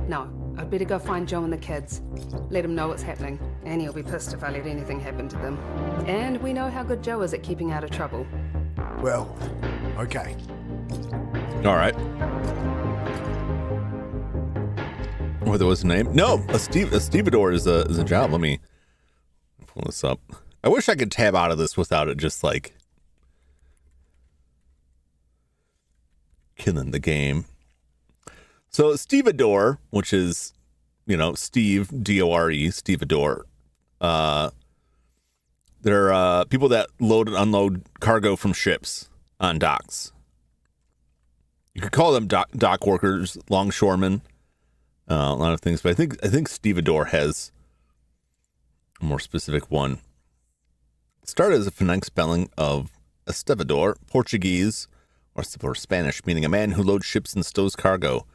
No, I'd better go find Joe and the kids. Let him know what's happening. And he'll be pissed if I let anything happen to them. And we know how good Joe is at keeping out of trouble. Well, okay. All right. What was the name? No, a stevedore is a job. Let me pull this up. I wish I could tab out of this without it just like killing the game. So stevedore, which is, you know, Steve, D-O-R-E, stevedore. They're people that load and unload cargo from ships on docks. You could call them dock workers, longshoremen, a lot of things, but I think stevedore has a more specific one. It started as a phonetic spelling of estevador, Portuguese or Spanish, meaning a man who loads ships and stows cargo.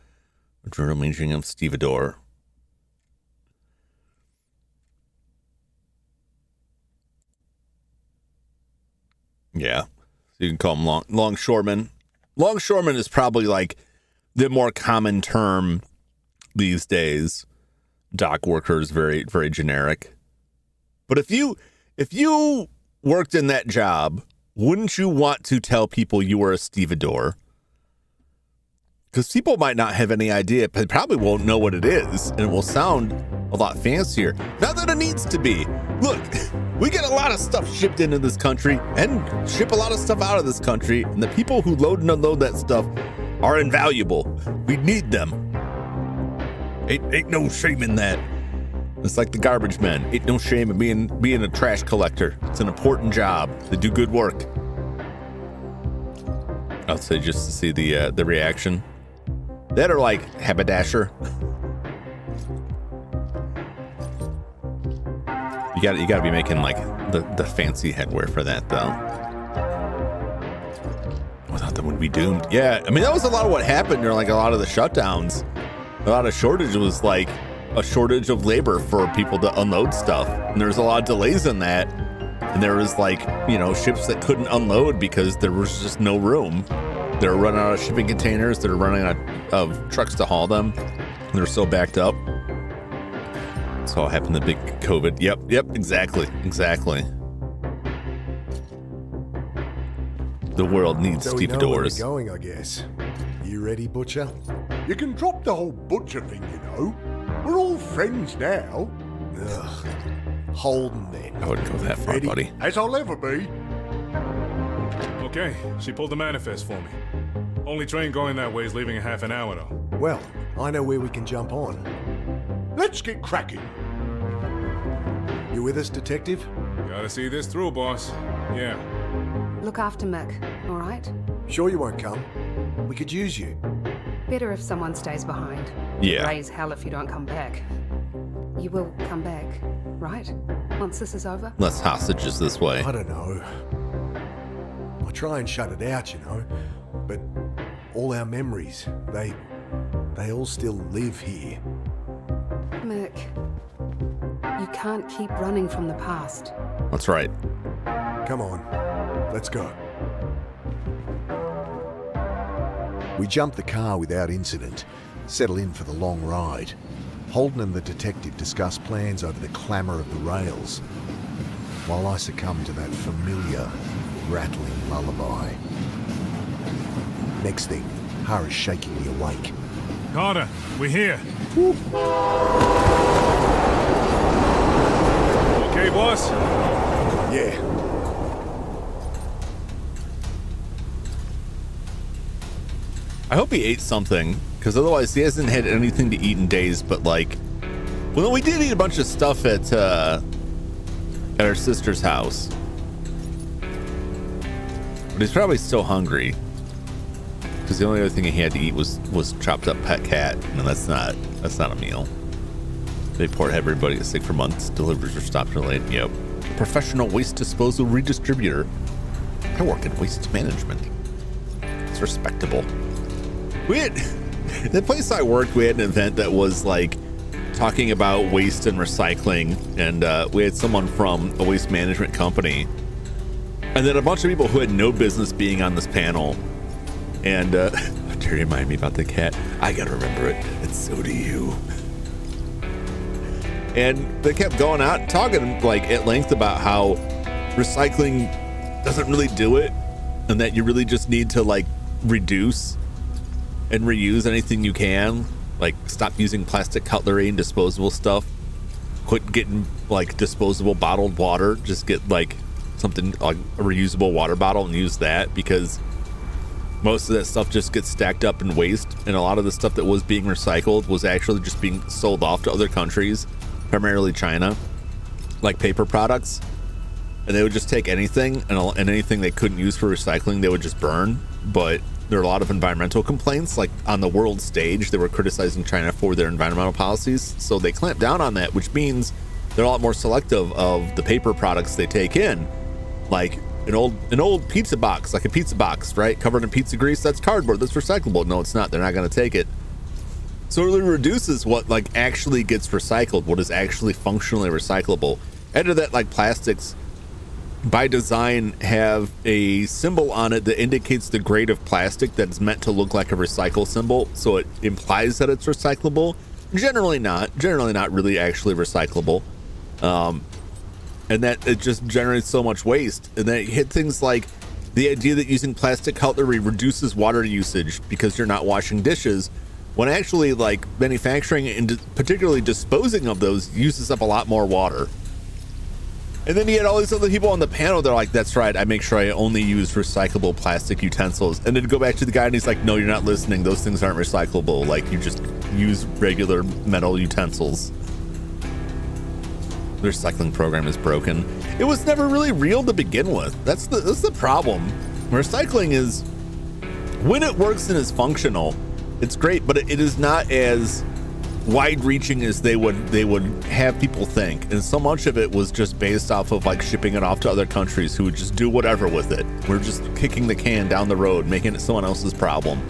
Original meaning of stevedore. Yeah, so you can call them longshoremen. Longshoreman is probably like the more common term these days. Dock worker is very, very generic. But if you worked in that job, wouldn't you want to tell people you were a stevedore? Because people might not have any idea, but they probably won't know what it is, and it will sound a lot fancier. Not that it needs to be. Look, we get a lot of stuff shipped into this country and ship a lot of stuff out of this country, and the people who load and unload that stuff are invaluable. We need them. Ain't no shame in that. It's like the garbage men. Ain't no shame in being a trash collector. It's an important job. They do good work. I'll say just to see the reaction. That are like haberdasher. You gotta be making like the fancy headwear for that though. Without them would be doomed. Yeah, I mean that was a lot of what happened during like a lot of the shutdowns. A lot of shortage was like a shortage of labor for people to unload stuff. And there's a lot of delays in that. And there was like, you know, ships that couldn't unload because there was just no room. They were running out of shipping containers. They were running out of trucks to haul them. And they're so backed up. That's all happened to big COVID. Yep, exactly. The world needs So we know where we're stevedores. going, I guess. You ready, Butcher? You can drop the whole butcher thing, you know. We're all friends now. Ugh. Holden, then. I wouldn't go that far, Ready? buddy. As I'll ever be. Okay, she pulled the manifest for me. Only train going that way is leaving in half an hour, though. Well, I know where we can jump on. Let's get cracking. You with us, Detective? Gotta see this through, boss. Yeah. Look after Mick, all right? Sure you won't come? We could use you. Better if someone stays behind. Yeah. Raise hell if you don't come back. You will come back, right? Once this is over? Less hostages this way. I don't know. I try and shut it out, you know. But all our memories, they all still live here. Mick, you can't keep running from the past. That's right. Come on, let's go. We jump the car without incident, settle in for the long ride. Holden and the detective discuss plans over the clamour of the rails. while I succumb to that familiar, rattling lullaby. Next thing, Hara's shaking me awake. Carter, we're here. Okay, boss? Yeah. I hope he ate something, because otherwise he hasn't had anything to eat in days. But like, well, we did eat a bunch of stuff at our sister's house, but he's probably still hungry, because the only other thing he had to eat was chopped up pet cat, and that's not a meal. They report everybody is sick for months. Deliveries are stopped or late. Yep. Professional waste disposal redistributor. I work in waste management. It's respectable. The place I worked, we had an event that was like talking about waste and recycling, and we had someone from a waste management company, and then a bunch of people who had no business being on this panel. And to remind me about the cat, I gotta remember it, and so do you. And they kept going out talking like at length about how recycling doesn't really do it, and that you really just need to like reduce and reuse anything you can. Like, stop using plastic cutlery and disposable stuff. Quit getting like disposable bottled water. Just get like something like a reusable water bottle and use that, because most of that stuff just gets stacked up in waste, and a lot of the stuff that was being recycled was actually just being sold off to other countries, primarily China, like paper products. And they would just take anything, and anything they couldn't use for recycling they would just burn. But there are a lot of environmental complaints, like on the world stage they were criticizing China for their environmental policies, so they clamped down on that, which means they're a lot more selective of the paper products they take in. Like an old pizza box, like a pizza box, right, covered in pizza grease, that's cardboard, that's recyclable. No, it's not. They're not going to take it. So it really reduces what like actually gets recycled, what is actually functionally recyclable. Add to that, like, plastics by design have a symbol on it that indicates the grade of plastic that's meant to look like a recycle symbol, so it implies that it's recyclable. Generally not really actually recyclable. And that it just generates so much waste. And then you hit things like the idea that using plastic cutlery reduces water usage because you're not washing dishes, when actually like manufacturing and particularly disposing of those uses up a lot more water. And then you had all these other people on the panel, they're like, that's right, I make sure I only use recyclable plastic utensils. And then go back to the guy and he's like, no, you're not listening, those things aren't recyclable, like you just use regular metal utensils. The recycling program is broken. It was never really real to begin with. That's the problem. Recycling is, when it works and is functional, it's great, but it is not as wide-reaching as they would have people think. And so much of it was just based off of like shipping it off to other countries who would just do whatever with it. We're just kicking the can down the road, making it someone else's problem.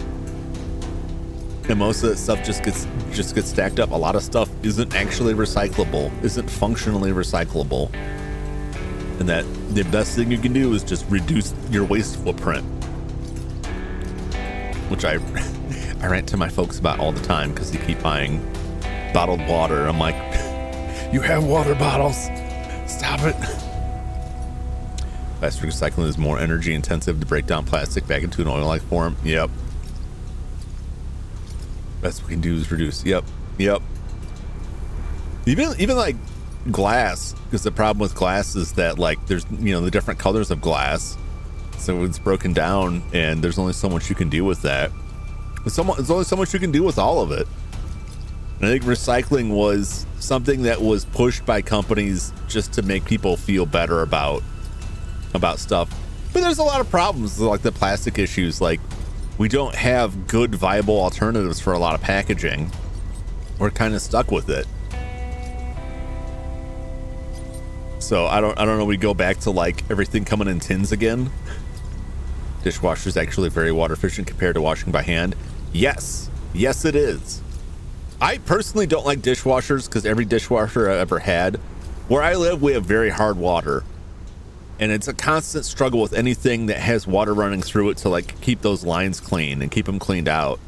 And most of that stuff just gets stacked up. A lot of stuff isn't actually recyclable, isn't functionally recyclable. And that the best thing you can do is just reduce your waste footprint, which I rant to my folks about all the time because they keep buying bottled water. I'm like, you have water bottles, stop it. Plastic recycling is more energy intensive to break down plastic back into an oil-like form. Yep. Best we can do is reduce. Yep. Even like glass, because the problem with glass is that like there's, you know, the different colors of glass, so it's broken down and there's only so much you can do with that. There's only so much you can do with all of it. And I think recycling was something that was pushed by companies just to make people feel better about stuff. But there's a lot of problems, like the plastic issues. Like, we don't have good viable alternatives for a lot of packaging. We're kind of stuck with it. So I don't know, we go back to like everything coming in tins again. Dishwasher is actually very water efficient compared to washing by hand. Yes it is. I personally don't like dishwashers because every dishwasher I've ever had, where I live, we have very hard water, and it's a constant struggle with anything that has water running through it to like keep those lines clean and keep them cleaned out.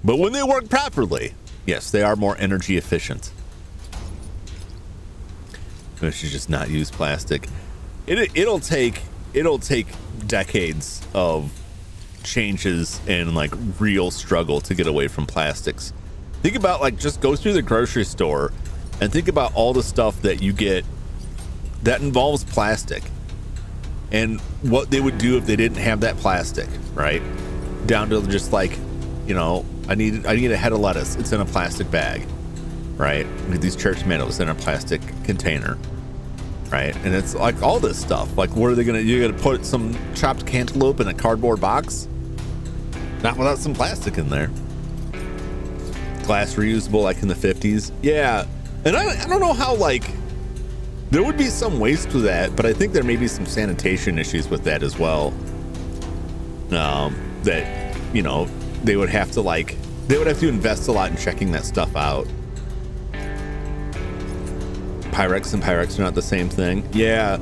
But when they work properly, yes, they are more energy efficient. We should just not use plastic. It'll take decades of changes and like real struggle to get away from plastics. Think about like just go through the grocery store and think about all the stuff that you get that involves plastic and what they would do if they didn't have that plastic, right? Down to just like, you know, I need a head of lettuce. It's in a plastic bag, right? I need these cherry tomatoes in a plastic container, right? And it's like all this stuff. Like, what are they you're gonna put some chopped cantaloupe in a cardboard box? Not without some plastic in there. Glass reusable, like in the 50s. Yeah, and I don't know how, like, there would be some waste to that, but I think there may be some sanitation issues with that as well. That, you know, they would have to invest a lot in checking that stuff out. Pyrex and Pyrex are not the same thing. Yeah.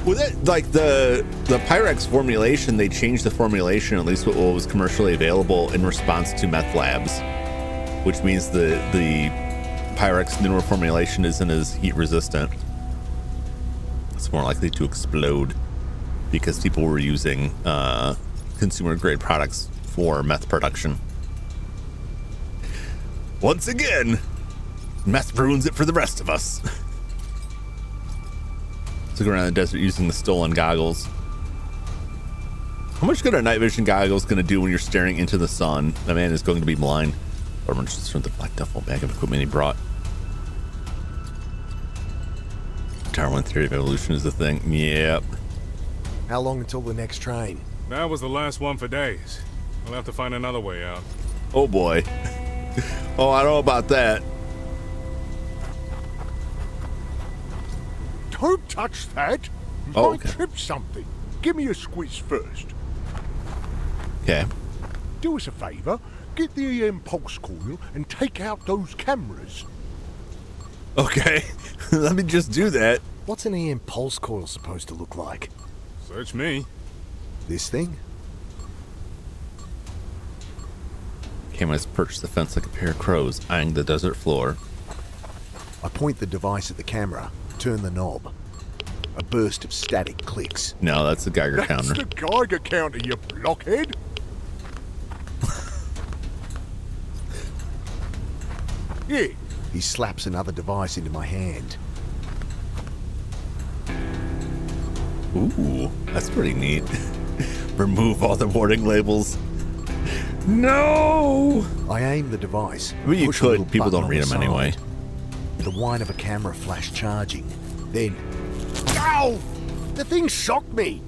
Well, that, like the Pyrex formulation, they changed the formulation, at least what was commercially available, in response to meth labs, which means the Pyrex newer formulation isn't as heat resistant. It's more likely to explode because people were using consumer grade products for meth production. Once again, meth ruins it for the rest of us. Let's go around the desert using the stolen goggles. How much good are night vision goggles going to do when you're staring into the sun? That man is going to be blind. Or just from the black duffel bag of equipment he brought. Darwin theory of evolution is the thing. Yep. How long until the next train? That was the last one for days. We'll have to find another way out. Oh boy. Oh, I don't know about that. Don't touch that. You Oh, might okay. trip something. Give me a squiz first. Okay. Do us a favour. Get the EM pulse coil and take out those cameras. Okay. Let me just do that. What's an EM pulse coil supposed to look like? Search me. This thing? Cameras perched the fence like a pair of crows, eyeing the desert floor. I point the device at the camera, turn the knob. A burst of static clicks. No, that's the Geiger That's counter. the Geiger counter, you blockhead. Yeah, He slaps another device into my hand. Ooh, that's pretty neat. Remove all the warning labels. No! I aim the device. I mean, you push a little could. People button don't on read the them anyway. side. The whine of a camera flash charging. Then, ow! The thing shocked me.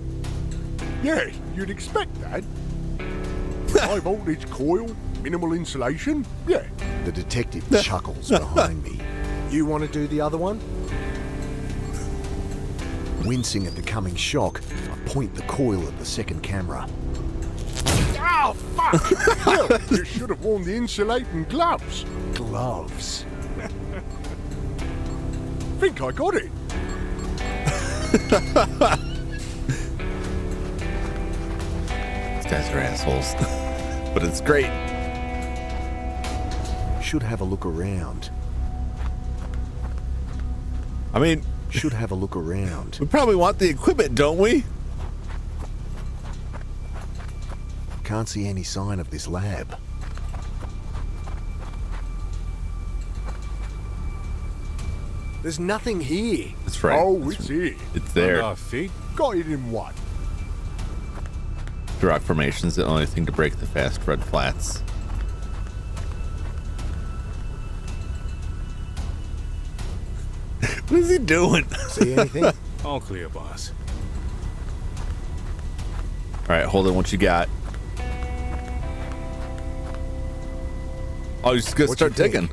Yeah, you'd expect that. High voltage coil, minimal insulation. Yeah. the detective chuckles behind me. You want to do the other one? Wincing at the coming shock, I point the coil at the second camera. Oh, fuck! Well, you should have worn the insulating gloves. Gloves. Think I got it. These guys are assholes. But it's great. Should have a look around. I mean, Should have a look around. we probably want the equipment, don't we? Can't see any sign of this lab. There's nothing here. That's right. Oh, it's here. It's there. Under our feet? Got it in one. The rock formation's the only thing to break the fast red flats. What is he doing? See anything? All clear, boss. All right, hold on. What you got? Oh, you're just gonna What start you think? digging.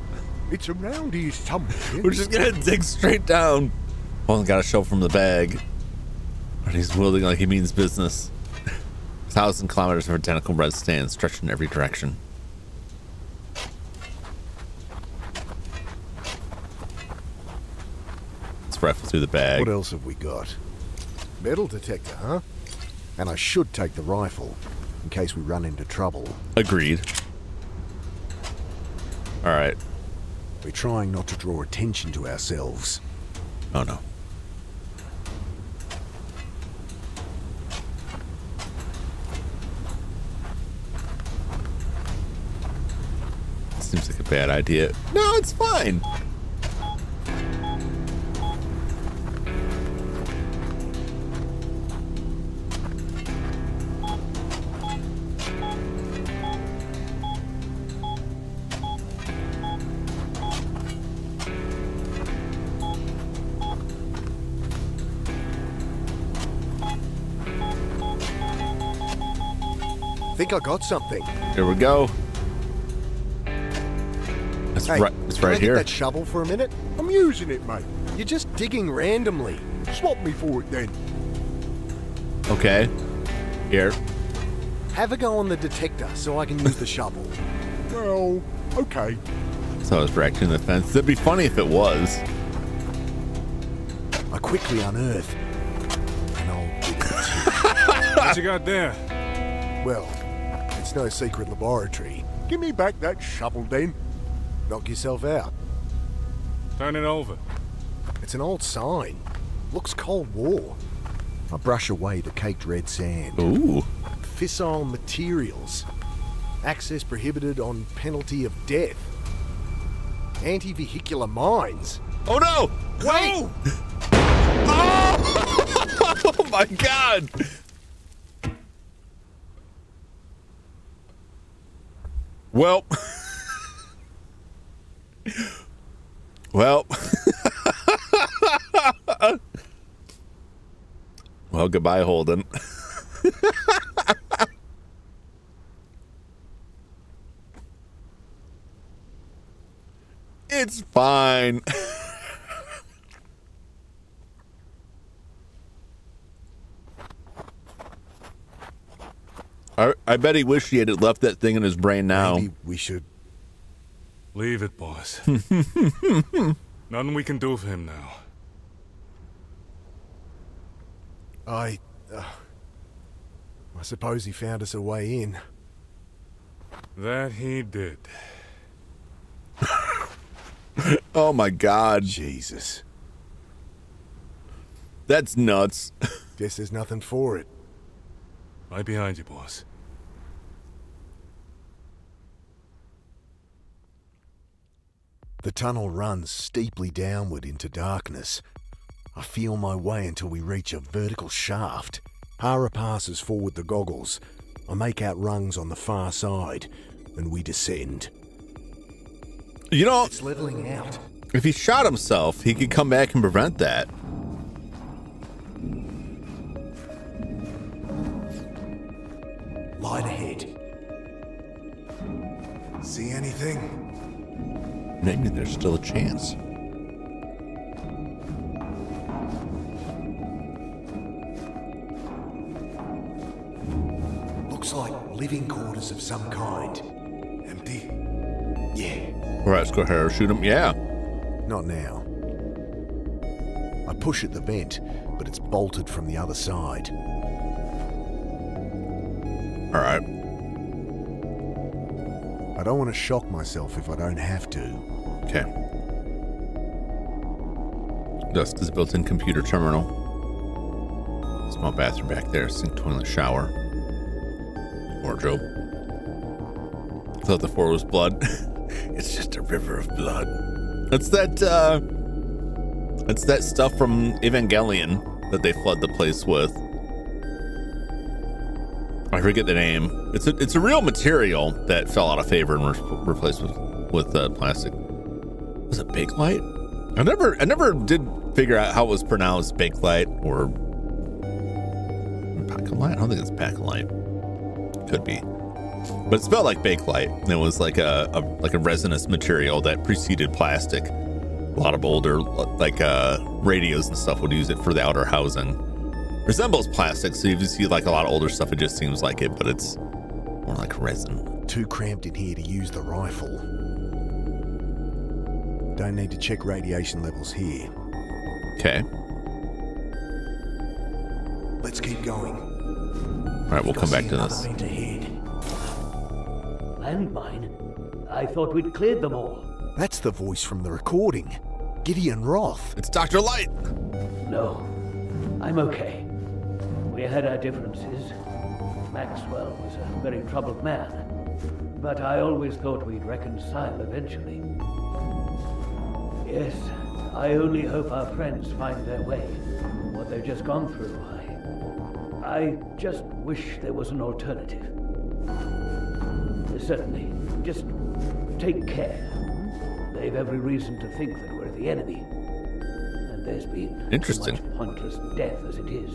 It's around here somewhere. We're just gonna dig straight down. Oh, got a shovel from the bag. And he's wielding like he means business. 1,000 kilometers of identical red stands stretched in every direction. Let's rifle through the bag. What else have we got? Metal detector, huh? And I should take the rifle, in case we run into trouble. Agreed. All right. We're trying not to draw attention to ourselves. Oh no. a bad idea. No, it's fine. Think I got something. Here we go. It's Hey, right. It's can I right get here. that shovel for a minute? I'm using it, mate. You're just digging randomly. Swap me for it then. Okay. Here. Have a go on the detector so I can use the shovel. Well, okay. So I was erecting the fence. That'd be funny if it was. I quickly unearth an old bit of tin. What you got there? Well, it's no secret laboratory. Give me back that shovel then. Knock yourself out. Turn it over. It's an old sign. Looks Cold War. I brush away the caked red sand. Ooh. Fissile materials. Access prohibited on penalty of death. Anti-vehicular mines. Oh no! Wait! Oh my god! Well. Well. Well, goodbye, Holden. It's fine. I bet he wished he had left that thing in his brain now. Maybe we should... Leave it, boss. Nothing we can do for him now. I suppose he found us a way in. That he did. Oh my god. Jesus. That's nuts. Guess there's nothing for it. Right behind you, boss. The tunnel runs steeply downward into darkness. I feel my way until we reach a vertical shaft. Hara passes forward the goggles. I make out rungs on the far side, and we descend. You know, It's leveling out. if he shot himself, he could come back and prevent that. Light ahead. See anything? Maybe there's still a chance. Looks like living quarters of some kind. Empty? Yeah. All right, let's go ahead and shoot him. Yeah. Not now. I push at the vent, but it's bolted from the other side. All right. I don't want to shock myself if I don't have to. Okay. Dust is built-in computer terminal. Small bathroom back there. Sink, toilet, shower. Wardrobe. I thought the floor was blood. It's just a river of blood. It's that stuff from Evangelion that they flood the place with. I forget the name. It's a real material that fell out of favor and replaced with plastic. Was it Bakelite? I never did figure out how it was pronounced, Bakelite or Bakelite. I don't think it's Bakelite. Could be, but it spelled like Bakelite. And it was like a resinous material that preceded plastic. A lot of older radios and stuff would use it for the outer housing. Resembles plastic, so if you see like a lot of older stuff, it just seems like it, but it's more like resin. Too cramped in here to use the rifle. Don't need to check radiation levels here. Okay. Let's keep going. All right, we'll come back to this. Vent ahead. Landmine? I thought we'd cleared them all. That's the voice from the recording. Gideon Roth. It's Dr. Light. No, I'm okay. We had our differences. Maxwell was a very troubled man. but I always thought we'd reconcile eventually. Yes, I only hope our friends find their way. What they've just gone through, I just wish there was an alternative. Certainly. Just take care. They've every reason to think that we're the enemy. And there's been Interesting. so much pointless death as it is.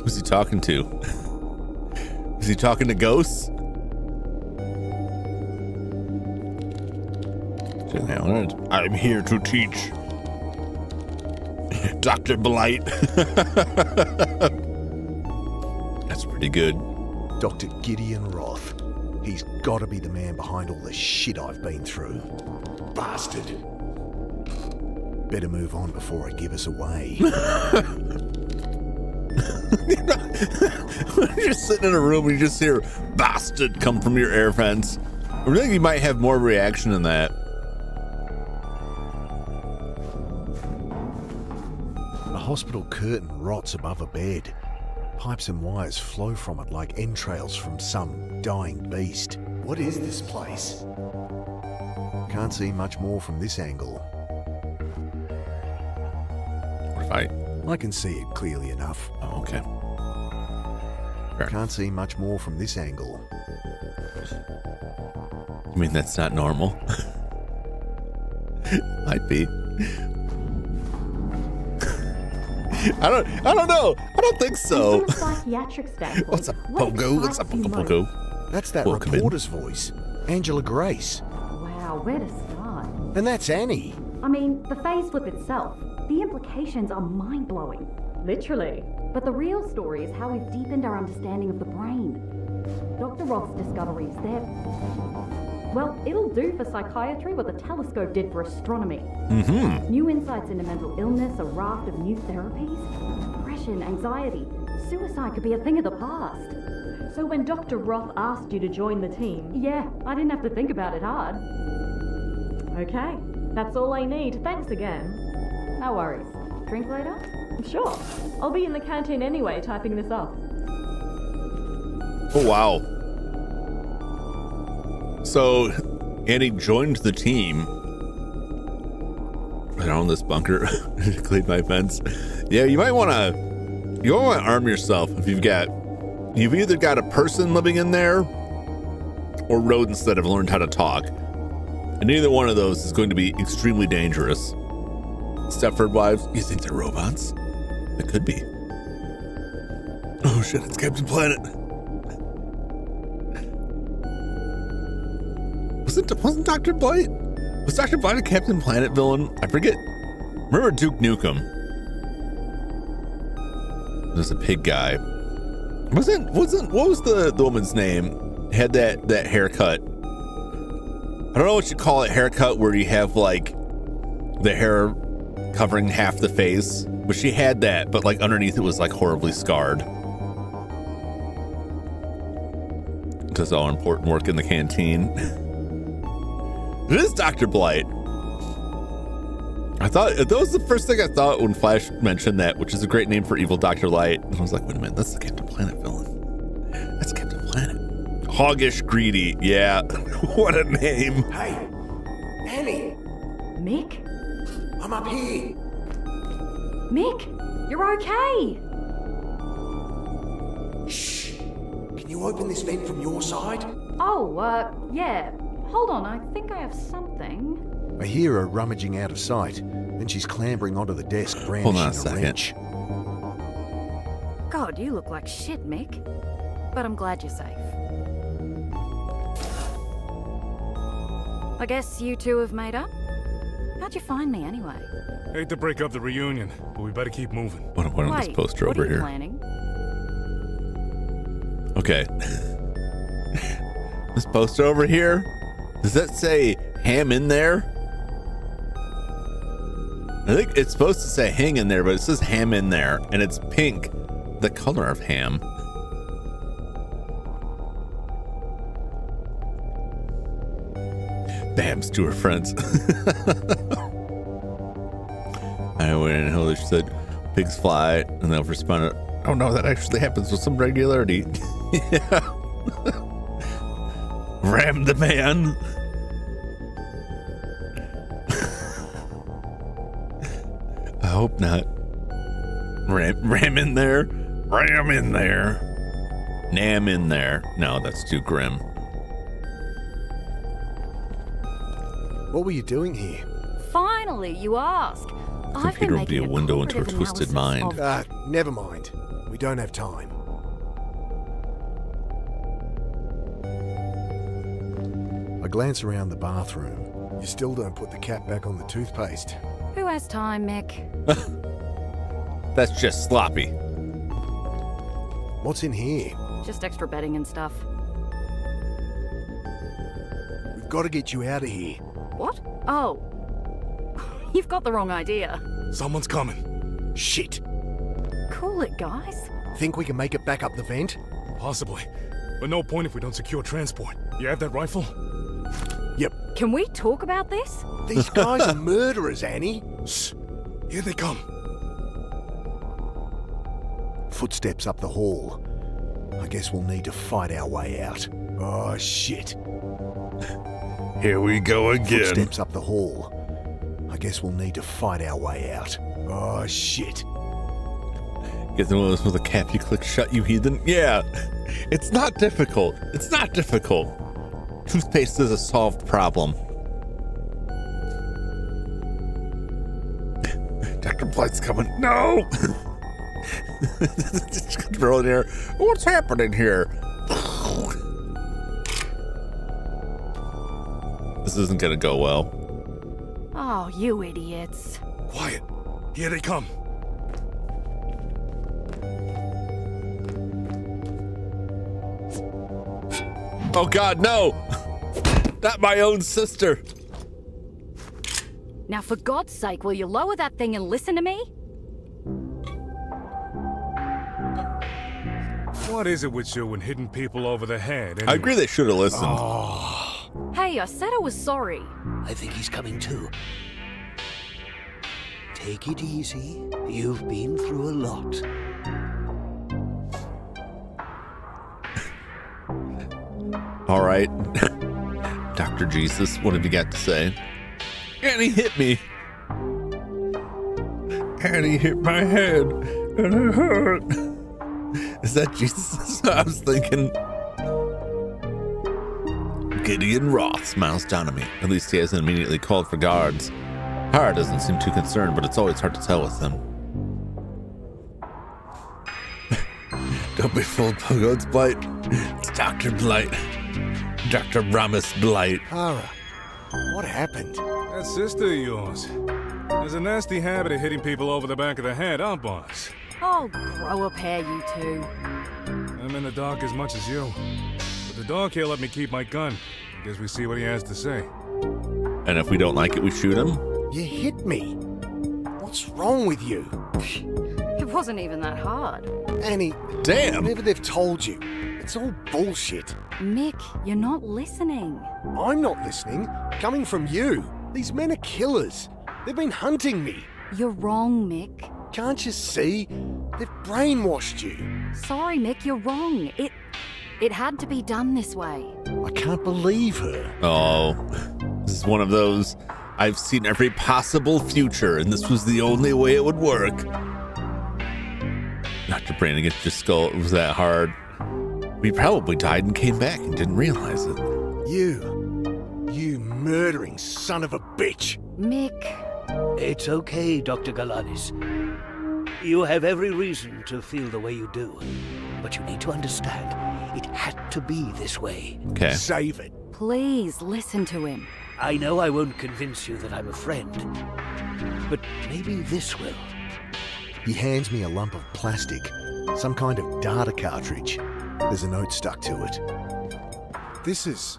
Who's he talking to? Is he talking to ghosts? I'm here to teach. Dr. Blight. That's pretty good. Dr. Gideon Roth. He's got to be the man behind all the shit I've been through. Bastard. Better move on before I give us away. You're just sitting in a room and you just hear bastard come from your air vents. I think you might have more reaction than that. The hospital curtain rots above a bed. Pipes and wires flow from it like entrails from some dying beast. What is this place? Can't see much more from this angle. What if I... I can see it clearly enough. Oh, okay. Fair. Can't see much more from this angle. You mean that's not normal? Might be. I don't know. I don't think so. From a psychiatric standpoint, What's up, what Pogo? What's up, excites you Pogo? most? That's that Welcome in. reporter's voice. Angela Grace. Wow, where to start? And that's Annie. I mean, the phase flip itself, the implications are mind-blowing. Literally. But the real story is how we've deepened our understanding of the brain. Dr. Roth's discoveries, well, it'll do for psychiatry what the telescope did for astronomy. Mm-hmm. New insights into mental illness, a raft of new therapies, depression, anxiety, suicide could be a thing of the past. So when Dr. Roth asked you to join the team... Yeah, I didn't have to think about it hard. Okay, that's all I need. Thanks again. No worries. Drink later? Sure. I'll be in the canteen anyway, typing this up. Oh, wow. So, Annie joined the team. They're on this bunker to clean my fence. Yeah, you might want to arm yourself if you've either got a person living in there or rodents that have learned how to talk. And neither one of those is going to be extremely dangerous. Stepford wives, you think they're robots? They could be. Oh shit, it's Captain Planet. Wasn't Dr. Blight? Was Dr. Blight a Captain Planet villain? I forget. Remember Duke Nukem? There's a pig guy. What was the woman's name? Had that haircut. I don't know what you call it, haircut where you have like the hair covering half the face. But she had that, but like underneath it was like horribly scarred. Does all important work in the canteen. It is Dr. Blight. That was the first thing I thought when Flash mentioned that, which is a great name for evil Dr. Light. And I was like, wait a minute, that's the Captain Planet villain. That's Captain Planet. Hoggish Greedy. Yeah. What a name. Hey, Annie, Mick? I'm up here. Mick, you're okay. Shh. Can you open this vent from your side? Oh, yeah. Hold on, I think I have something. I hear her rummaging out of sight. Then she's clambering onto the desk, brandishing Hold on a second. wrench. God, you look like shit, Mick. But I'm glad you're safe. I guess you two have made up? How'd you find me anyway? Hate to break up the reunion, but we better keep moving. What on this poster what over are you here? planning? Okay. This poster over here, does that say ham in there? I think it's supposed to say hang in there, but it says ham in there, and it's pink, the color of ham. The ham's to her friends. I went in and she said, pigs fly, and they'll respond Oh no, that actually happens with some regularity. Yeah. Ram the man. I hope not. Ram in there. Ram in there. Nam in there. No, that's too grim. What were you doing here? Finally, you ask. I've been Computer will be a making window into her comparative twisted analysis mind. of- Never mind. We don't have time. I glance around the bathroom. You still don't put the cap back on the toothpaste. Who has time, Mick? That's just sloppy. What's in here? Just extra bedding and stuff. We've got to get you out of here. What? Oh. You've got the wrong idea. Someone's coming. Shit. Cool it, guys. Think we can make it back up the vent? Possibly. But no point if we don't secure transport. You have that rifle? Yep. Can we talk about this? These guys are murderers, Annie. Shh. Here they come. Footsteps up the hall. I guess we'll need to fight our way out. Oh, shit. Here we go again. Footsteps up the hall. I guess we'll need to fight our way out. Oh, shit. Get the one of those with a cap you click shut, you heathen. Yeah. It's not difficult. It's not difficult. Toothpaste is a solved problem. Dr. Blight's coming. No! Just throw it in here. What's happening here? This isn't gonna go well. Oh, you idiots. Quiet. Here they come. Oh God, no! Not my own sister. Now, for God's sake, will you lower that thing and listen to me? What is it with you and hitting people over the head? I anyway? agree they should have listened. Hey, I said I was sorry. I think he's coming too. Take it easy. You've been through a lot. All right. Dr. Jesus, what have you got to say? And he hit me. And he hit my head. And it hurt. Is that Jesus? I was thinking. Gideon Roth smiles down at me. At least he hasn't immediately called for guards. Hara doesn't seem too concerned, but it's always hard to tell with him. Don't be fooled by God's Blight. It's Dr. Blight. Dr. Ramus Blight. Hara, what happened? That sister of yours has a nasty habit of hitting people over the back of the head, huh, boss? Oh, grow a pair, you two. I'm in the dark as much as you. But the dog here let me keep my gun. I guess we see what he has to say. And if we don't like it, we shoot him? You hit me. What's wrong with you? It wasn't even that hard. Annie, Damn. whatever they've told you, it's all bullshit. Mick, you're not listening. I'm not listening. Coming from you. These men are killers. They've been hunting me. You're wrong, Mick. Can't you see? They've brainwashed you. Sorry, Mick, you're wrong. It had to be done this way. I can't believe her. Oh, this is one of those. I've seen every possible future, and this was the only way it would work. Dr. Brain against your skull, it was that hard. We probably died and came back and didn't realize it. You murdering son of a bitch. Mick. It's okay, Dr. Galanis. You have every reason to feel the way you do. But you need to understand, it had to be this way. Okay. Save it. Please listen to him. I know I won't convince you that I'm a friend, but maybe this will. He hands me a lump of plastic, some kind of data cartridge. There's a note stuck to it. This is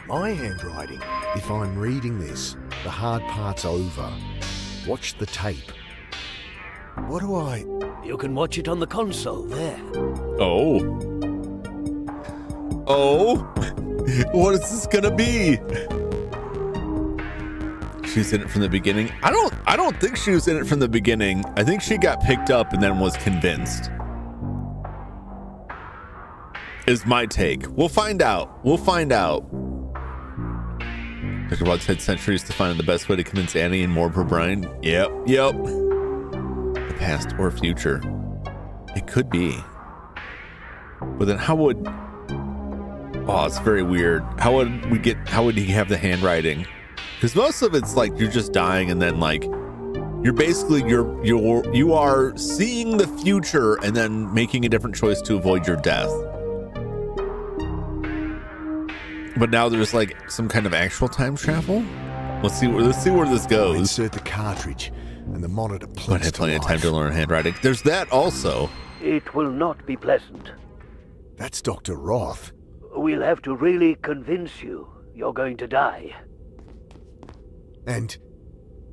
my handwriting. If I'm reading this, the hard part's over. Watch the tape. What do I... You can watch it on the console there. Oh. Oh. What is this gonna be? She's in it from the beginning. I don't think she was in it from the beginning. I think she got picked up and then was convinced. is my take. We'll find out. Dr. Watts had centuries to find the best way to convince Annie and Morb her brain. Yep. The past or future. It could be. But then how would... Oh, it's very weird. How would he have the handwriting? Because most of it's like you're just dying and then like you are seeing the future and then making a different choice to avoid your death. But now there's like some kind of actual time travel. Let's see where this goes. Insert the cartridge and the monitor But plinks had plenty to of time life. to learn handwriting. There's that also. It will not be pleasant. That's Dr. Roth. We'll have to really convince you you're going to die. And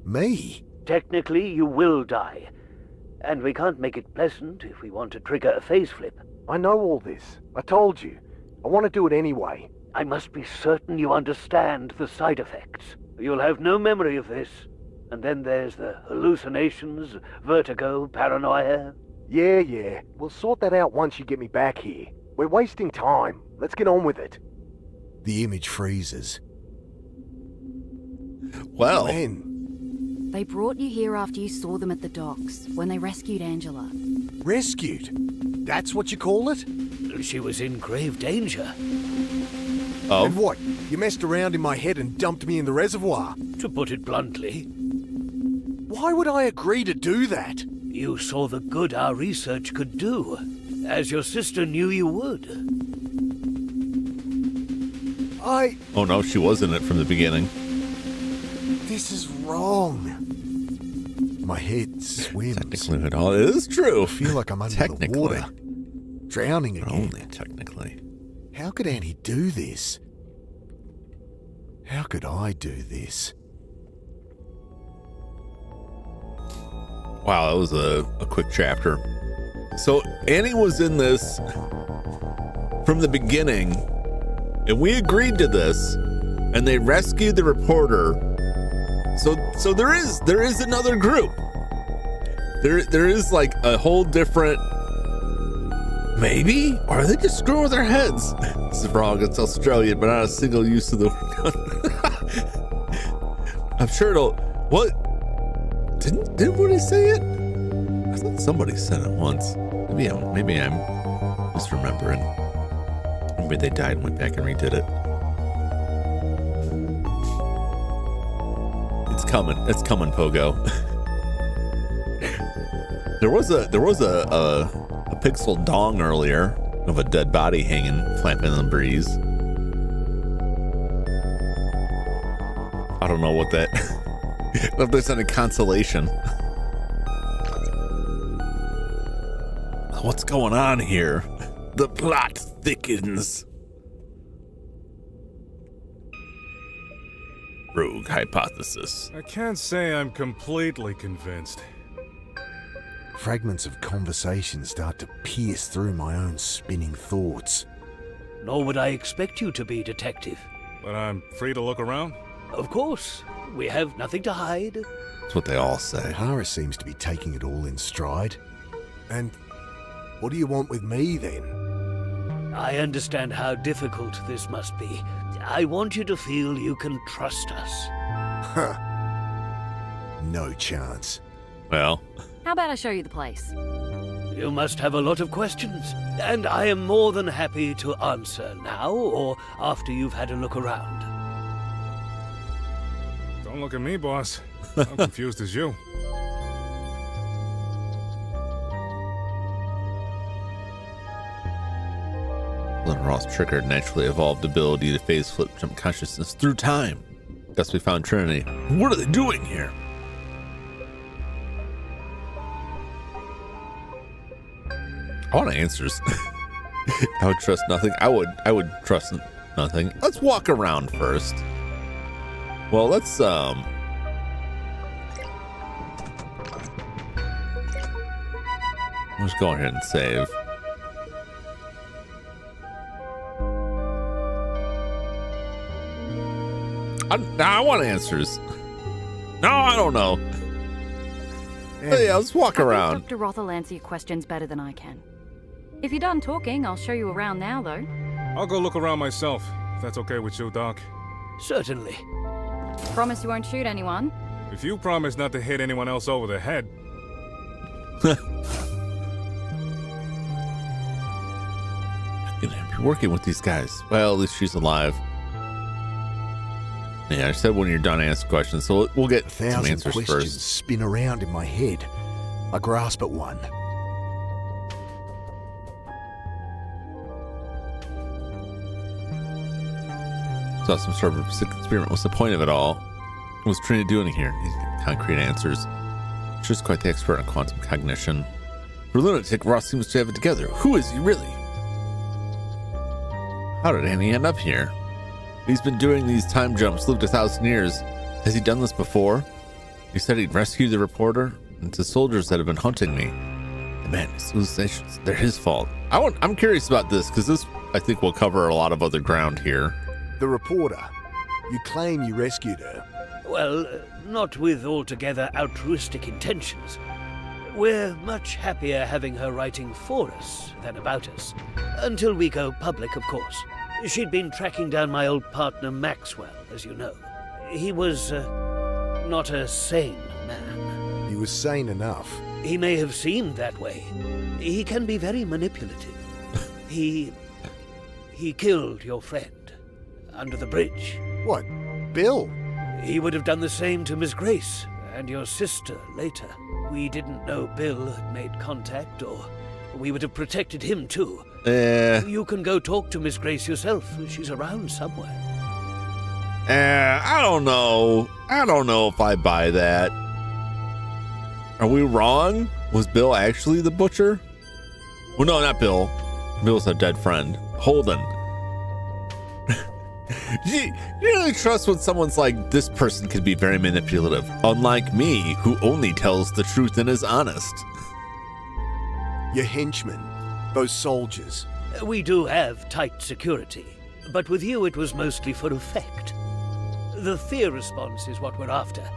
me? Technically, you will die. And we can't make it pleasant if we want to trigger a phase flip. I know all this. I told you. I want to do it anyway. I must be certain you understand the side effects. You'll have no memory of this. And then there's the hallucinations, vertigo, paranoia. Yeah. We'll sort that out once you get me back here. We're wasting time. Let's get on with it. The image freezes. Well. When? They brought you here after you saw them at the docks, when they rescued Angela. Rescued? That's what you call it? She was in grave danger. Oh. And what? You messed around in my head and dumped me in the reservoir? To put it bluntly. Why would I agree to do that? You saw the good our research could do, as your sister knew you would. Oh no, she was in it from the beginning. This is wrong. My head swims. Technically, it all is true. I feel like I'm under the water. Drowning again. Only technically. How could Annie do this? How could I do this? Wow, that was a quick chapter. So Annie was in this from the beginning, and we agreed to this, and they rescued the reporter. So there is another group. There is like a whole different. Maybe? Or are they just screwing with their heads? This is wrong. It's Australian, but not a single use of the. I'm sure it'll. What? Didn't Woody say it? I thought somebody said it once. Maybe I'm misremembering. Maybe they died and went back and redid it. It's coming. It's coming, Pogo. There was a pixel dong earlier of a dead body hanging, flapping in the breeze. I don't know what that. If there's any consolation. What's going on here? The plot thickens. Rogue hypothesis. I can't say I'm completely convinced. Fragments of conversation start to pierce through my own spinning thoughts. Nor would I expect you to be, Detective. But I'm free to look around? Of course. We have nothing to hide. That's what they all say. Hara seems to be taking it all in stride. And what do you want with me, then? I understand how difficult this must be. I want you to feel you can trust us. Huh. No chance. Well. How about I show you the place? You must have a lot of questions, and I am more than happy to answer now or after you've had a look around. Don't look at me, boss. I'm confused as you. Glenn Ross triggered naturally evolved ability to phase flip jump consciousness through time. Thus we found Trinity. What are they doing here? I want answers. I would trust nothing. I would trust nothing. Let's walk around first. Well, let's just go ahead and save. I want answers. No, I don't know. Hey, let's walk around. Dr. Roth will answer your questions better than I can. If you're done talking, I'll show you around now, though. I'll go look around myself, if that's okay with you, Doc. Certainly. Promise you won't shoot anyone? If you promise not to hit anyone else over the head. Gonna be working with these guys. Well, at least she's alive. Yeah, I said when you're done asking questions, so we'll get some 1,000 answers questions first. spin around in my head. I grasp at one. So some sort of sick experiment. What's the point of it all? What was Trinity doing here? These concrete answers. She's quite the expert on quantum cognition. For a lunatic, Ross seems to have it together. Who is he really? How did Annie end up here? He's been doing these time jumps, lived 1,000 years. Has he done this before? He said he'd rescue the reporter. It's the soldiers that have been hunting me. Man, his hallucinations, they're his fault. I'm curious about this, because this, I think, will cover a lot of other ground here. The reporter. You claim you rescued her. Well, not with altogether altruistic intentions. We're much happier having her writing for us than about us. Until we go public, of course. She'd been tracking down my old partner Maxwell, as you know. He was, not a sane man. He was sane enough. He may have seemed that way. He can be very manipulative. He killed your friend. Under the bridge. What? Bill? He would have done the same to Miss Grace and your sister later. We didn't know Bill had made contact, or we would have protected him too. You can go talk to Miss Grace yourself. She's around somewhere. I don't know. I don't know if I buy that. Are we wrong? Was Bill actually the butcher? Well, no, not Bill. Bill's a dead friend. Holden. You really trust when someone's like, this person can be very manipulative, unlike me, who only tells the truth and is honest. Your henchmen, those soldiers. We do have tight security, but with you it was mostly for effect. The fear response is what we're after.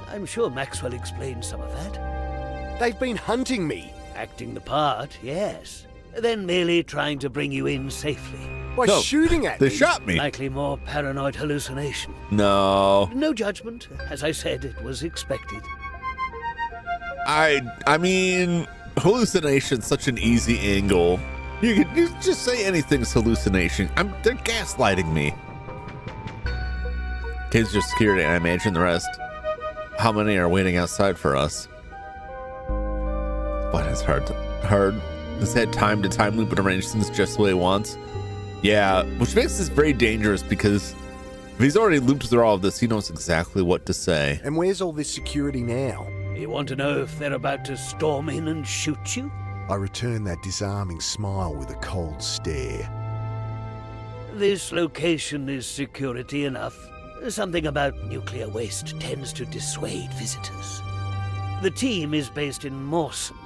I'm sure Maxwell explained some of that. They've been hunting me. Acting the part, yes. Then merely trying to bring you in safely. By shooting at me? They shot me. Likely more paranoid hallucination. No. No judgment. As I said, it was expected. I mean, hallucination's such an easy angle. You just say anything's hallucination. They're gaslighting me. Kids just security, and I imagine the rest. How many are waiting outside for us? But it's hard. Has had time to time loop and arrange things just the way he wants. Yeah, which makes this very dangerous because if he's already looped through all of this, he knows exactly what to say. And where's all this security now? You want to know if they're about to storm in and shoot you? I return that disarming smile with a cold stare. This location is security enough. Something about nuclear waste tends to dissuade visitors. The team is based in Mawson.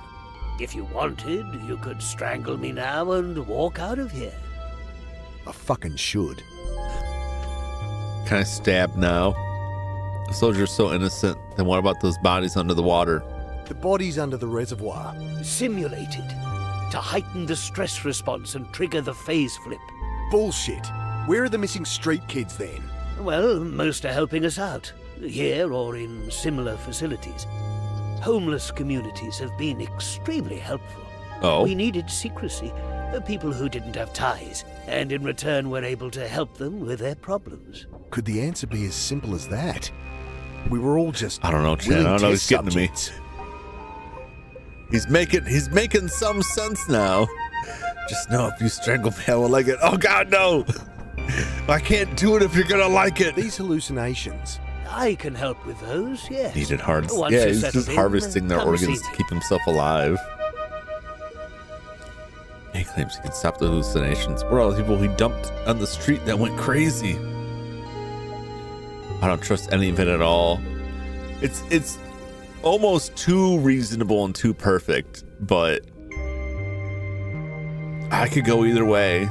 If you wanted, you could strangle me now and walk out of here. I fucking should. Can I stab now? The soldier's so innocent. Then what about those bodies under the water? The bodies under the reservoir. Simulated. To heighten the stress response and trigger the phase flip. Bullshit. Where are the missing street kids then? Well, most are helping us out. Here or in similar facilities. Homeless communities have been extremely helpful. Oh. We needed secrecy. People who didn't have ties. And in return were able to help them with their problems. Could the answer be as simple as that? We were all just... I don't know, Chad. I don't know. He's getting to me. He's making some sense now. Just know if you strangle me, I will like it. Oh, God, no. I can't do it if you're going to like it. These hallucinations. I can help with those, yes. Needed hard. Once Yeah, you're he's settled just in, harvesting their come organs see to me. keep himself alive. He claims he can stop the hallucinations. We're all the people he dumped on the street that went crazy. I don't trust any of it at all. It's almost too reasonable and too perfect, but I could go either way.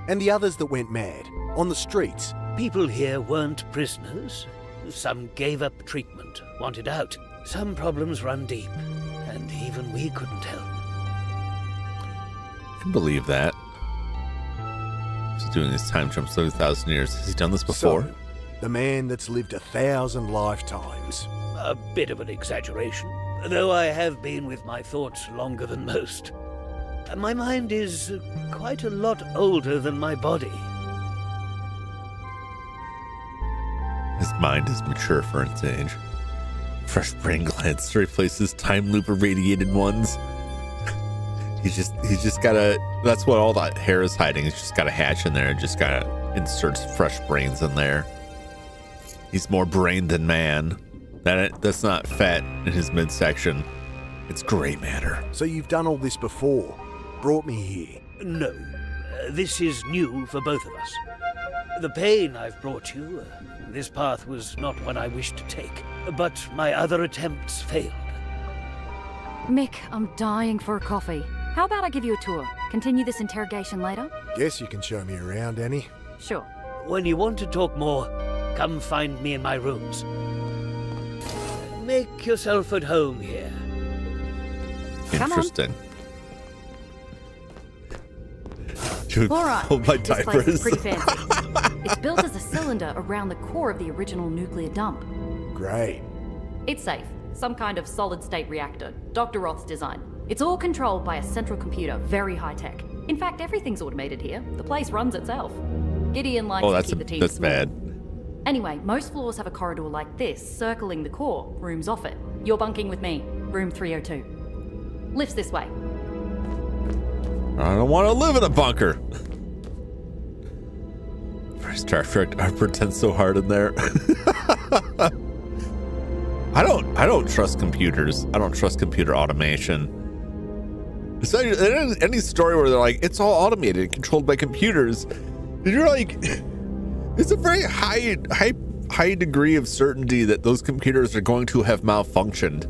And the others that went mad, on the streets. People here weren't prisoners. Some gave up treatment, wanted out. Some problems run deep, and even we couldn't help. can believe that. He's doing these time jumps 30,000 years. Has he done this before? So, the man that's lived 1,000 lifetimes. A bit of an exaggeration, though I have been with my thoughts longer than most. My mind is quite a lot older than my body. His mind is mature for its age. Fresh brain glands to replace his time loop irradiated ones. He's just gotta, that's what all that hair is hiding. He's just gotta hatch in there and just gotta insert fresh brains in there. He's more brain than man. That's not fat in his midsection. It's gray matter. So you've done all this before? Brought me here? No. This is new for both of us. The pain I've brought you, this path was not one I wished to take, but my other attempts failed. Mick, I'm dying for a coffee. How about I give you a tour? Continue this interrogation later? Guess you can show me around, Annie. Sure. When you want to talk more, come find me in my rooms. Make yourself at home here. Interesting. Dude, All right, hold my this place is diapers. pretty fancy. It's built as a cylinder around the core of the original nuclear dump. Great. It's safe. Some kind of solid-state reactor. Dr. Roth's design. It's all controlled by a central computer, very high-tech. In fact, everything's automated here. The place runs itself. Gideon likes to keep the team that's small. bad. Anyway, most floors have a corridor like this, circling the core, rooms off it. You're bunking with me, room 302. Lifts this way. I don't want to live in a bunker. For Star Trek, I pretend so hard in there. I don't trust computers. I don't trust computer automation. So any story where they're like, it's all automated, controlled by computers, and you're like, it's a very high degree of certainty that those computers are going to have malfunctioned.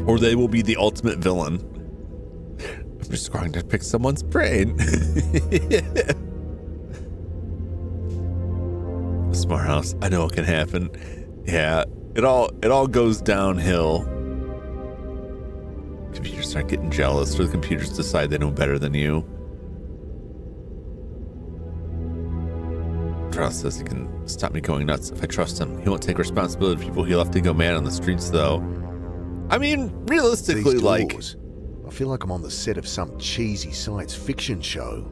Or they will be the ultimate villain. I'm just going to pick someone's brain. Smart house. I know what can happen. Yeah, it all goes downhill. Computers start getting jealous, or the computers decide they know better than you. Roth says he can stop me going nuts if I trust him. He won't take responsibility for people he left to go mad on the streets, though. I mean, realistically, These like, doors, I feel like I'm on the set of some cheesy science fiction show.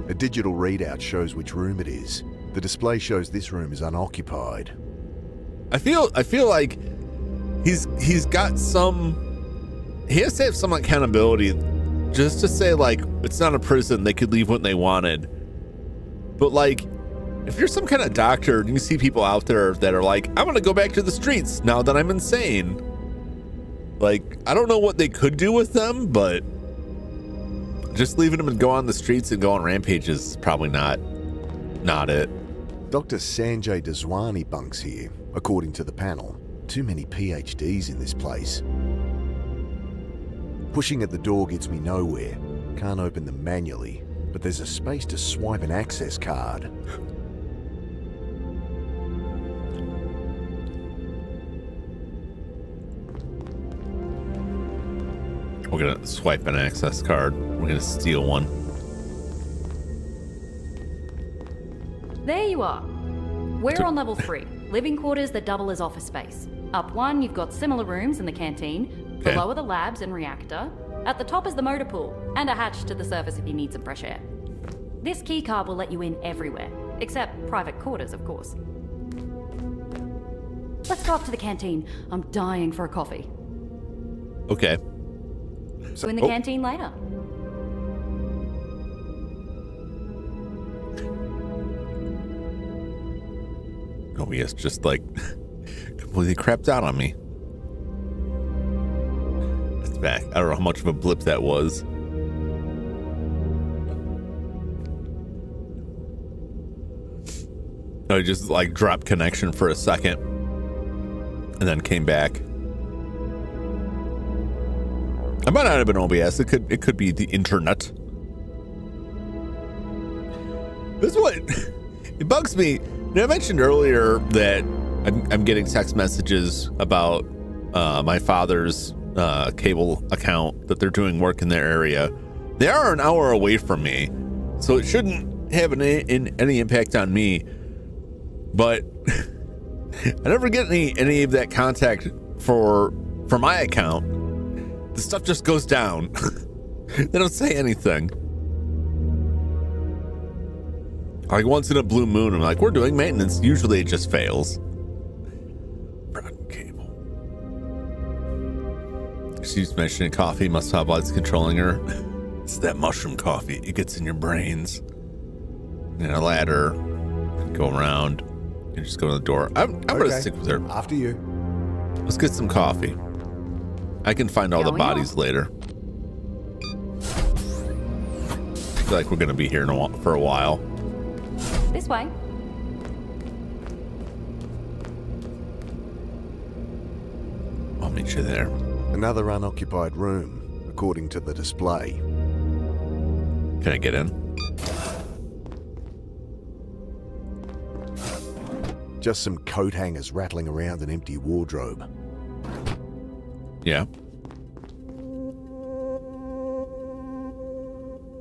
A digital readout shows which room it is. The display shows this room is unoccupied. I feel like he's got some. He has to have some accountability, just to say like it's not a prison. They could leave when they wanted. But like, if you're some kind of doctor and you see people out there that are like, I'm gonna go back to the streets now that I'm insane. Like, I don't know what they could do with them, but just leaving them and go on the streets and go on rampages is probably not it. Dr. Sanjay Daswani bunks here, according to the panel. Too many PhDs in this place. Pushing at the door gets me nowhere. Can't open them manually, but there's a space to swipe an access card. We're gonna swipe an access card. We're gonna steal one. There you are. We're on level 3, living quarters that double as office space. Up one, you've got similar rooms in the canteen. Okay. Below are the labs and reactor. At the top is the motor pool, and a hatch to the surface if you need some fresh air. This key card will let you in everywhere, except private quarters, of course. Let's go up to the canteen. I'm dying for a coffee. Okay. So in the canteen later. Oh, yes, just like completely crapped out on me. It's back. I don't know how much of a blip that was. I just like dropped connection for a second and then came back. I might not have been OBS. It could be the internet. This is what it bugs me. Now, I mentioned earlier that I'm getting text messages about my father's cable account that they're doing work in their area. They are an hour away from me, so it shouldn't have any impact on me. But I never get any of that contact for my account. The stuff just goes down. They don't say anything. Like once in a blue moon, I'm like, we're doing maintenance. Usually it just fails. Broken cable. She's mentioning coffee. Must have lights controlling her. It's that mushroom coffee. It gets in your brains. And a ladder. Go around. And just go to the door. I'm going to stick with her. After you. Let's get some coffee. I can find all the bodies later. I feel like we're going to be here for a while. This way. I'll meet you there. Another unoccupied room, according to the display. Can I get in? Just some coat hangers rattling around an empty wardrobe. Yeah.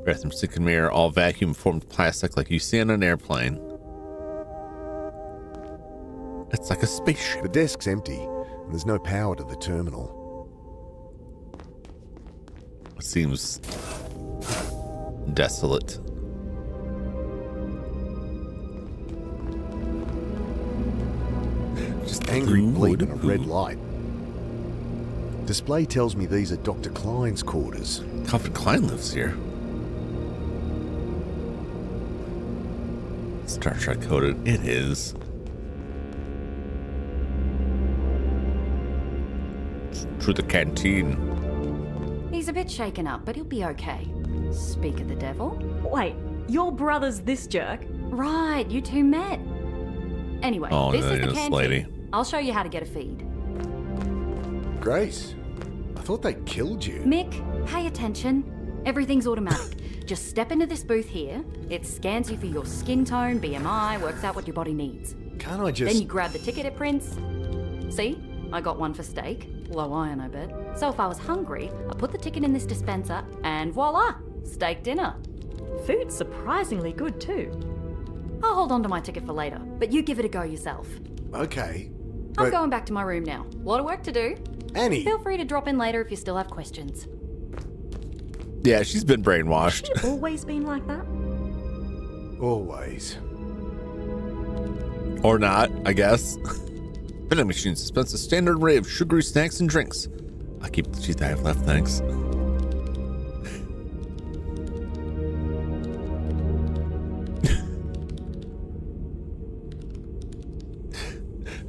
Bathroom sink and mirror, all vacuum formed plastic like you see on an airplane. It's like a spaceship. The desk's empty, and there's no power to the terminal. It seems desolate. Just angry bleep and a red light. Display tells me these are Dr. Klein's quarters. Calvin Klein lives here. Star Trek coded. It is. To the canteen. He's a bit shaken up, but he'll be okay. Speak of the devil. Wait, your brother's this jerk? Right, you two met. Anyway, this is the canteen. Lady. I'll show you how to get a feed. Grace, I thought they killed you. Mick, pay attention. Everything's automatic. Just step into this booth here. It scans you for your skin tone, BMI, works out what your body needs. Can't I just... Then you grab the ticket it prints. See? I got one for steak. Low iron, I bet. So if I was hungry, I put the ticket in this dispenser, and voila! Steak dinner. Food's surprisingly good too. I'll hold on to my ticket for later, but you give it a go yourself. Okay, I'm going back to my room now. Lot of work to do. Annie! Feel free to drop in later if you still have questions. Yeah, she's been brainwashed. Has it always been like that? Always. Or not, I guess. Vending machine dispense a standard array of sugary snacks and drinks. I'll keep the teeth I have left, thanks.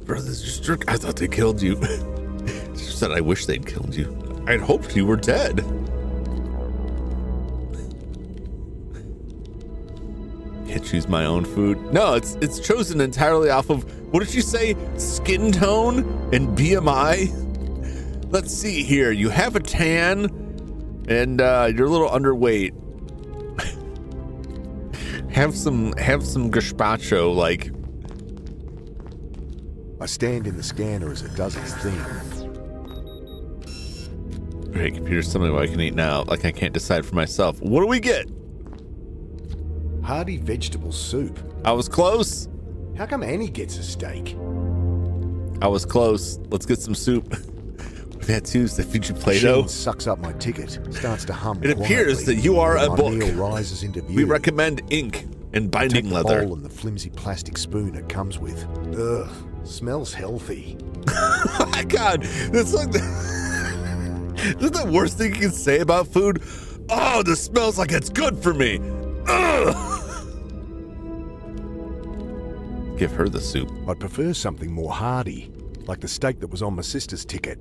Brothers, just jerk. I thought they killed you. She said, I wish they'd killed you. I'd hoped you were dead. Can't choose my own food. No, it's chosen entirely off of, what did she say? Skin tone and BMI? Let's see here. You have a tan and you're a little underweight. have some gazpacho, like. I stand in the scanner as it does its thing. Great, computer's telling me what I can eat now. Like I can't decide for myself. What do we get? Hearty vegetable soup. I was close. How come Annie gets a steak? I was close. Let's get some soup. We've had Tuesday. Feed you Play-Doh. Sucks up my ticket. Starts to hum. It appears that you are a book. Meal rises into view. We recommend ink and binding leather. The bowl and the flimsy plastic spoon it comes with. Ugh, smells healthy. Oh my God, that's like that's the worst thing you can say about food. Oh, this smells like it's good for me. Ugh. Give her the soup. I'd prefer something more hearty, like the steak that was on my sister's ticket.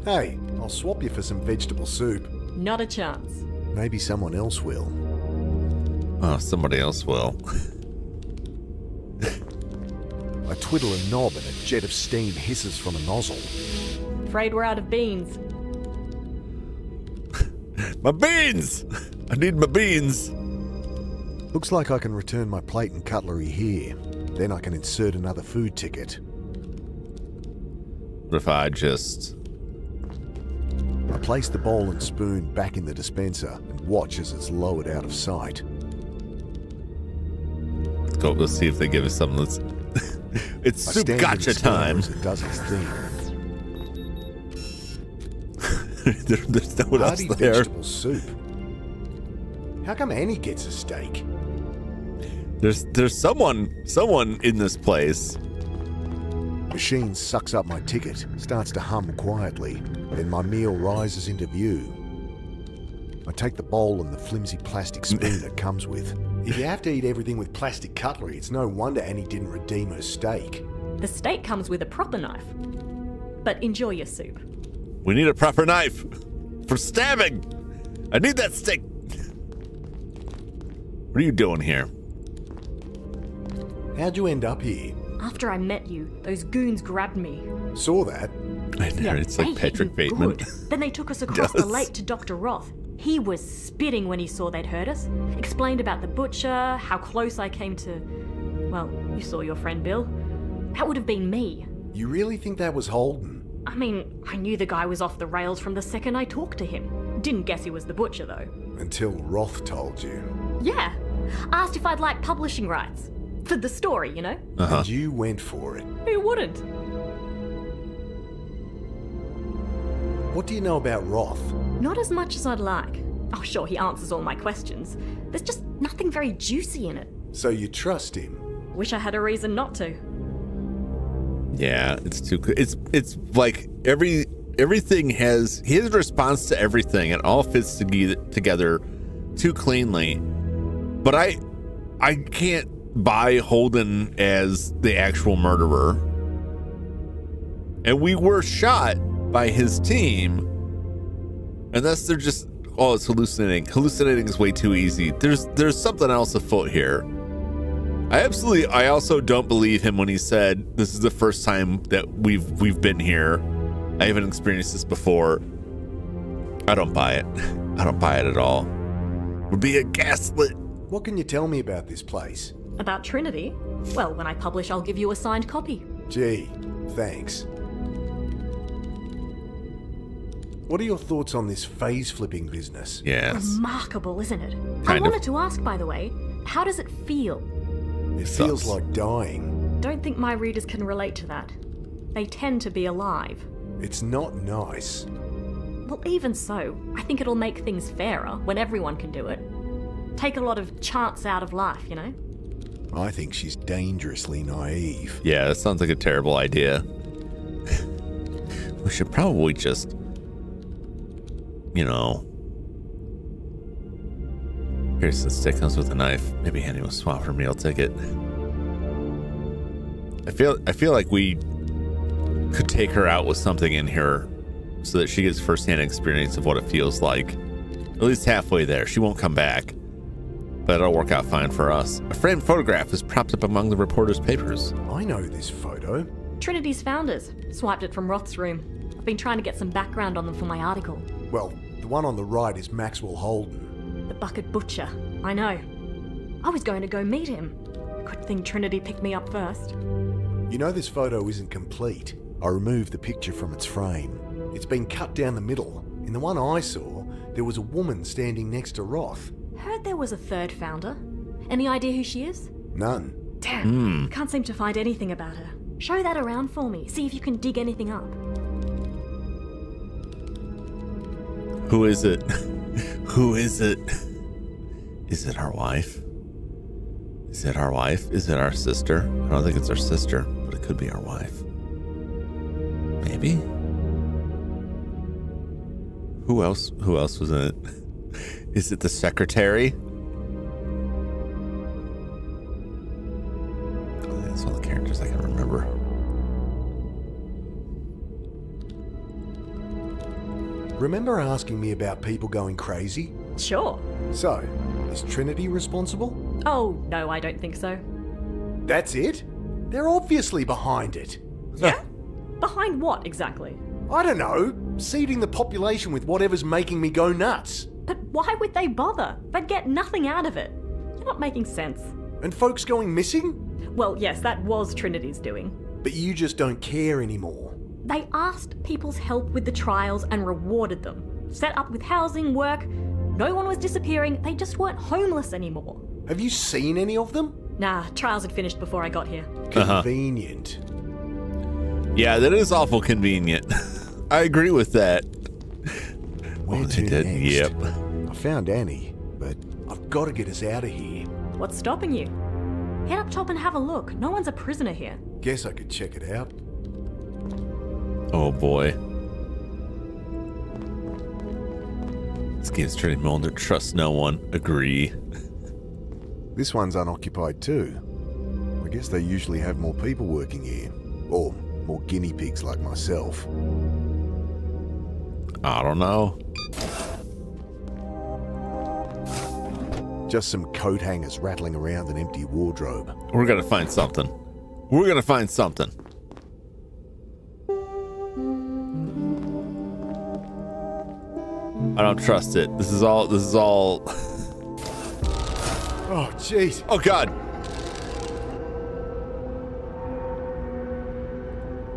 Hey, I'll swap you for some vegetable soup. Not a chance. Maybe someone else will. Oh, somebody else will. I twiddle a knob and a jet of steam hisses from a nozzle. Afraid we're out of beans. My beans! I need my beans. Looks like I can return my plate and cutlery here. Then I can insert another food ticket. What if I just I place the bowl and spoon back in the dispenser and watch as it's lowered out of sight. Let's go. Let's see if they give us something that's... It's I soup stand gotcha and stare time. as it does its thing. There's no one else Hearty there. vegetable soup. How come Annie gets a steak? There's someone in this place. Machine sucks up my ticket, starts to hum quietly, then my meal rises into view. I take the bowl and the flimsy plastic spoon it comes with. If you have to eat everything with plastic cutlery, it's no wonder Annie didn't redeem her steak. The steak comes with a proper knife. But enjoy your soup. We need a proper knife for stabbing. I need that steak. What are you doing here? How'd you end up here? After I met you, those goons grabbed me. Saw that. I know, it's like they Patrick hit me Bateman. good. Then they took us across the lake to Dr. Roth. He was spitting when he saw they'd hurt us. Explained about the butcher, how close I came to... Well, you saw your friend Bill. That would have been me. You really think that was Holden? I mean, I knew the guy was off the rails from the second I talked to him. Didn't guess he was the butcher, though. Until Roth told you. Yeah. Asked if I'd like publishing rights. For the story, you know? And you went for it. Who wouldn't? What do you know about Roth? Not as much as I'd like. Oh, sure, he answers all my questions. There's just nothing very juicy in it. So you trust him? Wish I had a reason not to. Yeah, it's too good. It's like everything has his response to everything. It all fits together too cleanly. But I can't buy Holden as the actual murderer. And we were shot by his team. Unless they're just, oh, it's hallucinating. Hallucinating is way too easy. There's something else afoot here. I also don't believe him when he said this is the first time that we've been here. I haven't experienced this before. I don't buy it. I don't buy it at all. We're being gaslit. What can you tell me about this place? About Trinity? Well, when I publish, I'll give you a signed copy. Gee, thanks. What are your thoughts on this phase flipping business? Yes. Remarkable, isn't it? I Kind of. wanted to ask, by the way, how does it feel? It feels like dying. Don't think my readers can relate to that. They tend to be alive. It's not nice. Well, even so, I think it'll make things fairer when everyone can do it. Take a lot of chance out of life, you know? I think she's dangerously naive. Yeah, that sounds like a terrible idea. We should probably just, here's the stick comes with a knife. Maybe Annie will swap her meal ticket. I feel like we could take her out with something in here so that she gets firsthand experience of what it feels like. At least halfway there. She won't come back, but it'll work out fine for us. A framed photograph is propped up among the reporter's papers. I know this photo. Trinity's founders. Swiped it from Roth's room. I've been trying to get some background on them for my article. Well, the one on the right is Maxwell Holden. The bucket butcher. I know. I was going to go meet him. Good thing Trinity picked me up first. You know this photo isn't complete. I removed the picture from its frame. It's been cut down the middle. In the one I saw, there was a woman standing next to Roth. Heard there was a third founder. Any idea who she is? None. Damn. Can't seem to find anything about her. Show that around for me. See if you can dig anything up. Who is it? Who is it? Is it our wife? Is it our wife? Is it our sister? I don't think it's our sister, but it could be our wife. Maybe? Who else was in it? Is it the secretary? That's all the characters I can remember. Remember asking me about people going crazy? Sure. So, is Trinity responsible? Oh, no, I don't think so. That's it? They're obviously behind it. Yeah? Behind what, exactly? I don't know. Seeding the population with whatever's making me go nuts. But why would they bother? They'd get nothing out of it. You're not making sense. And folks going missing? Well, yes, that was Trinity's doing. But you just don't care anymore. They asked people's help with the trials and rewarded them. Set up with housing, work. No one was disappearing. They just weren't homeless anymore. Have you seen any of them? Nah, trials had finished before I got here. Convenient. Yeah, that is awful convenient. I agree with that. Where to next? Yep. I found Annie, but I've got to get us out of here. What's stopping you? Head up top and have a look. No one's a prisoner here. Guess I could check it out. Oh boy. This game's turning me on to trust no one. Agree. This one's unoccupied too. I guess they usually have more people working here. Or more guinea pigs like myself. I don't know. Just some coat hangers rattling around an empty wardrobe. We're gonna find something. We're gonna find something. I don't trust it. This is all. Oh, jeez. Oh, God.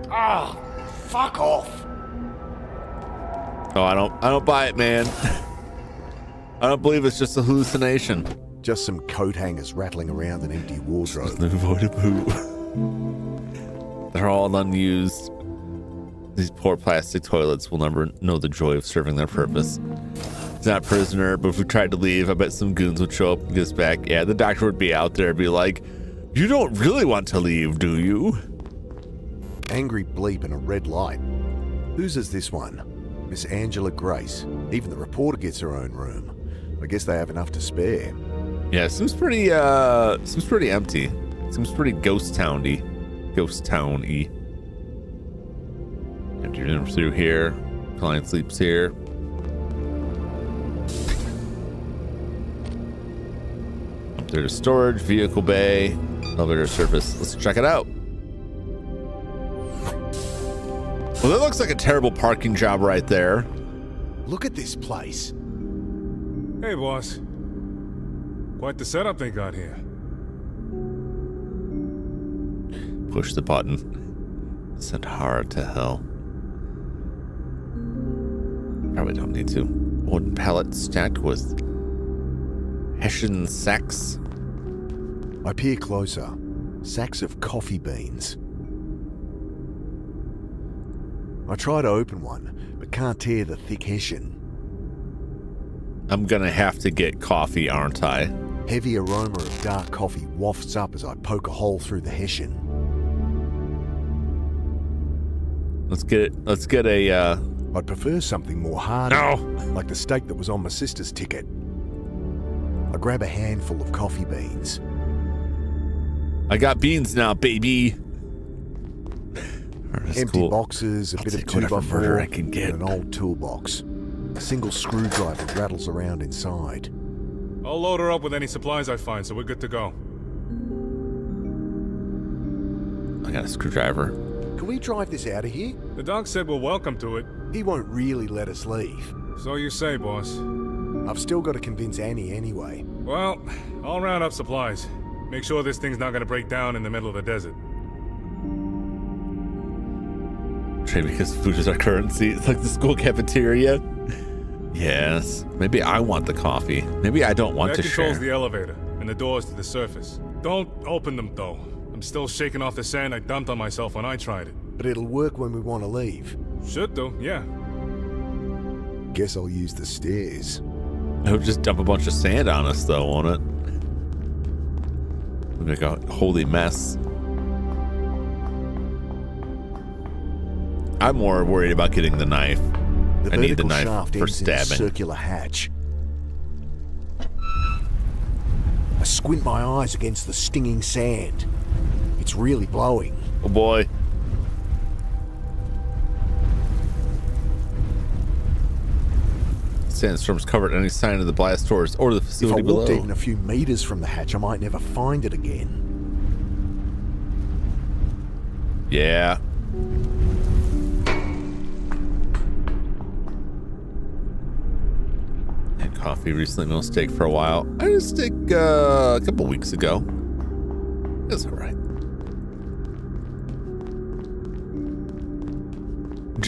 Ah, fuck off. Oh, I don't buy it, man. I don't believe it's just a hallucination. Just some coat hangers rattling around an empty wardrobe. They're all unused. These poor plastic toilets will never know the joy of serving their purpose. He's not a prisoner, but if we tried to leave, I bet some goons would show up and get us back. Yeah, the doctor would be out there and be like, "You don't really want to leave, do you?" Angry bleep and a red light. Whose is this one? Miss Angela Grace. Even the reporter gets her own room. I guess they have enough to spare. Yeah, it seems pretty empty. Seems pretty ghost towny. Enter through here. Client sleeps here. Up there to storage, vehicle bay, elevator surface. Let's check it out. Well, that looks like a terrible parking job right there. Look at this place. Hey, boss. Quite the setup they got here. Push the button. Send Hara to hell. Probably don't need to. Wooden pallet stacked with Hessian sacks. I peer closer. Sacks of coffee beans. I try to open one, but can't tear the thick Hessian. I'm gonna have to get coffee, aren't I? Heavy aroma of dark coffee wafts up as I poke a hole through the Hessian. Let's get a I'd prefer something more hardy. No! Like the steak that was on my sister's ticket. I grab a handful of coffee beans. I got beans now, baby. Empty boxes, a bit of 2x4, I can get. and an old toolbox. A single screwdriver rattles around inside. I'll load her up with any supplies I find, so we're good to go. I got a screwdriver. Can we drive this out of here? The doc said we're welcome to it. He won't really let us leave. So you say, boss. I've still got to convince Annie anyway. Well, I'll round up supplies. Make sure this thing's not gonna break down in the middle of the desert. Trade because food is our currency. It's like the school cafeteria. Yes. Maybe I want the coffee. Maybe I don't want to share. That controls the elevator and the doors to the surface. Don't open them, though. I'm still shaking off the sand I dumped on myself when I tried it. But it'll work when we want to leave. Should do, yeah. Guess I'll use the stairs. It'll just dump a bunch of sand on us, though, won't it? We'll make a holy mess. I'm more worried about getting the knife. I need the knife for stabbing. Circular hatch. I squint my eyes against the stinging sand. It's really blowing. Oh boy. Sandstorms covered any sign of the blast doors or the facility below. If I walked even a few meters from the hatch, I might never find it again. Yeah. Had coffee recently, no steak for a while. I had a steak a couple weeks ago. It's all right.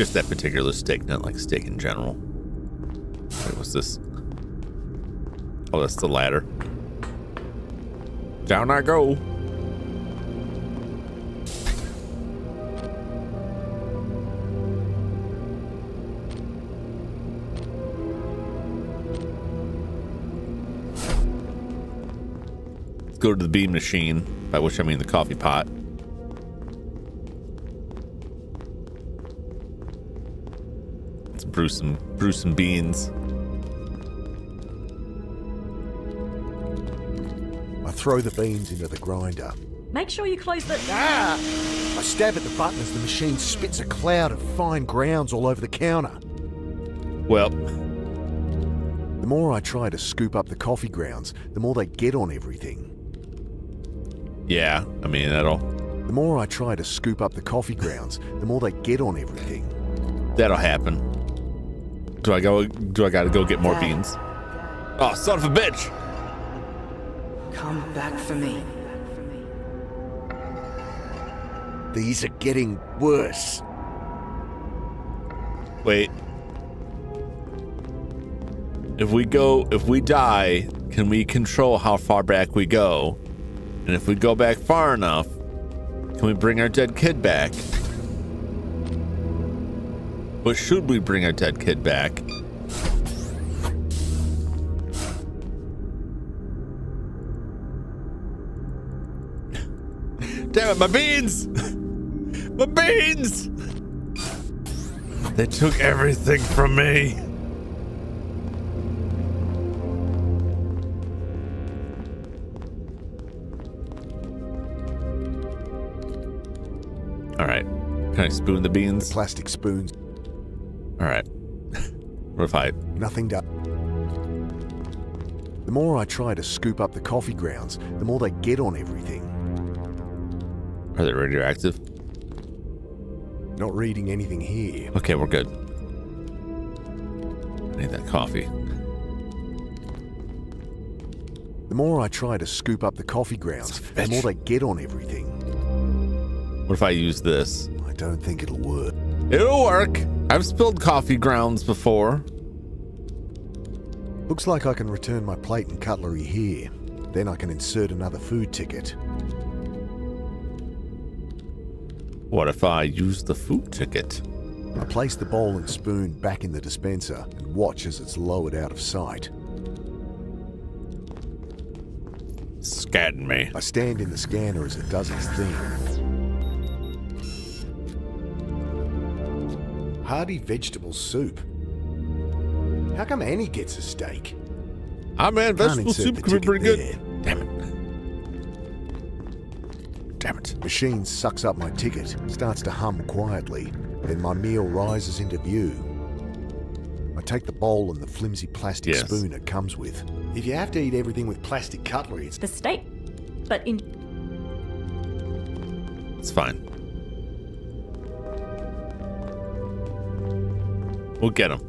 Just that particular steak, not like steak in general. Wait, what's this? Oh, that's the ladder. Down I go. Let's go to the bean machine, by which I mean the coffee pot. Let's brew some beans. I throw the beans into the grinder. Make sure you close the... Ah! I stab at the button as the machine spits a cloud of fine grounds all over the counter. Well, the more I try to scoop up the coffee grounds, the more they get on everything. yeah, I mean, that'll The more I try to scoop up the coffee grounds, the more they get on everything. happen. Do I gotta go get more beans? Oh, son of a bitch! Come back for me. These are getting worse. Wait. If we die, can we control how far back we go? And if we go back far enough, can we bring our dead kid back? But should we bring our dead kid back? Damn it, my beans! My beans! They took everything from me. All right. Can I spoon the beans? Plastic spoons. All right. What if I... Nothing done. The more I try to scoop up the coffee grounds, the more they get on everything. Are they radioactive? Not reading anything here. Okay, we're good. I need that coffee. The more I try to scoop up the coffee grounds, the more they get on everything. What if I use this? I don't think it'll work. It'll work. I've spilled coffee grounds before. Looks like I can return my plate and cutlery here. Then I can insert another food ticket. What if I use the food ticket? I place the bowl and spoon back in the dispenser and watch as it's lowered out of sight. Scan me. I stand in the scanner as it does its thing. Hearty vegetable soup. How come Annie gets a steak? Ah, man, vegetable soup could be pretty good. Damn it. Damn it. Machine sucks up my ticket, starts to hum quietly. Then my meal rises into view. I take the bowl and the flimsy plastic spoon it comes with. If you have to eat everything with plastic cutlery, it's... The steak, but in... It's fine. We'll get him.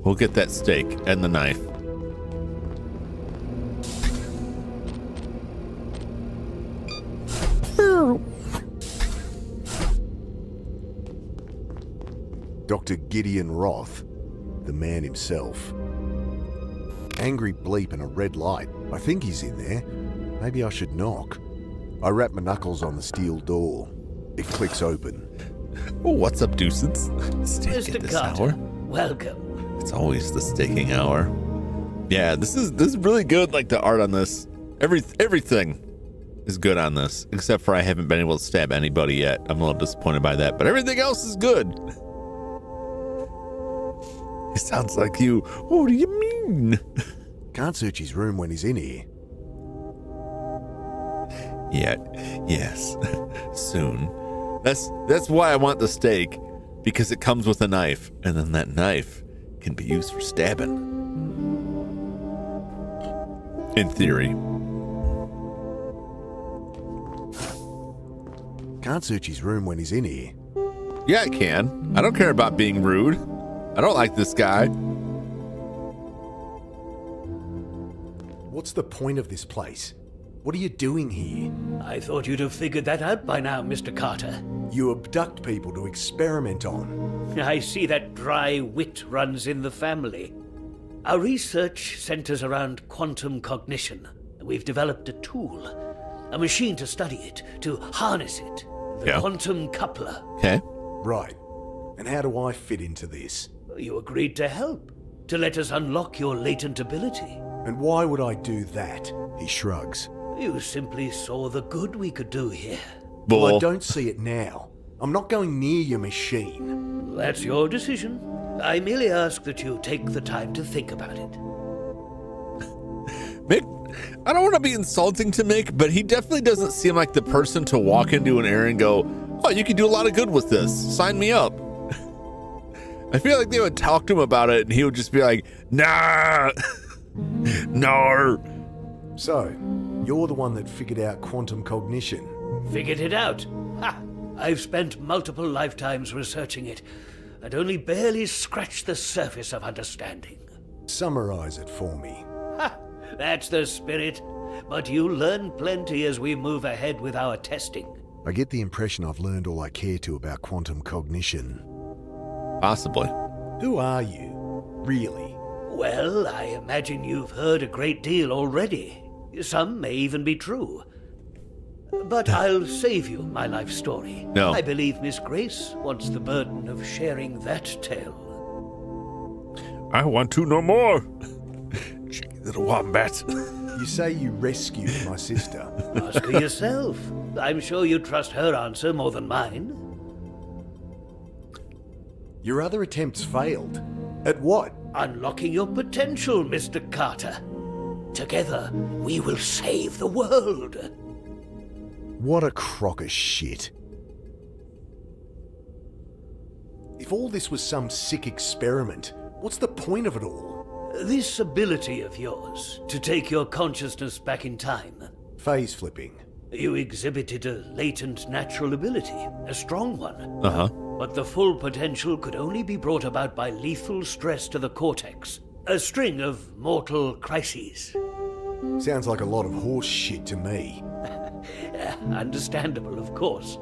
We'll get that steak and the knife. Dr. Gideon Roth, the man himself. Angry bleep and a red light. I think he's in there. Maybe I should knock. I wrap my knuckles on the steel door. It clicks open. Oh, what's up, deuces? Steak Mr. at this Carter, hour. welcome. It's always the staking hour. Yeah, this is really good. Like the art on this, everything is good on this, except for I haven't been able to stab anybody yet. I'm a little disappointed by that, but everything else is good. It sounds like you. What do you mean? Can't search his room when he's in here. Yeah, yes, soon. That's why I want the steak, because it comes with a knife, and then that knife can be used for stabbing. In theory. Can't search his room when he's in here. Yeah, I can. I don't care about being rude. I don't like this guy. What's the point of this place? What are you doing here? I thought you'd have figured that out by now, Mr. Carter. You abduct people to experiment on. I see that dry wit runs in the family. Our research centers around quantum cognition. We've developed a tool, a machine to study it, to harness it. The quantum coupler. Okay. Right. And how do I fit into this? You agreed to help, to let us unlock your latent ability. And why would I do that? He shrugs. You simply saw the good we could do here. Well, I don't see it now. I'm not going near your machine. That's your decision. I merely ask that you take the time to think about it. Mick, I don't want to be insulting to Mick, but he definitely doesn't seem like the person to walk into an area and go, oh, you can do a lot of good with this. Sign me up. I feel like they would talk to him about it and he would just be like, nah, no. So, you're the one that figured out quantum cognition. Figured it out? Ha! I've spent multiple lifetimes researching it, and only barely scratched the surface of understanding. Summarize it for me. Ha! That's the spirit. But you'll learn plenty as we move ahead with our testing. I get the impression I've learned all I care to about quantum cognition. Possibly. Who are you, really? Well, I imagine you've heard a great deal already. Some may even be true. But I'll save you my life story. No. I believe Miss Grace wants the burden of sharing that tale. I want to know more. Cheeky little wombat. You say you rescued my sister. Ask her yourself. I'm sure you trust her answer more than mine. Your other attempts failed. At what? Unlocking your potential, Mr. Carter. Together, we will save the world. What a crock of shit. If all this was some sick experiment, what's the point of it all? This ability of yours, to take your consciousness back in time. Phase flipping. You exhibited a latent natural ability, a strong one. Uh-huh. But the full potential could only be brought about by lethal stress to the cortex. A string of mortal crises. Sounds like a lot of horse shit to me. Understandable, of course.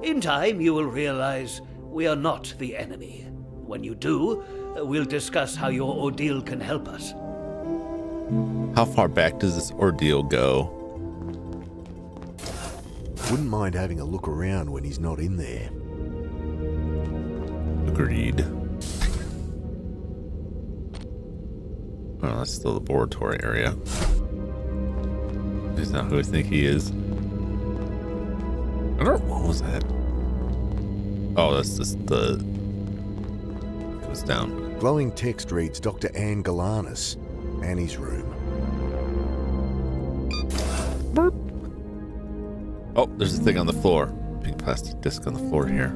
In time, you will realize we are not the enemy. When you do, we'll discuss how your ordeal can help us. How far back does this ordeal go? Wouldn't mind having a look around when he's not in there. Agreed. Oh, that's the laboratory area. He's not who I think he is. I don't know, what was that? Oh, that's just the... It goes down. Glowing text reads Dr. Anne Galanis. Annie's room. Burp. Oh, there's a thing on the floor. Big plastic disc on the floor here.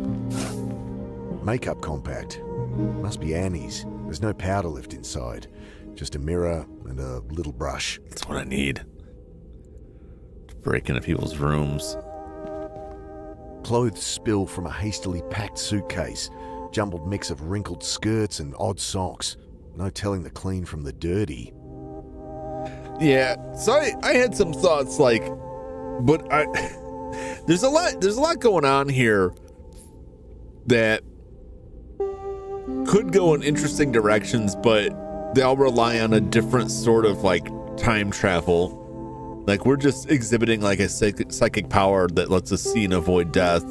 Makeup compact. Must be Annie's. There's no powder left inside. Just a mirror and a little brush. That's what I need. To break into people's rooms. Clothes spill from a hastily packed suitcase. Jumbled mix of wrinkled skirts and odd socks. No telling the clean from the dirty. Yeah, so I had some thoughts like, but there's a lot going on here that could go in interesting directions, but they all rely on a different sort of like time travel. Like we're just exhibiting like a psychic power that lets us see and avoid death.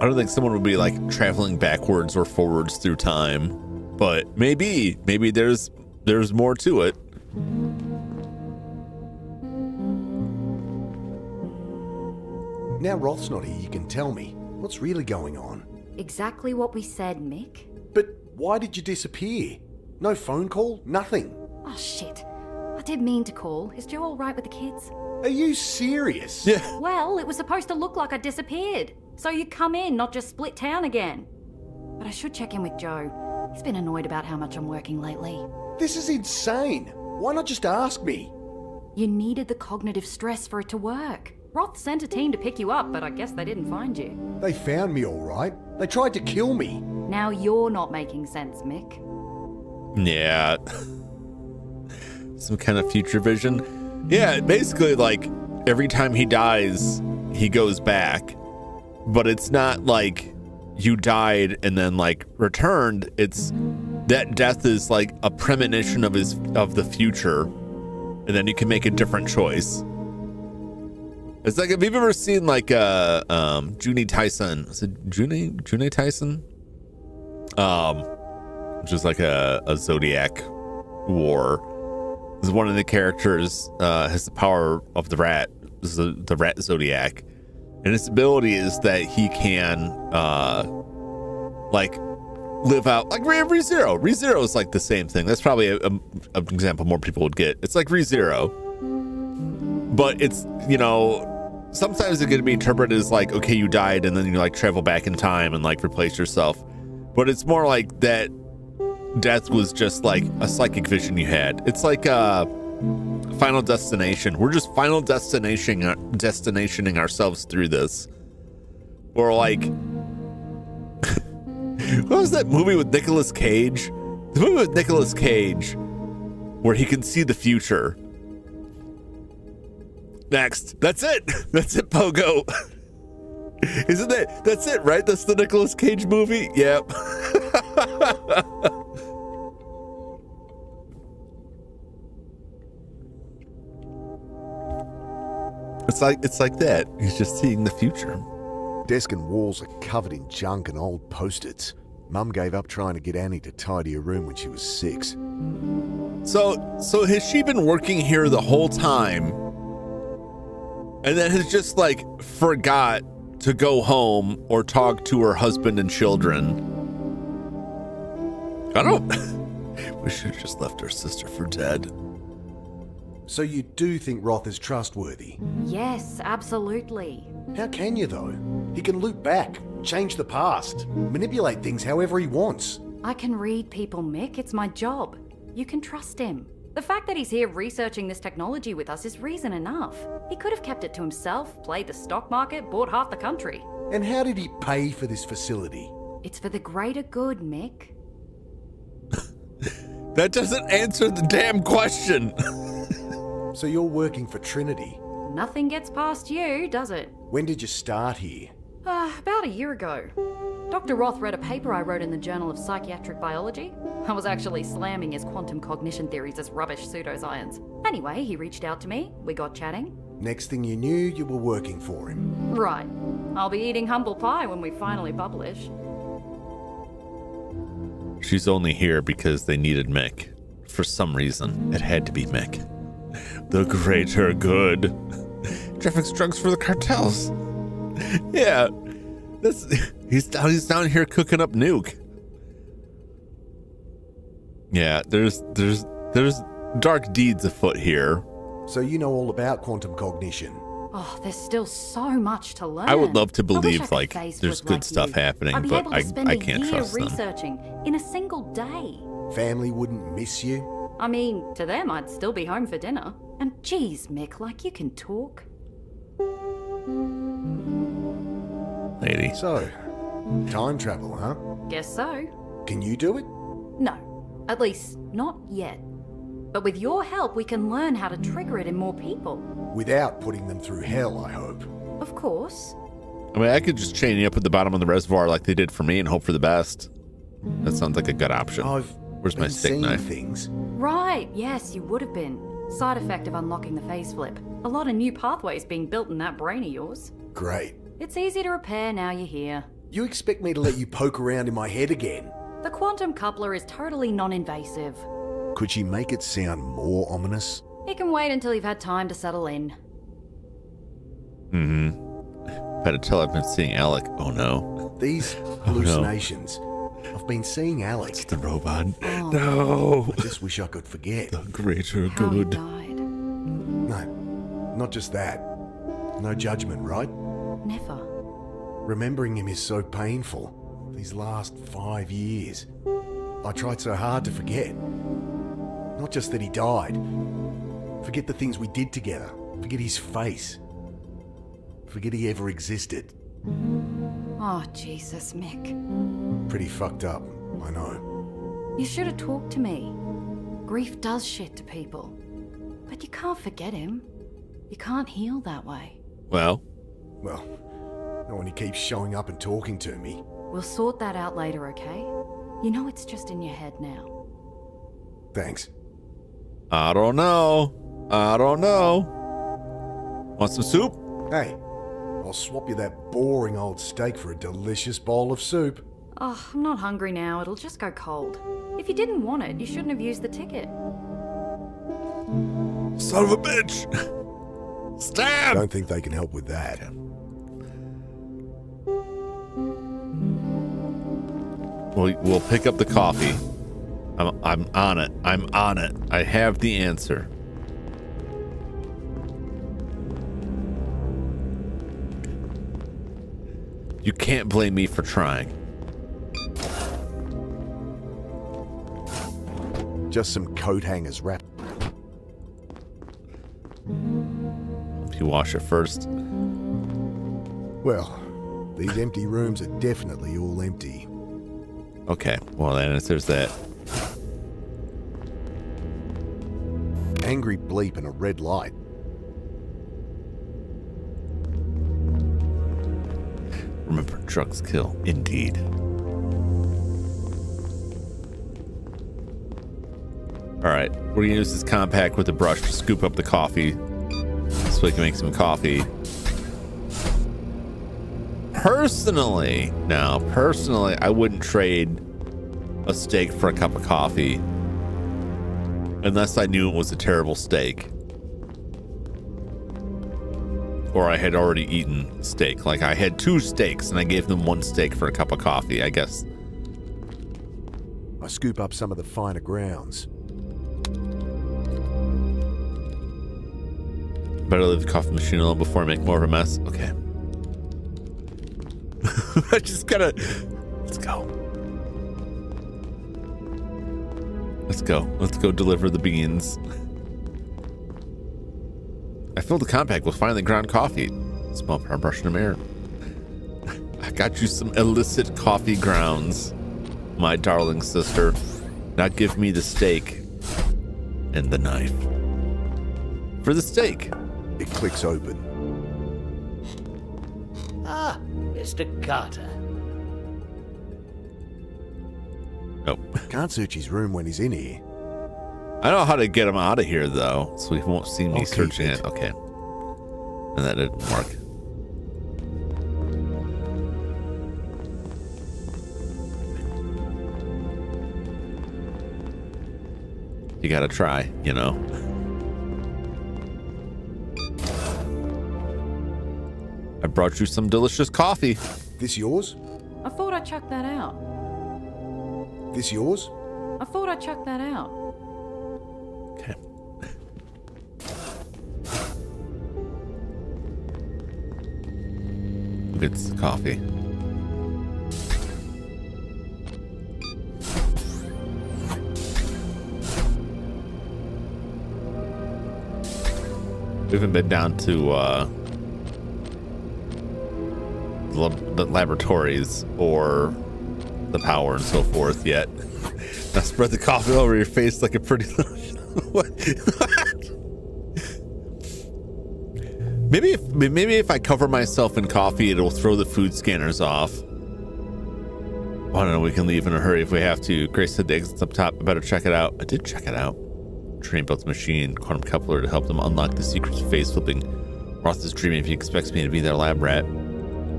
I don't think someone would be like traveling backwards or forwards through time, but maybe there's more to it. Now Roth's not here, you can tell me. What's really going on? Exactly what we said, Mick. But why did you disappear? No phone call? Nothing? Oh, shit. I did mean to call. Is Joe all right with the kids? Are you serious? Yeah. Well, it was supposed to look like I disappeared. So you come in, not just split town again. But I should check in with Joe. He's been annoyed about how much I'm working lately. This is insane. Why not just ask me? You needed the cognitive stress for it to work. Roth sent a team to pick you up, but I guess they didn't find you. They found me all right. They tried to kill me. Now you're not making sense, Mick. Yeah. Some kind of future vision. Yeah, basically, like, every time he dies, he goes back. But it's not like you died and then, like, returned. It's that death is like a premonition of the future. And then you can make a different choice. It's like, have you ever seen, like, Junie Tyson? Is it Junie Tyson? Which is like a Zodiac war. This is one of the characters has the power of the rat. This is the rat Zodiac. And his ability is that he can, like, live out, like ReZero. ReZero is like the same thing. That's probably an example more people would get. It's like ReZero. But it's, you know, sometimes it can be interpreted as like, okay, you died and then you like travel back in time and like replace yourself. But it's more like that death was just like a psychic vision you had. It's like Final Destination. We're just Final Destinationing ourselves through this. Or like, what was that movie with Nicolas Cage? The movie with Nicolas Cage where he can see the future. Next. That's it. That's it, Pogo. Isn't that? That's it, right? That's the Nicolas Cage movie? Yep. It's like that. He's just seeing the future. Desk and walls are covered in junk and old post-its. Mum gave up trying to get Annie to tidy her room when she was 6. So has she been working here the whole time? And then has just like forgot to go home or talk to her husband and children. I don't. We should have just left her sister for dead. So you do think Roth is trustworthy? Yes, absolutely. How can you, though? He can loop back, change the past, manipulate things however he wants. I can read people, Mick. It's my job. You can trust him. The fact that he's here researching this technology with us is reason enough. He could have kept it to himself, played the stock market, bought half the country. And how did he pay for this facility? It's for the greater good, Mick. That doesn't answer the damn question. So you're working for Trinity? Nothing gets past you, does it? When did you start here? About a year ago. Dr. Roth read a paper I wrote in the Journal of Psychiatric Biology. I was actually slamming his quantum cognition theories as rubbish pseudoscience. Anyway, he reached out to me, we got chatting. Next thing you knew, you were working for him. Right. I'll be eating humble pie when we finally publish. She's only here because they needed Mick. For some reason, it had to be Mick. The greater good. Traffic's drugs for the cartels. Yeah, he's down here cooking up nuke. Yeah, there's dark deeds afoot here. So you know all about quantum cognition. Oh, there's still so much to learn. I would love to believe I like there's good stuff happening, but I can't trust them. Researching in a single day. Family wouldn't miss you? I mean, to them, I'd still be home for dinner. And geez, Mick, like you can talk. Lady. So, time travel, huh? Guess so. Can you do it? No, at least not yet. But with your help, we can learn how to trigger it in more people. Without putting them through hell, I hope. Of course. I mean, I could just chain you up at the bottom of the reservoir like they did for me and hope for the best. That sounds like a good option. Where's my steak knife? Things. Right, yes, you would have been. Side effect of unlocking the phase flip. A lot of new pathways being built in that brain of yours. Great. It's easy to repair now you're here. You expect me to let you poke around in my head again? The quantum coupler is totally non-invasive. Could she make it sound more ominous? You can wait until you've had time to settle in. Better tell I've been seeing Alec. Oh no. These hallucinations. I've been seeing Alec. It's the robot. Oh. No. I just wish I could forget. The greater How he good. died. No, not just that. No judgment, right? Never. Remembering him is so painful. These last 5 years. I tried so hard to forget. Not just that he died. Forget the things we did together. Forget his face. Forget he ever existed. Oh, Jesus, Mick. Pretty fucked up, I know. You should have talked to me. Grief does shit to people. But you can't forget him. You can't heal that way. Well, not when he keeps showing up and talking to me. We'll sort that out later, okay? You know it's just in your head now. Thanks. I don't know. Want some soup? Hey, I'll swap you that boring old steak for a delicious bowl of soup. Oh, I'm not hungry now. It'll just go cold. If you didn't want it, you shouldn't have used the ticket. Son of a bitch! Stab! Don't think they can help with that. We'll pick up the coffee. I'm on it. I have the answer. You can't blame me for trying. Just some coat hangers wrapped. You wash it first. Well, these empty rooms are definitely all empty. Okay, well then there's that. Angry bleep and a red light. Remember, drugs kill, indeed. Alright, we're gonna use this compact with a brush to scoop up the coffee so we can make some coffee. Personally, I wouldn't trade a steak for a cup of coffee unless I knew it was a terrible steak. Or I had already eaten steak. Like I had 2 steaks and I gave them 1 steak for a cup of coffee, I guess. I scoop up some of the finer grounds. Better leave the coffee machine alone before I make more of a mess. Okay. I just gotta... Let's go. Let's go deliver the beans. I filled the compact with finely ground coffee. Smell power brush in the mirror. I got you some illicit coffee grounds, my darling sister. Now give me the steak and the knife. For the steak. It clicks open. Ah, Mr. Carter. Nope. Can't search his room when he's in here. I know how to get him out of here, though, so he won't see me searching it. Okay. And that didn't work. You gotta try, you know. I brought you some delicious coffee. This yours? I thought I chucked that out. This yours? I thought I chucked that out. Okay. Who gets the coffee? We haven't been down to the laboratories or the power and so forth yet. Now spread the coffee over your face like a pretty what? Maybe if I cover myself in coffee, it'll throw the food scanners off. I don't know. We can leave in a hurry if we have to. Grace said the exit's up top. I better check it out. I did check it out. Train built the machine, quantum coupler to help them unlock the secrets of face flipping. Roth is dreaming if he expects me to be their lab rat.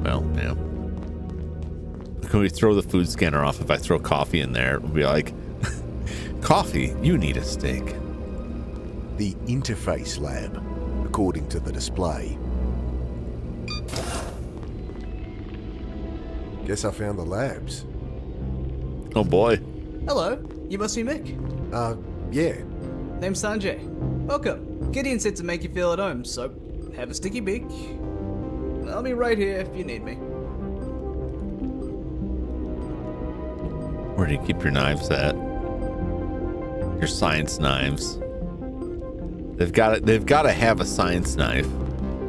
Well, yeah. Can we throw the food scanner off if I throw coffee in there? We'll be like, coffee, you need a steak. The interface lab, according to the display. Guess I found the labs. Oh boy. Hello, you must be Mick. Yeah. Name's Sanjay. Welcome. Gideon said to make you feel at home, so have a sticky beak. I'll be right here if you need me. Where do you keep your knives at? Your science knives. They've got to have a science knife.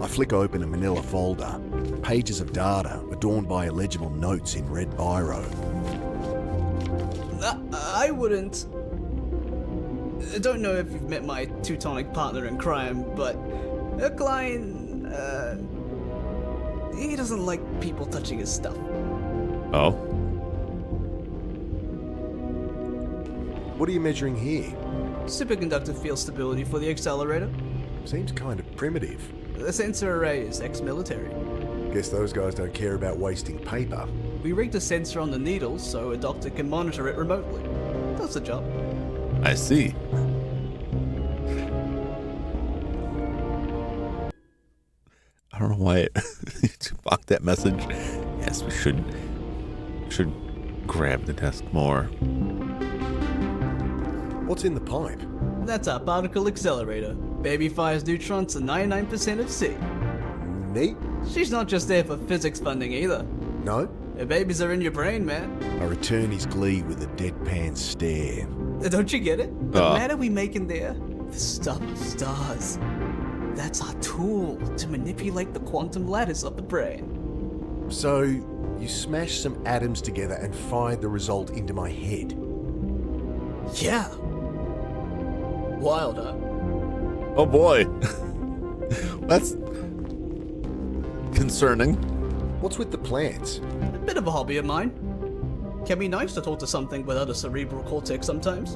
I flick open a manila folder. Pages of data adorned by illegible notes in red biro. I wouldn't. I don't know if you've met my Teutonic partner in crime, but a client, he doesn't like people touching his stuff. Oh? What are you measuring here? Superconductor field stability for the accelerator. Seems kind of primitive. The sensor array is ex-military. Guess those guys don't care about wasting paper. We rigged a sensor on the needle so a doctor can monitor it remotely. Does the job. I see. I don't know why to block that message. Yes, we should grab the desk more. What's in the pipe? That's our particle accelerator. Baby fires neutrons to 99% of C. Neat. She's not just there for physics funding either. No? Her babies are in your brain, man. I return his glee with a deadpan stare. Don't you get it? The matter we make in there, the stuff of stars. That's our tool to manipulate the quantum lattice of the brain. So, you smashed some atoms together and fired the result into my head? Yeah. Wild, huh? Oh boy. That's concerning. What's with the plants? A bit of a hobby of mine. Can be nice to talk to something without a cerebral cortex sometimes.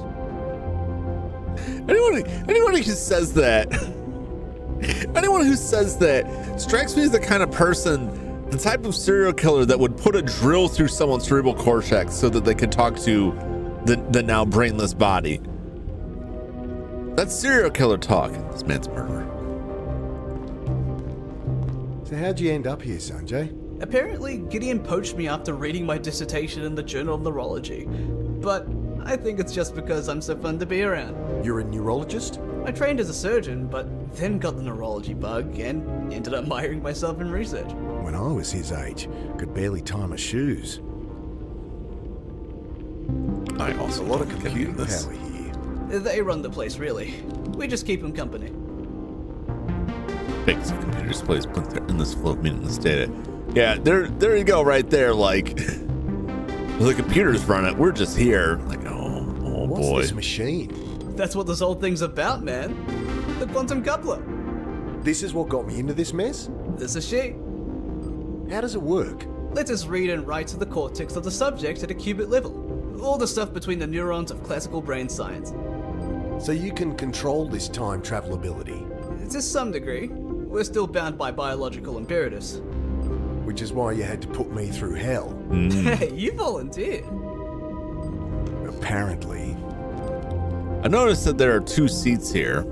Anyone who says that, strikes me as the kind of person, the type of serial killer that would put a drill through someone's cerebral cortex so that they could talk to the now brainless body. That's serial killer talk. This man's a murderer. So how'd you end up here, Sanjay? Apparently, Gideon poached me after reading my dissertation in the Journal of Neurology. But I think it's just because I'm so fun to be around. You're a neurologist? I trained as a surgeon, but then got the neurology bug and ended up miring myself in research. When I was his age, could barely tie my shoes. I also a lot of computing power here. They run the place, really. We just keep them company. Big computer displays in this flow of meaningless data. Yeah, there you go, right there. Like, the computers run it. We're just here. Like, oh boy. What's this machine? That's what this whole thing's about, man. The quantum coupler. This is what got me into this mess? This is she. How does it work? Lets us read and write to the cortex of the subject at a qubit level. All the stuff between the neurons of classical brain science. So you can control this time travel ability? To some degree. We're still bound by biological imperatives. Which is why you had to put me through hell. Hey, you volunteered. Apparently. I noticed that there are 2 seats here.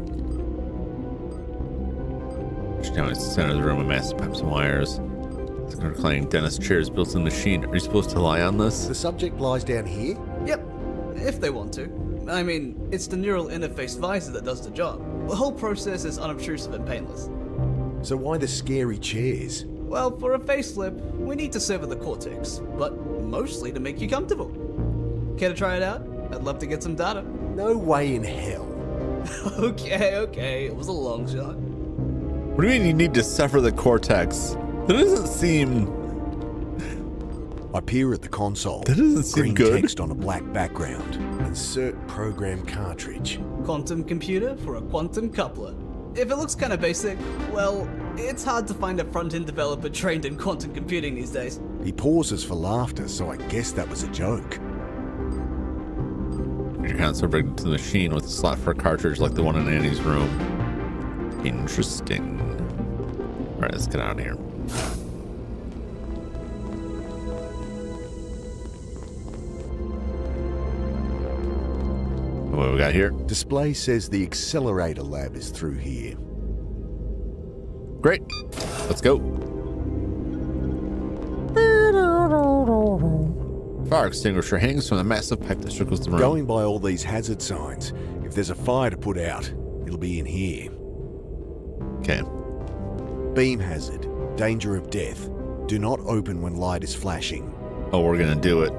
Down in the center of the room, a massive pipes and wires. It's a reclining dentist chairs built in the machine. Are you supposed to lie on this? The subject lies down here? Yep, if they want to. I mean, it's the neural interface visor that does the job. The whole process is unobtrusive and painless. So why the scary chairs? Well, for a facelift, we need to sever the cortex, but mostly to make you comfortable. Care to try it out? I'd love to get some data. No way in hell. Okay, it was a long shot. What do you mean you need to sever the cortex? That doesn't seem... I peer at the console. That doesn't seem Green good. Text on a black background. Insert program cartridge. Quantum computer for a quantum coupler. If it looks kind of basic, well, it's hard to find a front-end developer trained in quantum computing these days. He pauses for laughter, so I guess that was a joke. Your console rigged to the machine with a slot for a cartridge like the one in Annie's room. Interesting. All right, let's get out of here. What do we got here? Display says the accelerator lab is through here. Great. Let's go. Fire extinguisher hangs from the massive pipe that circles the room. Going by all these hazard signs, if there's a fire to put out, it'll be in here. Okay. Beam hazard. Danger of death. Do not open when light is flashing. Oh, we're gonna do it.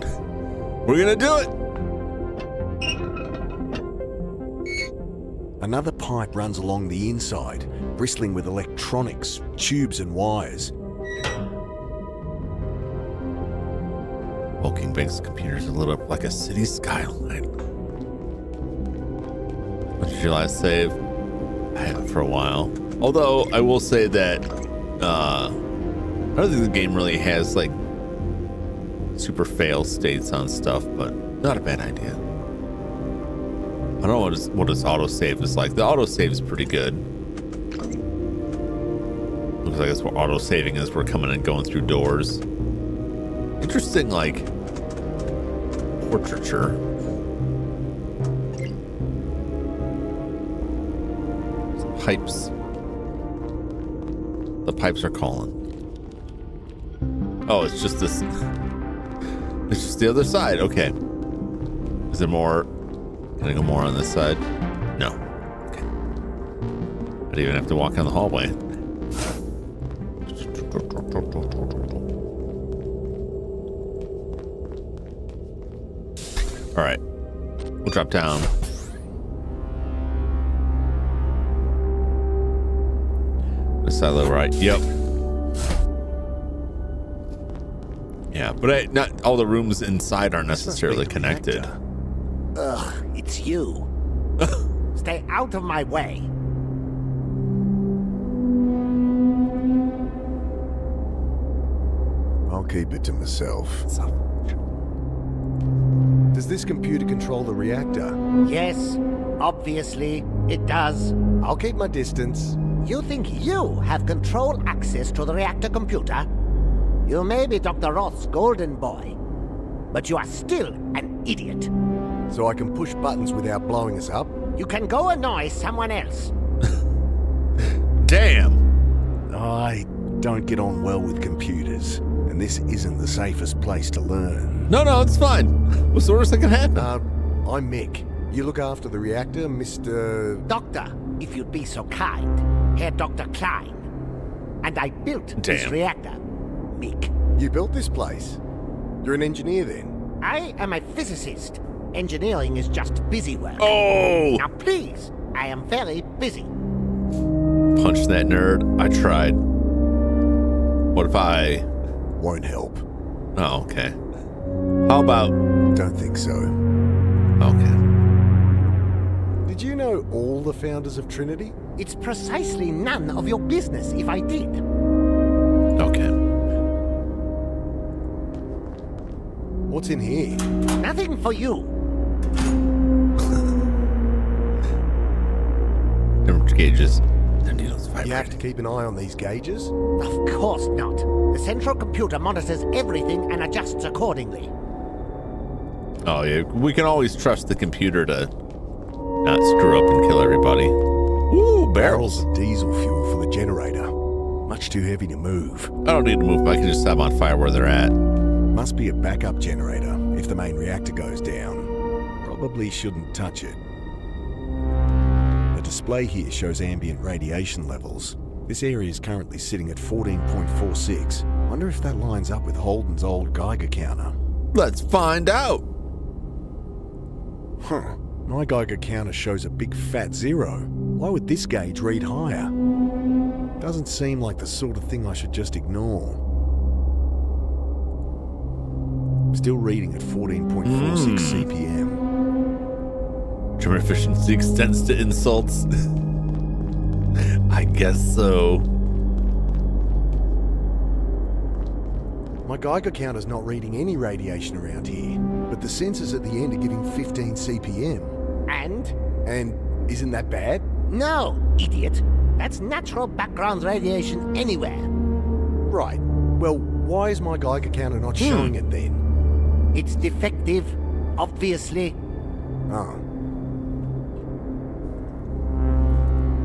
We're gonna do it! Another pipe runs along the inside, bristling with electronics, tubes and wires. Walking Bank's computers are lit up like a city skyline. Where's your last save? I haven't for a while. Although I will say that I don't think the game really has like super fail states on stuff, but not a bad idea. I don't know what its autosave is like. The autosave is pretty good. Looks like that's what autosaving is. We're coming and going through doors. Interesting, like, portraiture. Some pipes. The pipes are calling. Oh, it's just this. It's just the other side. Okay. Is there more? Can I go more on this side? No. Okay. I didn't even have to walk down the hallway. All right. We'll drop down. This side of the right. Yep. Yeah, but not all the rooms inside aren't necessarily connected. Ugh, it's you. Stay out of my way. I'll keep it to myself. Does this computer control the reactor? Yes, obviously it does. I'll keep my distance. You think you have control access to the reactor computer? You may be Dr. Roth's golden boy, but you are still an idiot. So I can push buttons without blowing us up? You can go annoy someone else. Damn. I don't get on well with computers, and this isn't the safest place to learn. No, it's fine. What's the worst that can happen? I'm Mick. You look after the reactor, Mr. Doctor, if you'd be so kind. Herr Dr. Klein. And I built this reactor, Mick. You built this place? You're an engineer then? I am a physicist. Engineering is just busy work. Oh! Now please, I am very busy. Punch that nerd. I tried. What if I... Won't help. Oh, okay. How about... Don't think so. Okay. Did you know all the founders of Trinity? It's precisely none of your business if I did. Okay. What's in here? Nothing for you. Temperature gauges. The needles vibrate. You have to keep an eye on these gauges? Of course not. The central computer monitors everything and adjusts accordingly. Oh, yeah. We can always trust the computer to not screw up and kill everybody. Ooh, barrels. Of diesel fuel for the generator. Much too heavy to move. I don't need to move, but I can just have them on fire where they're at. Must be a backup generator if the main reactor goes down. Probably shouldn't touch it. The display here shows ambient radiation levels. This area is currently sitting at 14.46. Wonder if that lines up with Holden's old Geiger counter. Let's find out. Huh. My Geiger counter shows a big fat 0. Why would this gauge read higher? Doesn't seem like the sort of thing I should just ignore. Still reading at 14.46 CPM. German efficiency extends to insults. I guess so. My Geiger counter's not reading any radiation around here, but the sensors at the end are giving 15 CPM. And isn't that bad? No, idiot. That's natural background radiation anywhere. Right. Well, why is my Geiger counter not showing it then? It's defective, obviously. Oh.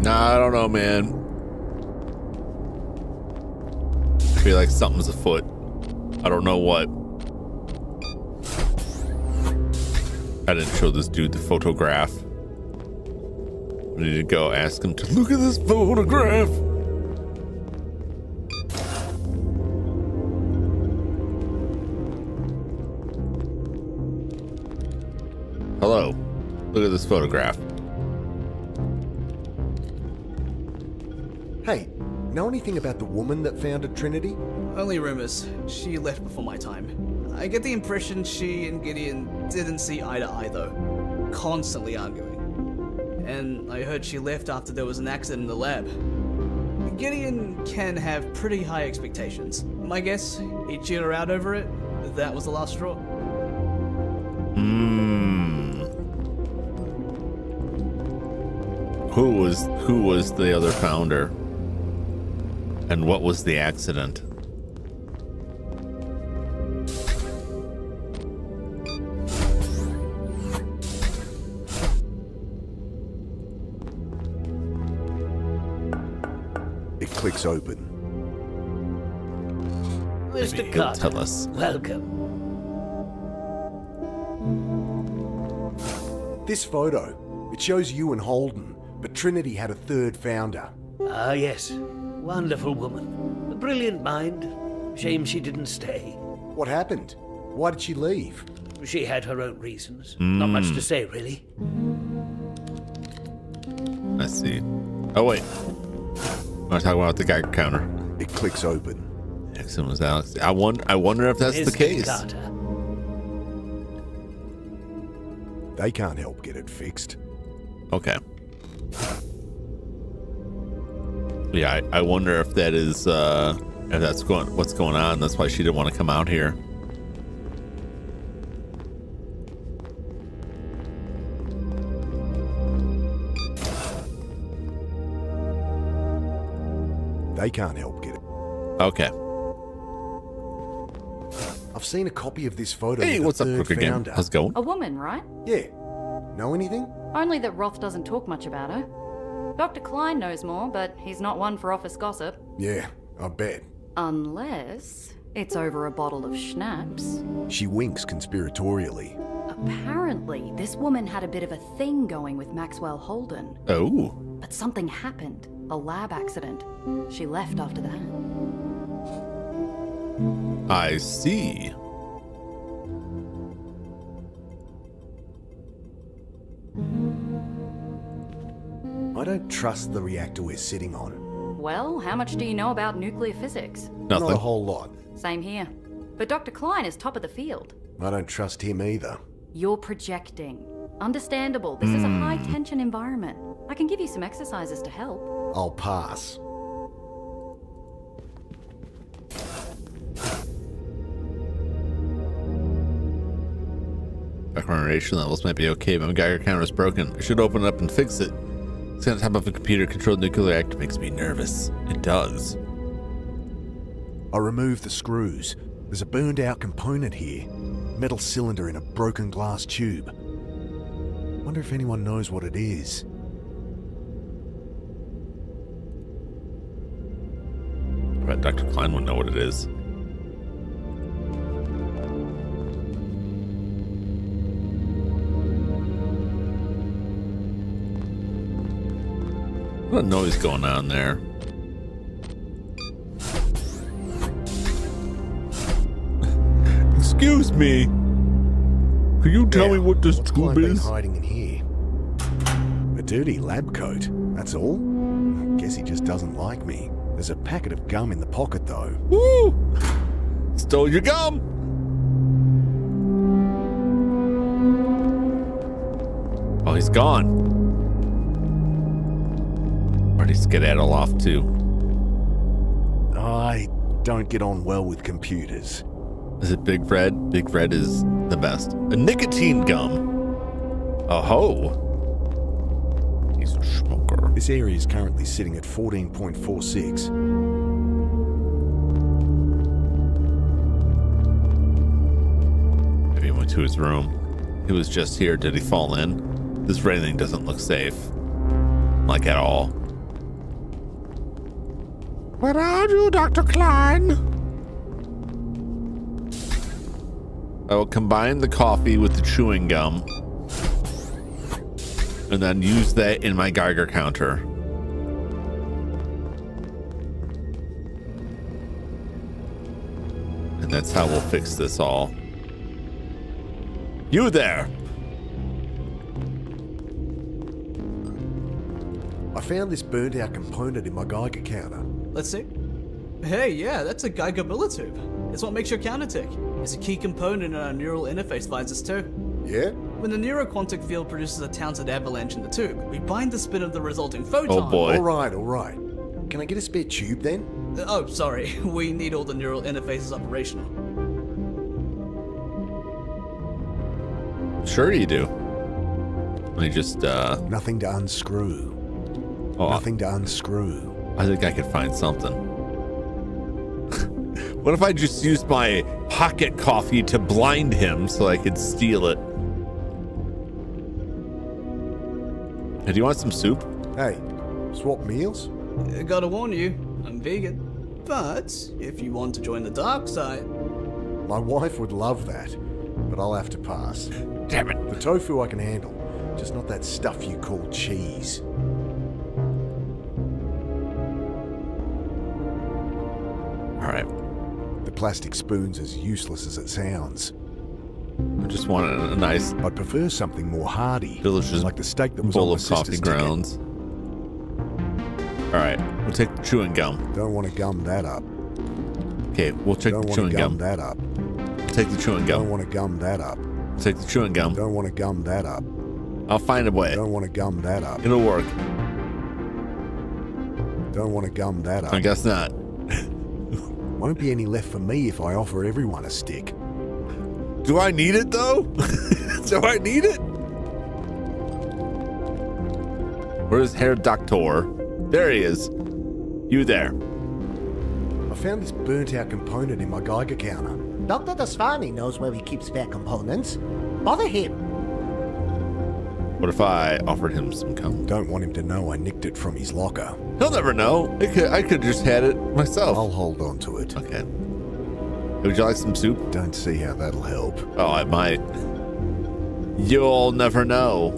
Nah, I don't know, man. I feel like something's afoot. I don't know what. I didn't show this dude the photograph. We need to go ask him to look at this photograph. Hello. Look at this photograph. Hey, know anything about the woman that founded Trinity? Only rumors. She left before my time. I get the impression she and Gideon didn't see eye to eye though. Constantly arguing. and I heard she left after there was an accident in the lab. Gideon can have pretty high expectations. My guess, he chewed her out over it. That was the last straw. Who was the other founder? And what was the accident? It clicks open. Mr. Maybe he'll Carter, tell us. welcome. This photo, it shows you and Holden, but Trinity had a third founder. Ah, yes. Wonderful woman. A brilliant mind. Shame she didn't stay. What happened? Why did she leave? She had her own reasons. Not much to say, really. I see. Oh, wait. Want to talk about the Geiger counter? It clicks open. Excellent was Alex. I wonder if that's the Mr. case. Carter. They can't help get it fixed. Okay. Yeah, I wonder if that is if that's what's going on. That's why she didn't want to come out here. They can't help get it. Okay. I've seen a copy of this photo. Hey, with what's the up, third Crook again? founder. How's it going? A woman, right? Yeah. Know anything? Only that Roth doesn't talk much about her. Dr. Klein knows more, but he's not one for office gossip. Yeah, I bet. Unless it's over a bottle of schnapps. She winks conspiratorially. Apparently, this woman had a bit of a thing going with Maxwell Holden. Oh. But something happened. A lab accident. She left after that. I see. I don't trust the reactor we're sitting on. Well, how much do you know about nuclear physics? Nothing. Not a whole lot. Same here. But Dr. Klein is top of the field. I don't trust him either. You're projecting. Understandable. This is a high-tension environment. I can give you some exercises to help. I'll pass. Background radiation levels might be okay, but my Geiger counter is broken. I should open it up and fix it. Sitting on top of a computer-controlled nuclear reactor makes me nervous. It does. I remove the screws. There's a burned out component here. Metal cylinder in a broken glass tube. Wonder if anyone knows what it is. I bet Dr. Klein would know what it is. What noise going on there? Excuse me. Can you tell me what this tube is? Hiding in here. A dirty lab coat. That's all. Guess he just doesn't like me. There's a packet of gum in the pocket though. Woo! Stole your gum. Oh, he's gone. Where'd he skedaddle off to? I don't get on well with computers. Is it Big Red? Big Red is the best. A nicotine gum. Oh ho. He's a smoker. This area is currently sitting at 14.46. Maybe he went to his room. He was just here. Did he fall in? This railing doesn't look safe. Like at all. Where are you, Dr. Klein? I will combine the coffee with the chewing gum and then use that in my Geiger counter. And that's how we'll fix this all. You there! I found this burnt out component in my Geiger counter. Let's see. Hey, yeah, that's a Geiger millitube. It's what makes your counter tick. It's a key component in our neural interface visors too. Yeah? When the neuroquantic field produces a Townsend avalanche in the tube, we bind the spin of the resulting photon. Oh boy. All right. Can I get a spare tube then? Oh, sorry. We need all the neural interfaces operational. Sure you do. Let me just, Nothing to unscrew. Oh, Nothing to unscrew. I think I could find something. What if I just used my pocket coffee to blind him so I could steal it? Hey, do you want some soup? Hey, swap meals? Gotta warn you, I'm vegan. But if you want to join the dark side... My wife would love that, but I'll have to pass. Damn it. The tofu I can handle, just not that stuff you call cheese. All right. The plastic spoon's as useless as it sounds. I just want a nice... I'd prefer something more hearty, delicious like the steak that was bowl on of my coffee sister's grounds. All right, we'll take the chewing gum. Don't want to gum that up. Okay, we'll take the chewing gum. That up. Take the chewing gum. Don't want to gum that up. Take the chewing gum. Don't want to gum that up. I'll find a way. Don't want to gum that up. It'll work. Don't want to gum that up. I guess not. Won't be any left for me if I offer everyone a stick. Do I need it though? Do I need it? Where's Herr Doctor? There he is. You there. I found this burnt out component in my Geiger counter. Dr. Desvani knows where he keeps spare components. Bother him. What if I offered him some cum? Don't want him to know I nicked it from his locker. He'll never know. I could just had it myself. I'll hold on to it. Okay. Would you like some soup? Don't see how that'll help. Oh, I might. You'll never know.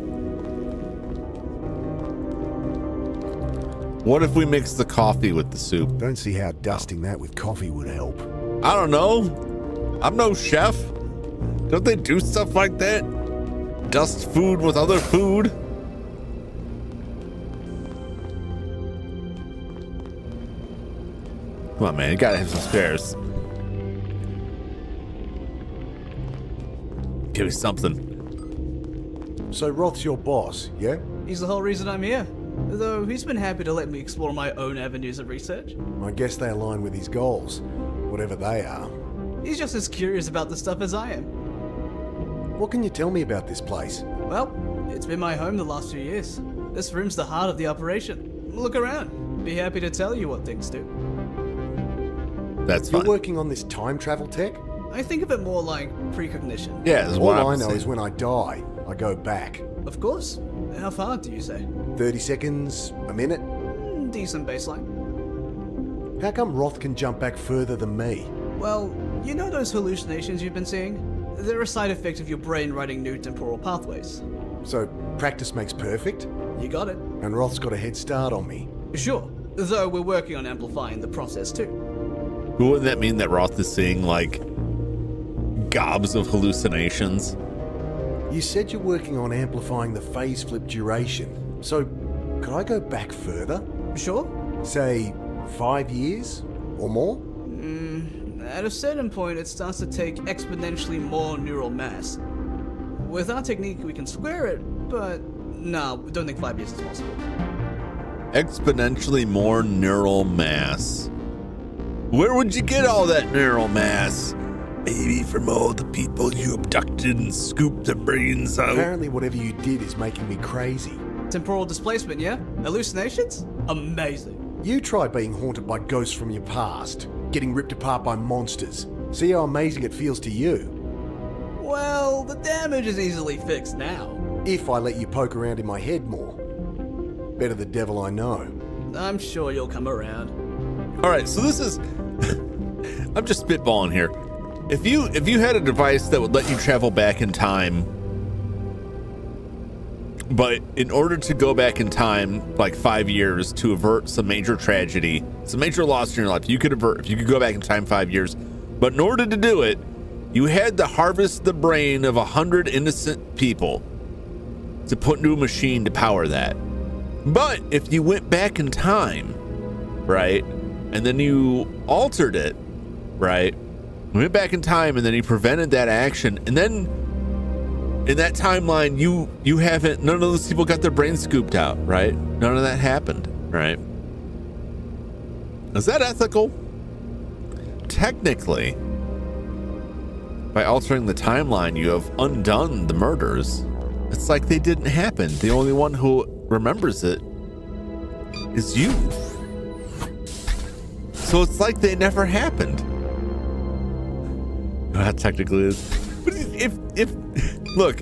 What if we mix the coffee with the soup? Don't see how dusting that with coffee would help. I don't know. I'm no chef. Don't they do stuff like that? Dust food with other food? Come on, man. You gotta have some spares. Give me something. So Roth's your boss, yeah? He's the whole reason I'm here. Though he's been happy to let me explore my own avenues of research. I guess they align with his goals, whatever they are. He's just as curious about the stuff as I am. What can you tell me about this place? Well, it's been my home the last few years. This room's the heart of the operation. Look around. Be happy to tell you what things do. That's fine. You're working on this time travel tech? I think of it more like precognition. Yeah, all I know is when I die, I go back. Of course. How far do you say? 30 seconds, a minute? Decent baseline. How come Roth can jump back further than me? Well, you know those hallucinations you've been seeing? They're a side effect of your brain writing new temporal pathways. So, practice makes perfect? You got it. And Roth's got a head start on me? Sure, though we're working on amplifying the process too. Wouldn't that mean that Roth is seeing, like, gobs of hallucinations? You said you're working on amplifying the phase flip duration. So, could I go back further? Sure. Say, 5 years? Or more? At a certain point, it starts to take exponentially more neural mass. With our technique, we can square it, but no, we don't think 5 years is possible. Exponentially more neural mass. Where would you get all that neural mass? Maybe from all the people you abducted and scooped their brains out. Apparently whatever you did is making me crazy. Temporal displacement, yeah? Hallucinations? Amazing. You try being haunted by ghosts from your past, getting ripped apart by monsters. See how amazing it feels to you. Well, the damage is easily fixed now. If I let you poke around in my head more. Better the devil I know. I'm sure you'll come around. All right, so this is... I'm just spitballing here. If you had a device that would let you travel back in time, but in order to go back in time like 5 years to avert some major tragedy, some major loss in your life, you could avert if you could go back in time 5 years. But in order to do it, you had to harvest the brain of 100 innocent people to put into a machine to power that. But if you went back in time, right, and then you altered it, right, went back in time and then you prevented that action, and then In that timeline, you haven't, none of those people got their brains scooped out, right? None of that happened, right? Is that ethical? Technically, by altering the timeline, you have undone the murders. It's like they didn't happen. The only one who remembers it is you. So it's like they never happened. That technically is. But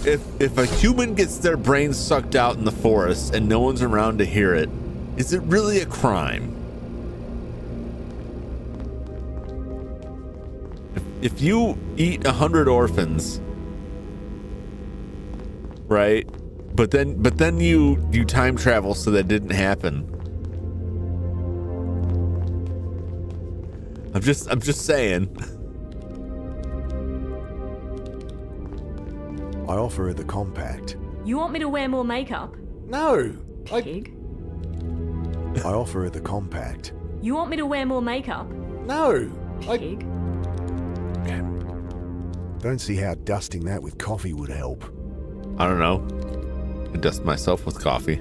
if a human gets their brains sucked out in the forest and no one's around to hear it, is it really a crime? If you eat 100 orphans, right? But then you time travel so that didn't happen. I'm just saying. I offer her the compact. You want me to wear more makeup? No. Pig. I offer her the compact. You want me to wear more makeup? No. Pig. Don't see how dusting that with coffee would help. I don't know. I dust myself with coffee.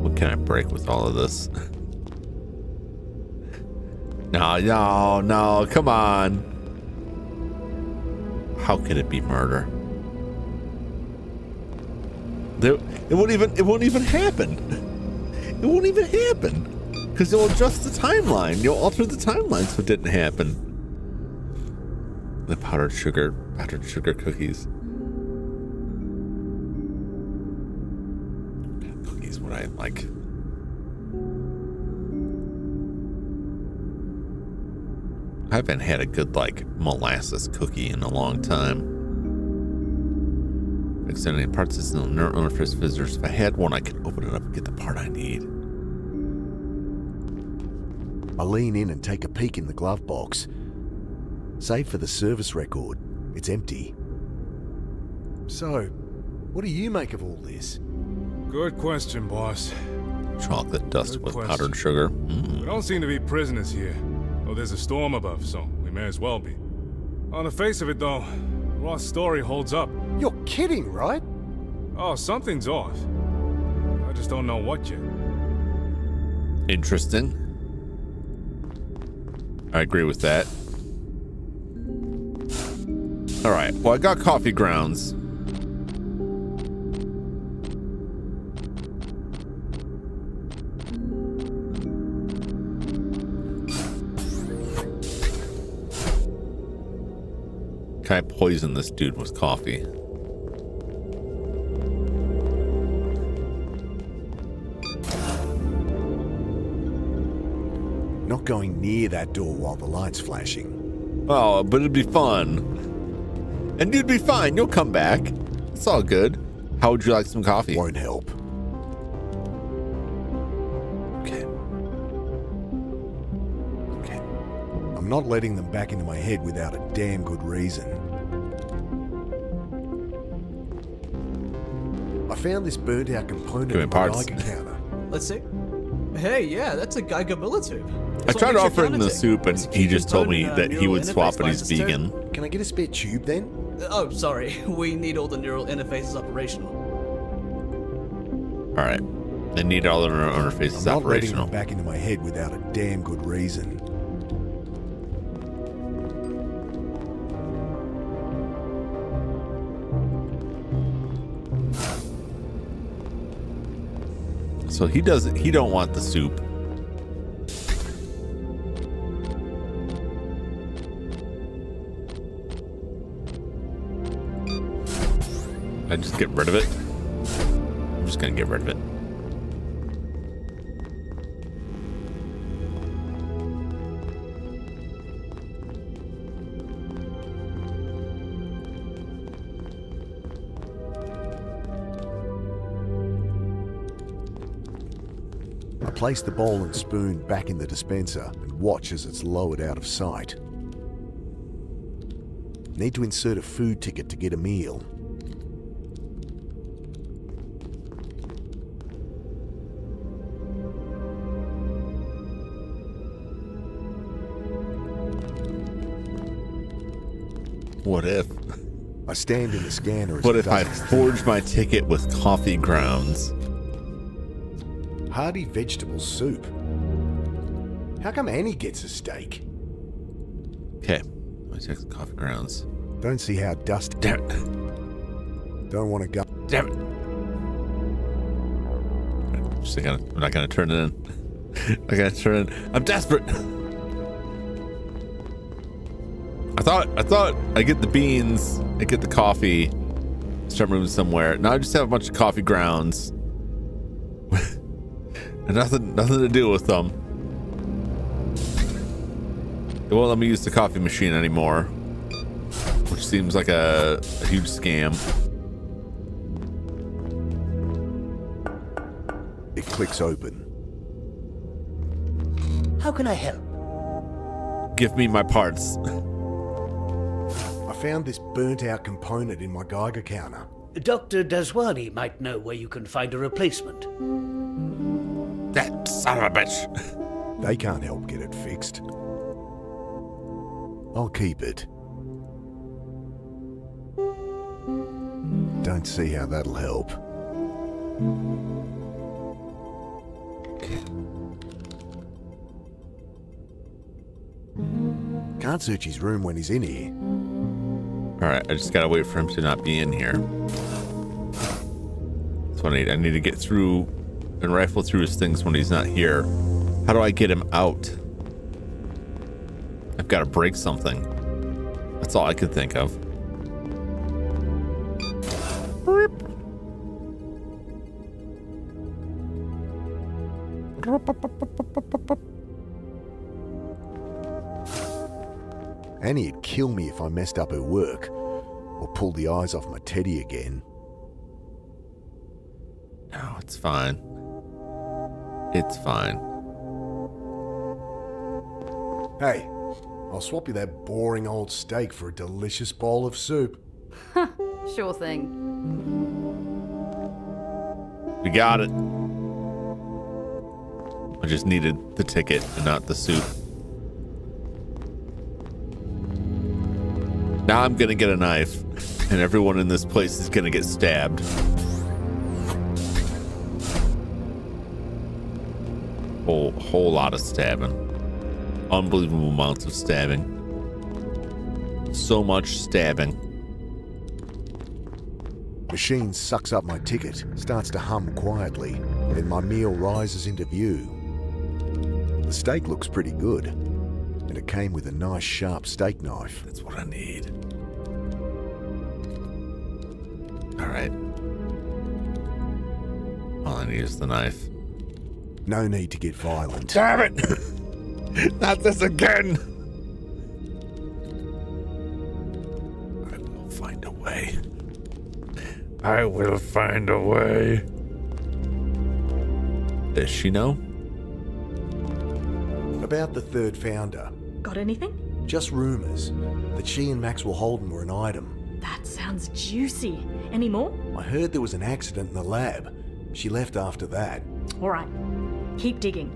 What can I break with all of this? No, come on. How could it be murder? It won't even happen. It won't even happen because you'll adjust the timeline. You'll alter the timeline so it didn't happen. The powdered sugar cookies. Cookies, what I like. I haven't had a good molasses cookie in a long time. Extending parts is no neural interface visitors. If I had one, I could open it up and get the part I need. I lean in and take a peek in the glove box. Save for the service record. It's empty. So, what do you make of all this? Good question, boss. Chocolate dust Good with question. powdered sugar. We don't seem to be prisoners here. Oh, there's a storm above, so we may as well be. On the face of it, though, Roth's story holds up. You're kidding, right? Oh, something's off. I just don't know what yet. Interesting. I agree with that. All right. Well, I got coffee grounds. Can I poison this dude with coffee? Not going near that door while the light's flashing. Oh, but it'd be fun. And you'd be fine. You'll come back. It's all good. How would you like some coffee? Won't help. Okay. I'm not letting them back into my head without a damn good reason. I found this burnt out component in my Geiger counter. Let's see. Hey, yeah, that's a Geiger tube. I tried to offer him the soup, and he just told me that he would swap and he's vegan. Can I get a spare tube then? Oh, sorry. We need all the neural interfaces operational. All right. I need all the neural interfaces I'm not letting operational. them back into my head without a damn good reason. So he don't want the soup. I just get rid of it. I'm just gonna get rid of it. I place the bowl and spoon back in the dispenser and watch as it's lowered out of sight. Need to insert a food ticket to get a meal. What if? I stand in the scanner. What if I forged my ticket with coffee grounds? Hearty vegetable soup. How come Annie gets a steak? Okay, let me check the coffee grounds. Don't see how dusty. Damn it. Don't want to go. Damn it. I'm not gonna turn it in. I'm gonna turn it in. I'm desperate. I thought I get the beans, I get the coffee, start moving somewhere. Now I just have a bunch of coffee grounds. And nothing to do with them. It won't let me use the coffee machine anymore, which seems like a huge scam. It clicks open. How can I help? Give me my parts. I found this burnt-out component in my Geiger counter. Dr. Daswani might know where you can find a replacement. That son of a bitch. They can't help get it fixed. I'll keep it. Don't see how that'll help. Can't search his room when he's in here. Alright, I just gotta wait for him to not be in here. That's what I need. I need to get through and rifle through his things when he's not here. How do I get him out? I've got to break something. That's all I could think of. Annie'd kill me if I messed up her work or pulled the eyes off my teddy again. No, it's fine. It's fine. Hey, I'll swap you that boring old steak for a delicious bowl of soup. Sure thing. We got it. I just needed the ticket and not the soup. Now I'm gonna get a knife, and everyone in this place is gonna get stabbed. Whole lot of stabbing. Unbelievable amounts of stabbing. So much stabbing. Machine sucks up my ticket, starts to hum quietly, then my meal rises into view. The steak looks pretty good, and it came with a nice sharp steak knife. That's what I need. All right. All I need is the knife. No need to get violent. Damn it! Not this again! I will find a way. I will find a way. Does she know? About the third founder. Got anything? Just rumors that she and Maxwell Holden were an item. That sounds juicy. Any more? I heard there was an accident in the lab. She left after that. All right. Keep digging.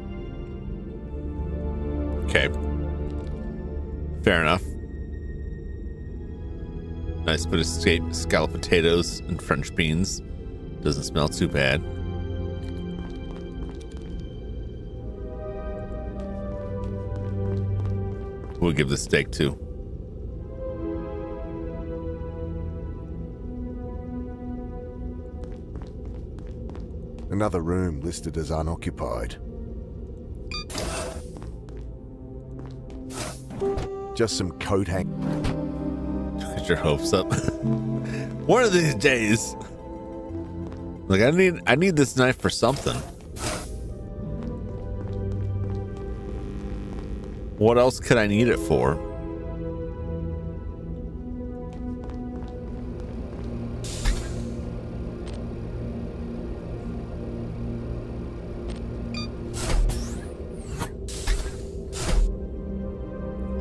Okay. Fair enough. Nice bit of scalloped potatoes and French beans. Doesn't smell too bad. We'll give the steak to. Another room listed as unoccupied. Just some coat hang. Get your hopes up. One of these days. Like I need this knife for something. What else could I need it for?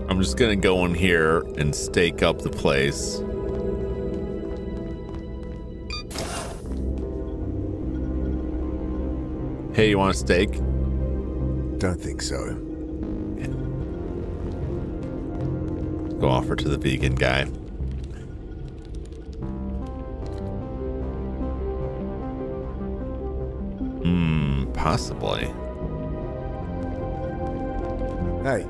I'm just gonna go in here and stake up the place. Hey, you want a steak? Don't think so. Yeah. Go offer to the vegan guy. Possibly. Hey,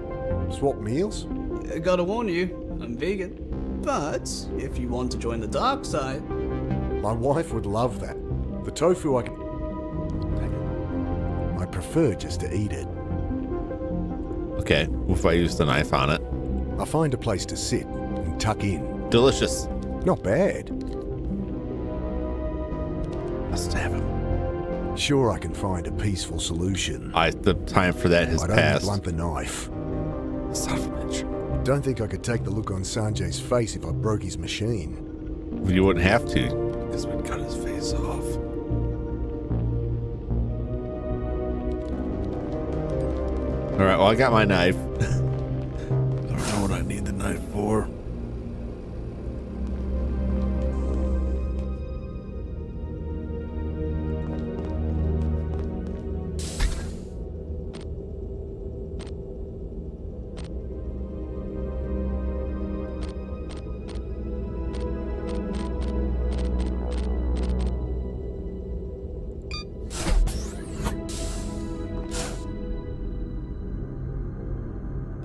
swap meals? I gotta warn you, I'm vegan. But if you want to join the dark side... My wife would love that. The tofu I prefer just to eat it. Okay, what if I use the knife on it? I'll find a place to sit and tuck in. Delicious. Not bad. I'll stab him. Sure, I can find a peaceful solution. The time for that has I'd passed. only blunt the knife. Son of a bitch. Don't think I could take the look on Sanjay's face if I broke his machine. You wouldn't have to, because we'd cut his face off. Alright, well, I got my knife. I don't know what I need the knife for.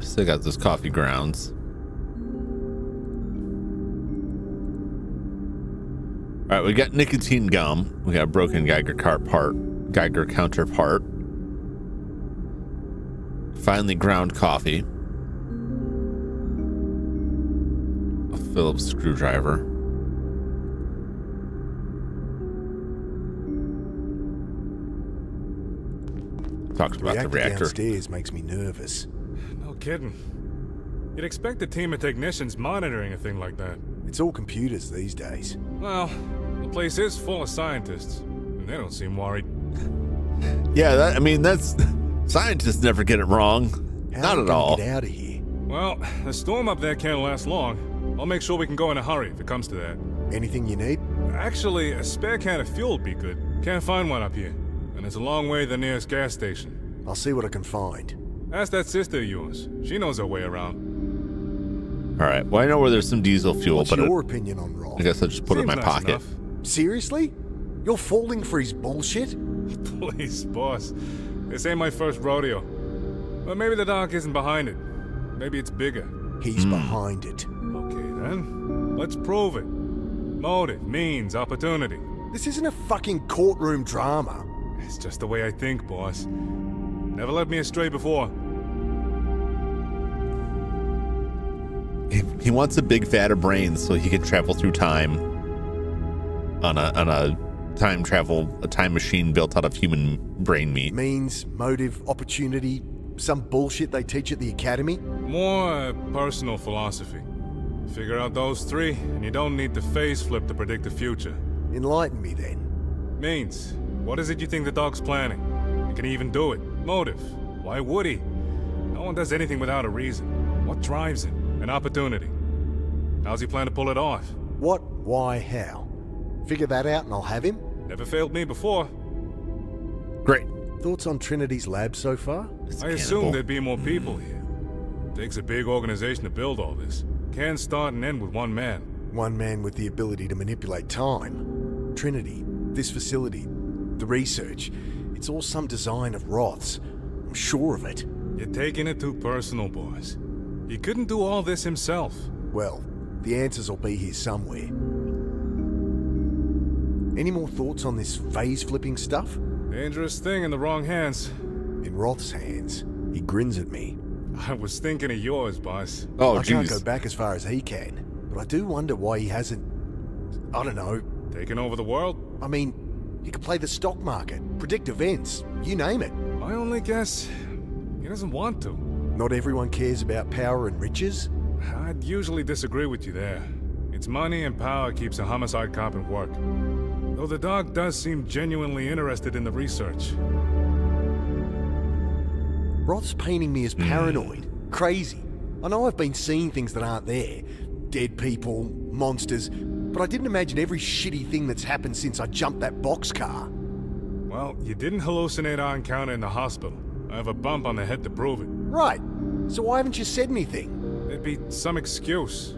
Still got those coffee grounds. All right, we got nicotine gum. We got a broken Geiger counter part. Finely ground coffee. A Phillips screwdriver. Talked about the reactor. Downstairs makes me nervous. No kidding. You'd expect a team of technicians monitoring a thing like that. It's all computers these days. Well, the place is full of scientists, and they don't seem worried. Yeah, that's scientists never get it wrong. Not at all. Get out of here. Well, the storm up there can't last long. I'll make sure we can go in a hurry if it comes to that. Anything you need? Actually, a spare can of fuel would be good. Can't find one up here, and it's a long way to the nearest gas station. I'll see what I can find. Ask that sister of yours. She knows her way around. All right. Well, I know where there's some diesel fuel, What's but your opinion on Roth? I guess I'll just put it in my pocket. Enough. Seriously? You're falling for his bullshit? Please, boss. This ain't my first rodeo. But maybe the doc isn't behind it. Maybe it's bigger. He's behind it. Okay, then. Let's prove it. Motive, means, opportunity. This isn't a fucking courtroom drama. It's just the way I think, boss. Never led me astray before. He wants a big fatter brain so he can travel through time on a time machine built out of human brain meat. Means, motive, opportunity, some bullshit they teach at the academy? More personal philosophy. Figure out those three, and you don't need to phase flip to predict the future. Enlighten me then. Means, what is it you think the dog's planning? And can he even do it? Motive, why would he? No one does anything without a reason. What drives him? An opportunity. How's he plan to pull it off? What, why, how? Figure that out and I'll have him? Never failed me before. Great. Thoughts on Trinity's lab so far? I assumed there'd be more people here. Takes a big organization to build all this. Can't start and end with one man. One man with the ability to manipulate time. Trinity, this facility, the research, it's all some design of Roth's. I'm sure of it. You're taking it too personal, boys. He couldn't do all this himself. Well, the answers will be here somewhere. Any more thoughts on this phase-flipping stuff? Dangerous thing in the wrong hands. In Roth's hands. He grins at me. I was thinking of yours, boss. Oh, I can't go back as far as he can, but I do wonder why he hasn't, I don't know. Taken over the world? I mean, he could play the stock market, predict events, you name it. My only guess, he doesn't want to. Not everyone cares about power and riches? I'd usually disagree with you there. It's money and power keeps a homicide cop at work. Though the dog does seem genuinely interested in the research. Roth's painting me as paranoid, crazy. I know I've been seeing things that aren't there. Dead people, monsters, but I didn't imagine every shitty thing that's happened since I jumped that boxcar. Well, you didn't hallucinate our encounter in the hospital. I have a bump on the head to prove it. Right. So why haven't you said anything? There'd be some excuse.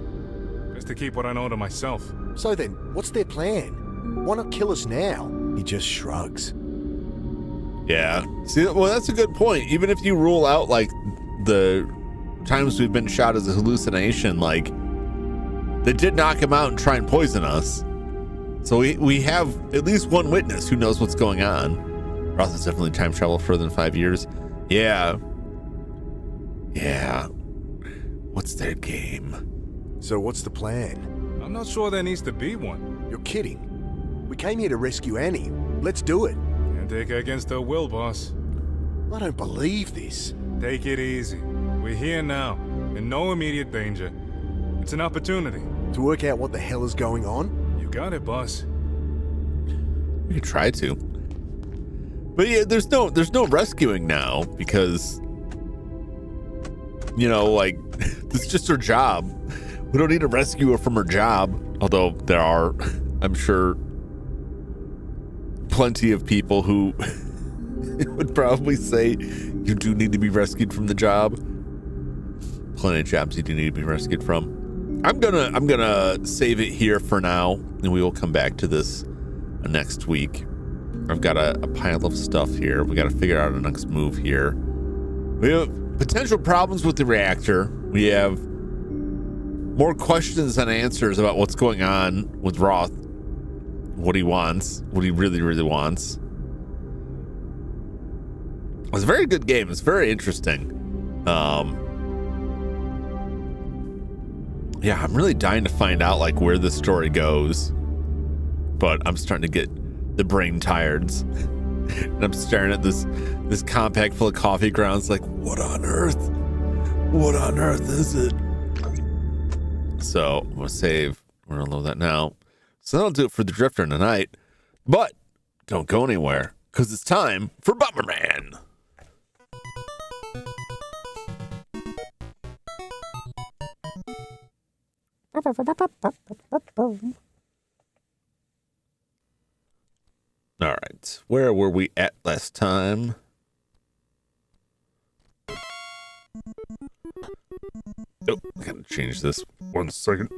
Just to keep what I know to myself. So then, what's their plan? Why not kill us now? He just shrugs. Yeah. See, well, that's a good point. Even if you rule out like the times we've been shot as a hallucination, like they did knock him out and try and poison us. So we have at least one witness who knows what's going on. Roth has definitely time traveled further than 5 years. Yeah. Yeah. What's their game? So what's the plan? I'm not sure there needs to be one. You're kidding. We came here to rescue Annie. Let's do it. Can't take her against her will, boss. I don't believe this. Take it easy. We're here now, in no immediate danger. It's an opportunity. To work out what the hell is going on? You got it, boss. We could try to. But yeah, there's no rescuing now because, you know, like, this is just her job. We don't need to rescue her from her job. Although there are, I'm sure, plenty of people who would probably say you do need to be rescued from the job. Plenty of jobs you do need to be rescued from. I'm gonna save it here for now, and we will come back to this next week. I've got a pile of stuff here. We got to figure out our next move here. We have potential problems with the reactor. We have more questions than answers about what's going on with Roth, what he wants, what he really, really wants. It's a very good game. It's very interesting. Yeah, I'm really dying to find out like where the story goes, but I'm starting to get the brain tireds. And I'm staring at this compact full of coffee grounds like, what on earth? What on earth is it? So I'm gonna save. We're gonna load that now. So that'll do it for the Drifter tonight. But don't go anywhere, because it's time for vtuberEN. All right, where were we at last time? Oh, I gotta change this. 1 second.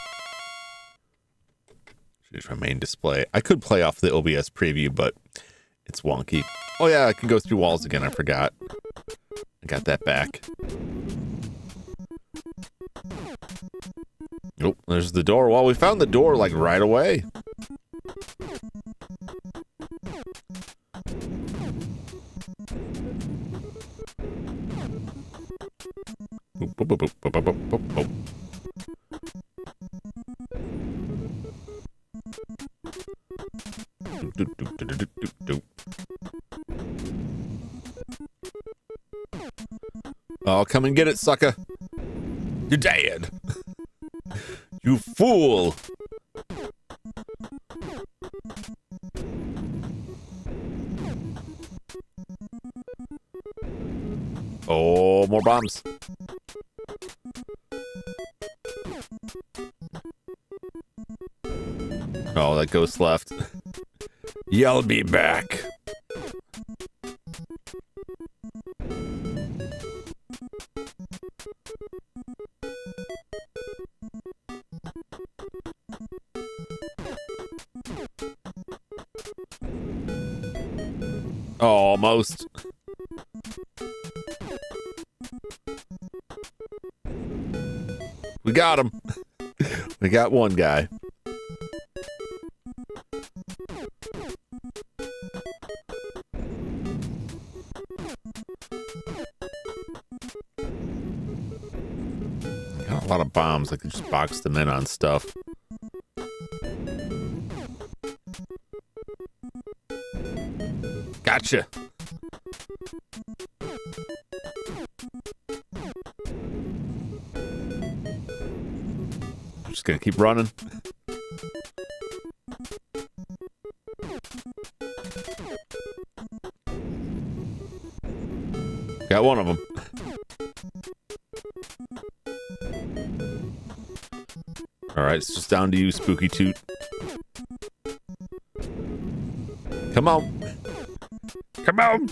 Change my main display. I could play off the OBS preview, but it's wonky. Oh yeah, I can go through walls again. I forgot. I got that back. Oh, there's the door. Well, we found the door like right away. Boop, boop, boop, boop, boop, boop, boop, boop. Do, do, do, do, do, do. Oh, come and get it, sucker. You're dead. You fool. Oh, more bombs. Oh, that ghost left. You'll be back. Almost. We got him. We got one guy. Got a lot of bombs. I could just box them in on stuff. Gotcha. I'm just gonna keep running. Got one of them. All right, it's just down to you, Spooky Toot. Come on. Come on.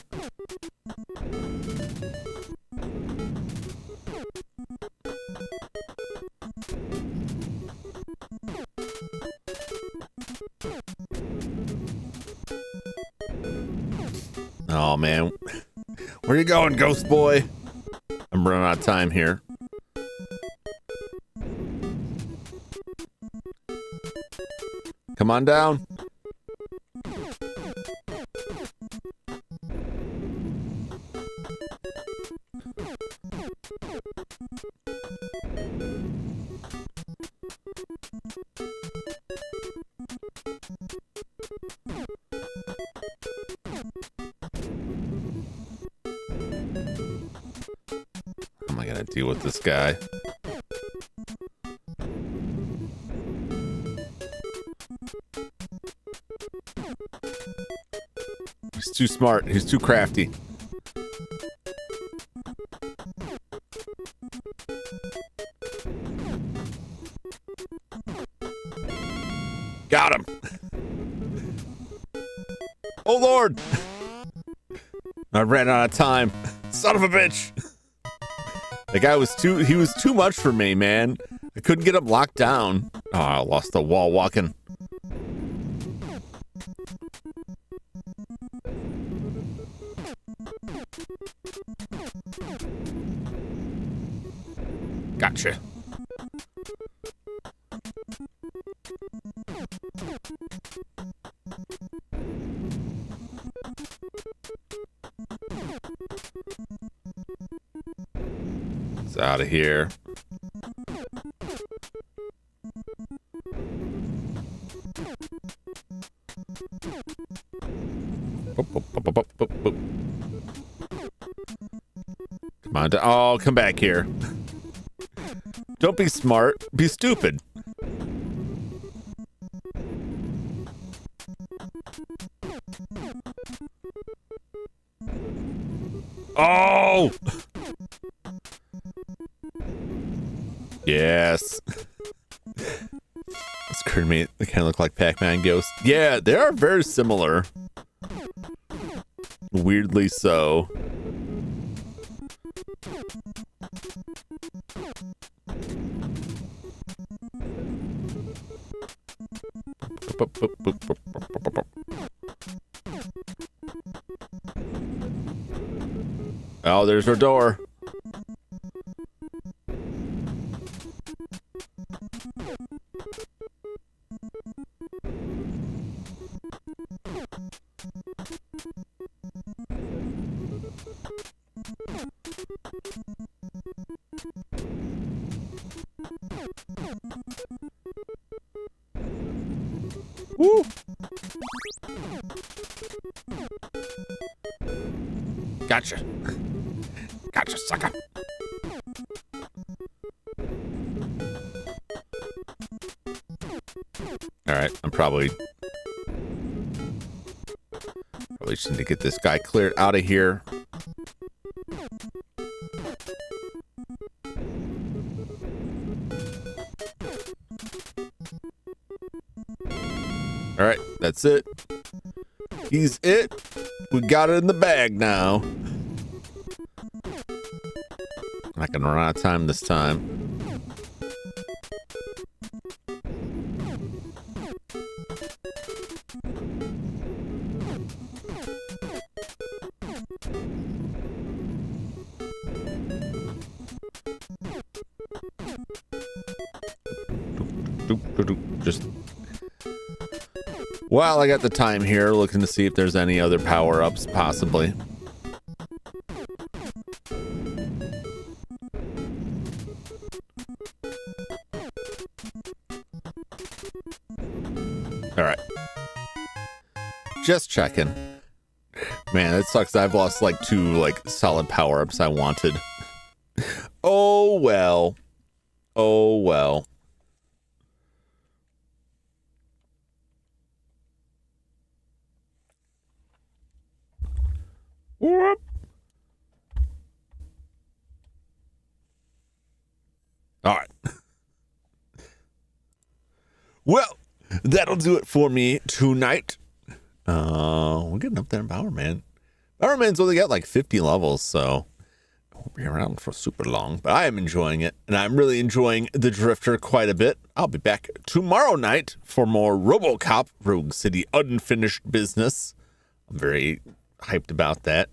Oh, man. Where you going, ghost boy? I'm running out of time here. Come on down. How am I gonna deal with this guy? He's too smart. He's too crafty. Got him. Oh, Lord. I ran out of time. Son of a bitch. The guy was he was too much for me, man. I couldn't get him locked down. Oh, I lost the wall walking. Gotcha. It's out of here. Come on. Oh, come back here. Don't be smart. Be stupid. Oh! Yes. It's occurred to me. They kind of look like Pac-Man ghosts. Yeah, they are very similar. Weirdly so. Oh, there's our door. Woo! Gotcha. Gotcha, sucker. Alright, I'm probably just need to get this guy cleared out of here. Alright, that's it. He's it. We got it in the bag now. Not gonna run out of time this time. Just while I got the time here, looking to see if there's any other power-ups possibly. All right. Just checking. Man, that sucks. I've lost like 2 solid power-ups I wanted. Oh well. Oh well. Whoop. All right. Well, that'll do it for me tonight. We're getting up there in Power Man. Power Man's only got like 50 levels, so I won't be around for super long, but I am enjoying it, and I'm really enjoying the Drifter quite a bit. I'll be back tomorrow night for more RoboCop Rogue City Unfinished Business. I'm very hyped about that.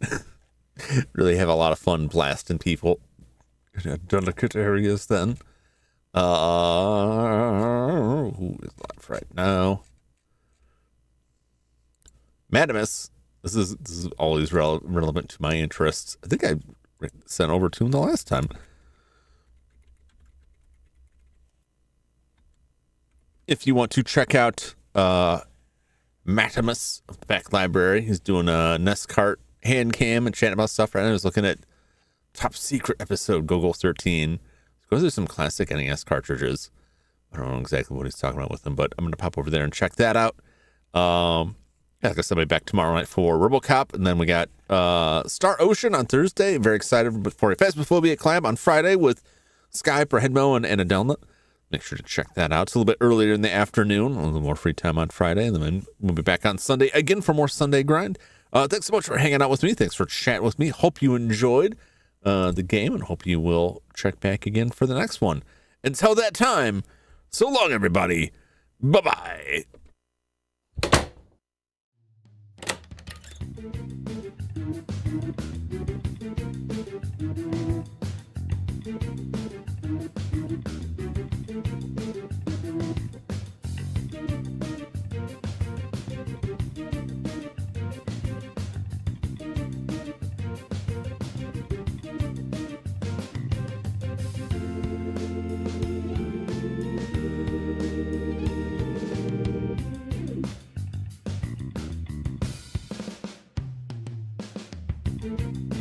Really have a lot of fun blasting people in delicate areas then. Who is live right now? Madamus. This is always relevant to my interests. I think I sent over to him the last time. If you want to check out Matamus of the Back Library, he's doing a Nest Cart hand cam and chatting about stuff right now. I was looking at Top Secret episode Go 13. Goes through some classic NES cartridges. I don't know exactly what he's talking about with them, but I'm going to pop over there and check that out. Like I said, I'll be back tomorrow night for RoboCop, and then we got Star Ocean on Thursday. Very excited for a Phasmophobia collab on Friday with Skype or Headmo and Adelna. Make sure to check that out. It's a little bit earlier in the afternoon, a little more free time on Friday, and then we'll be back on Sunday again for more Sunday grind. Thanks so much for hanging out with me. Thanks for chatting with me. Hope you enjoyed the game, and hope you will check back again for the next one. Until that time, so long, everybody. Bye-bye. Thank you.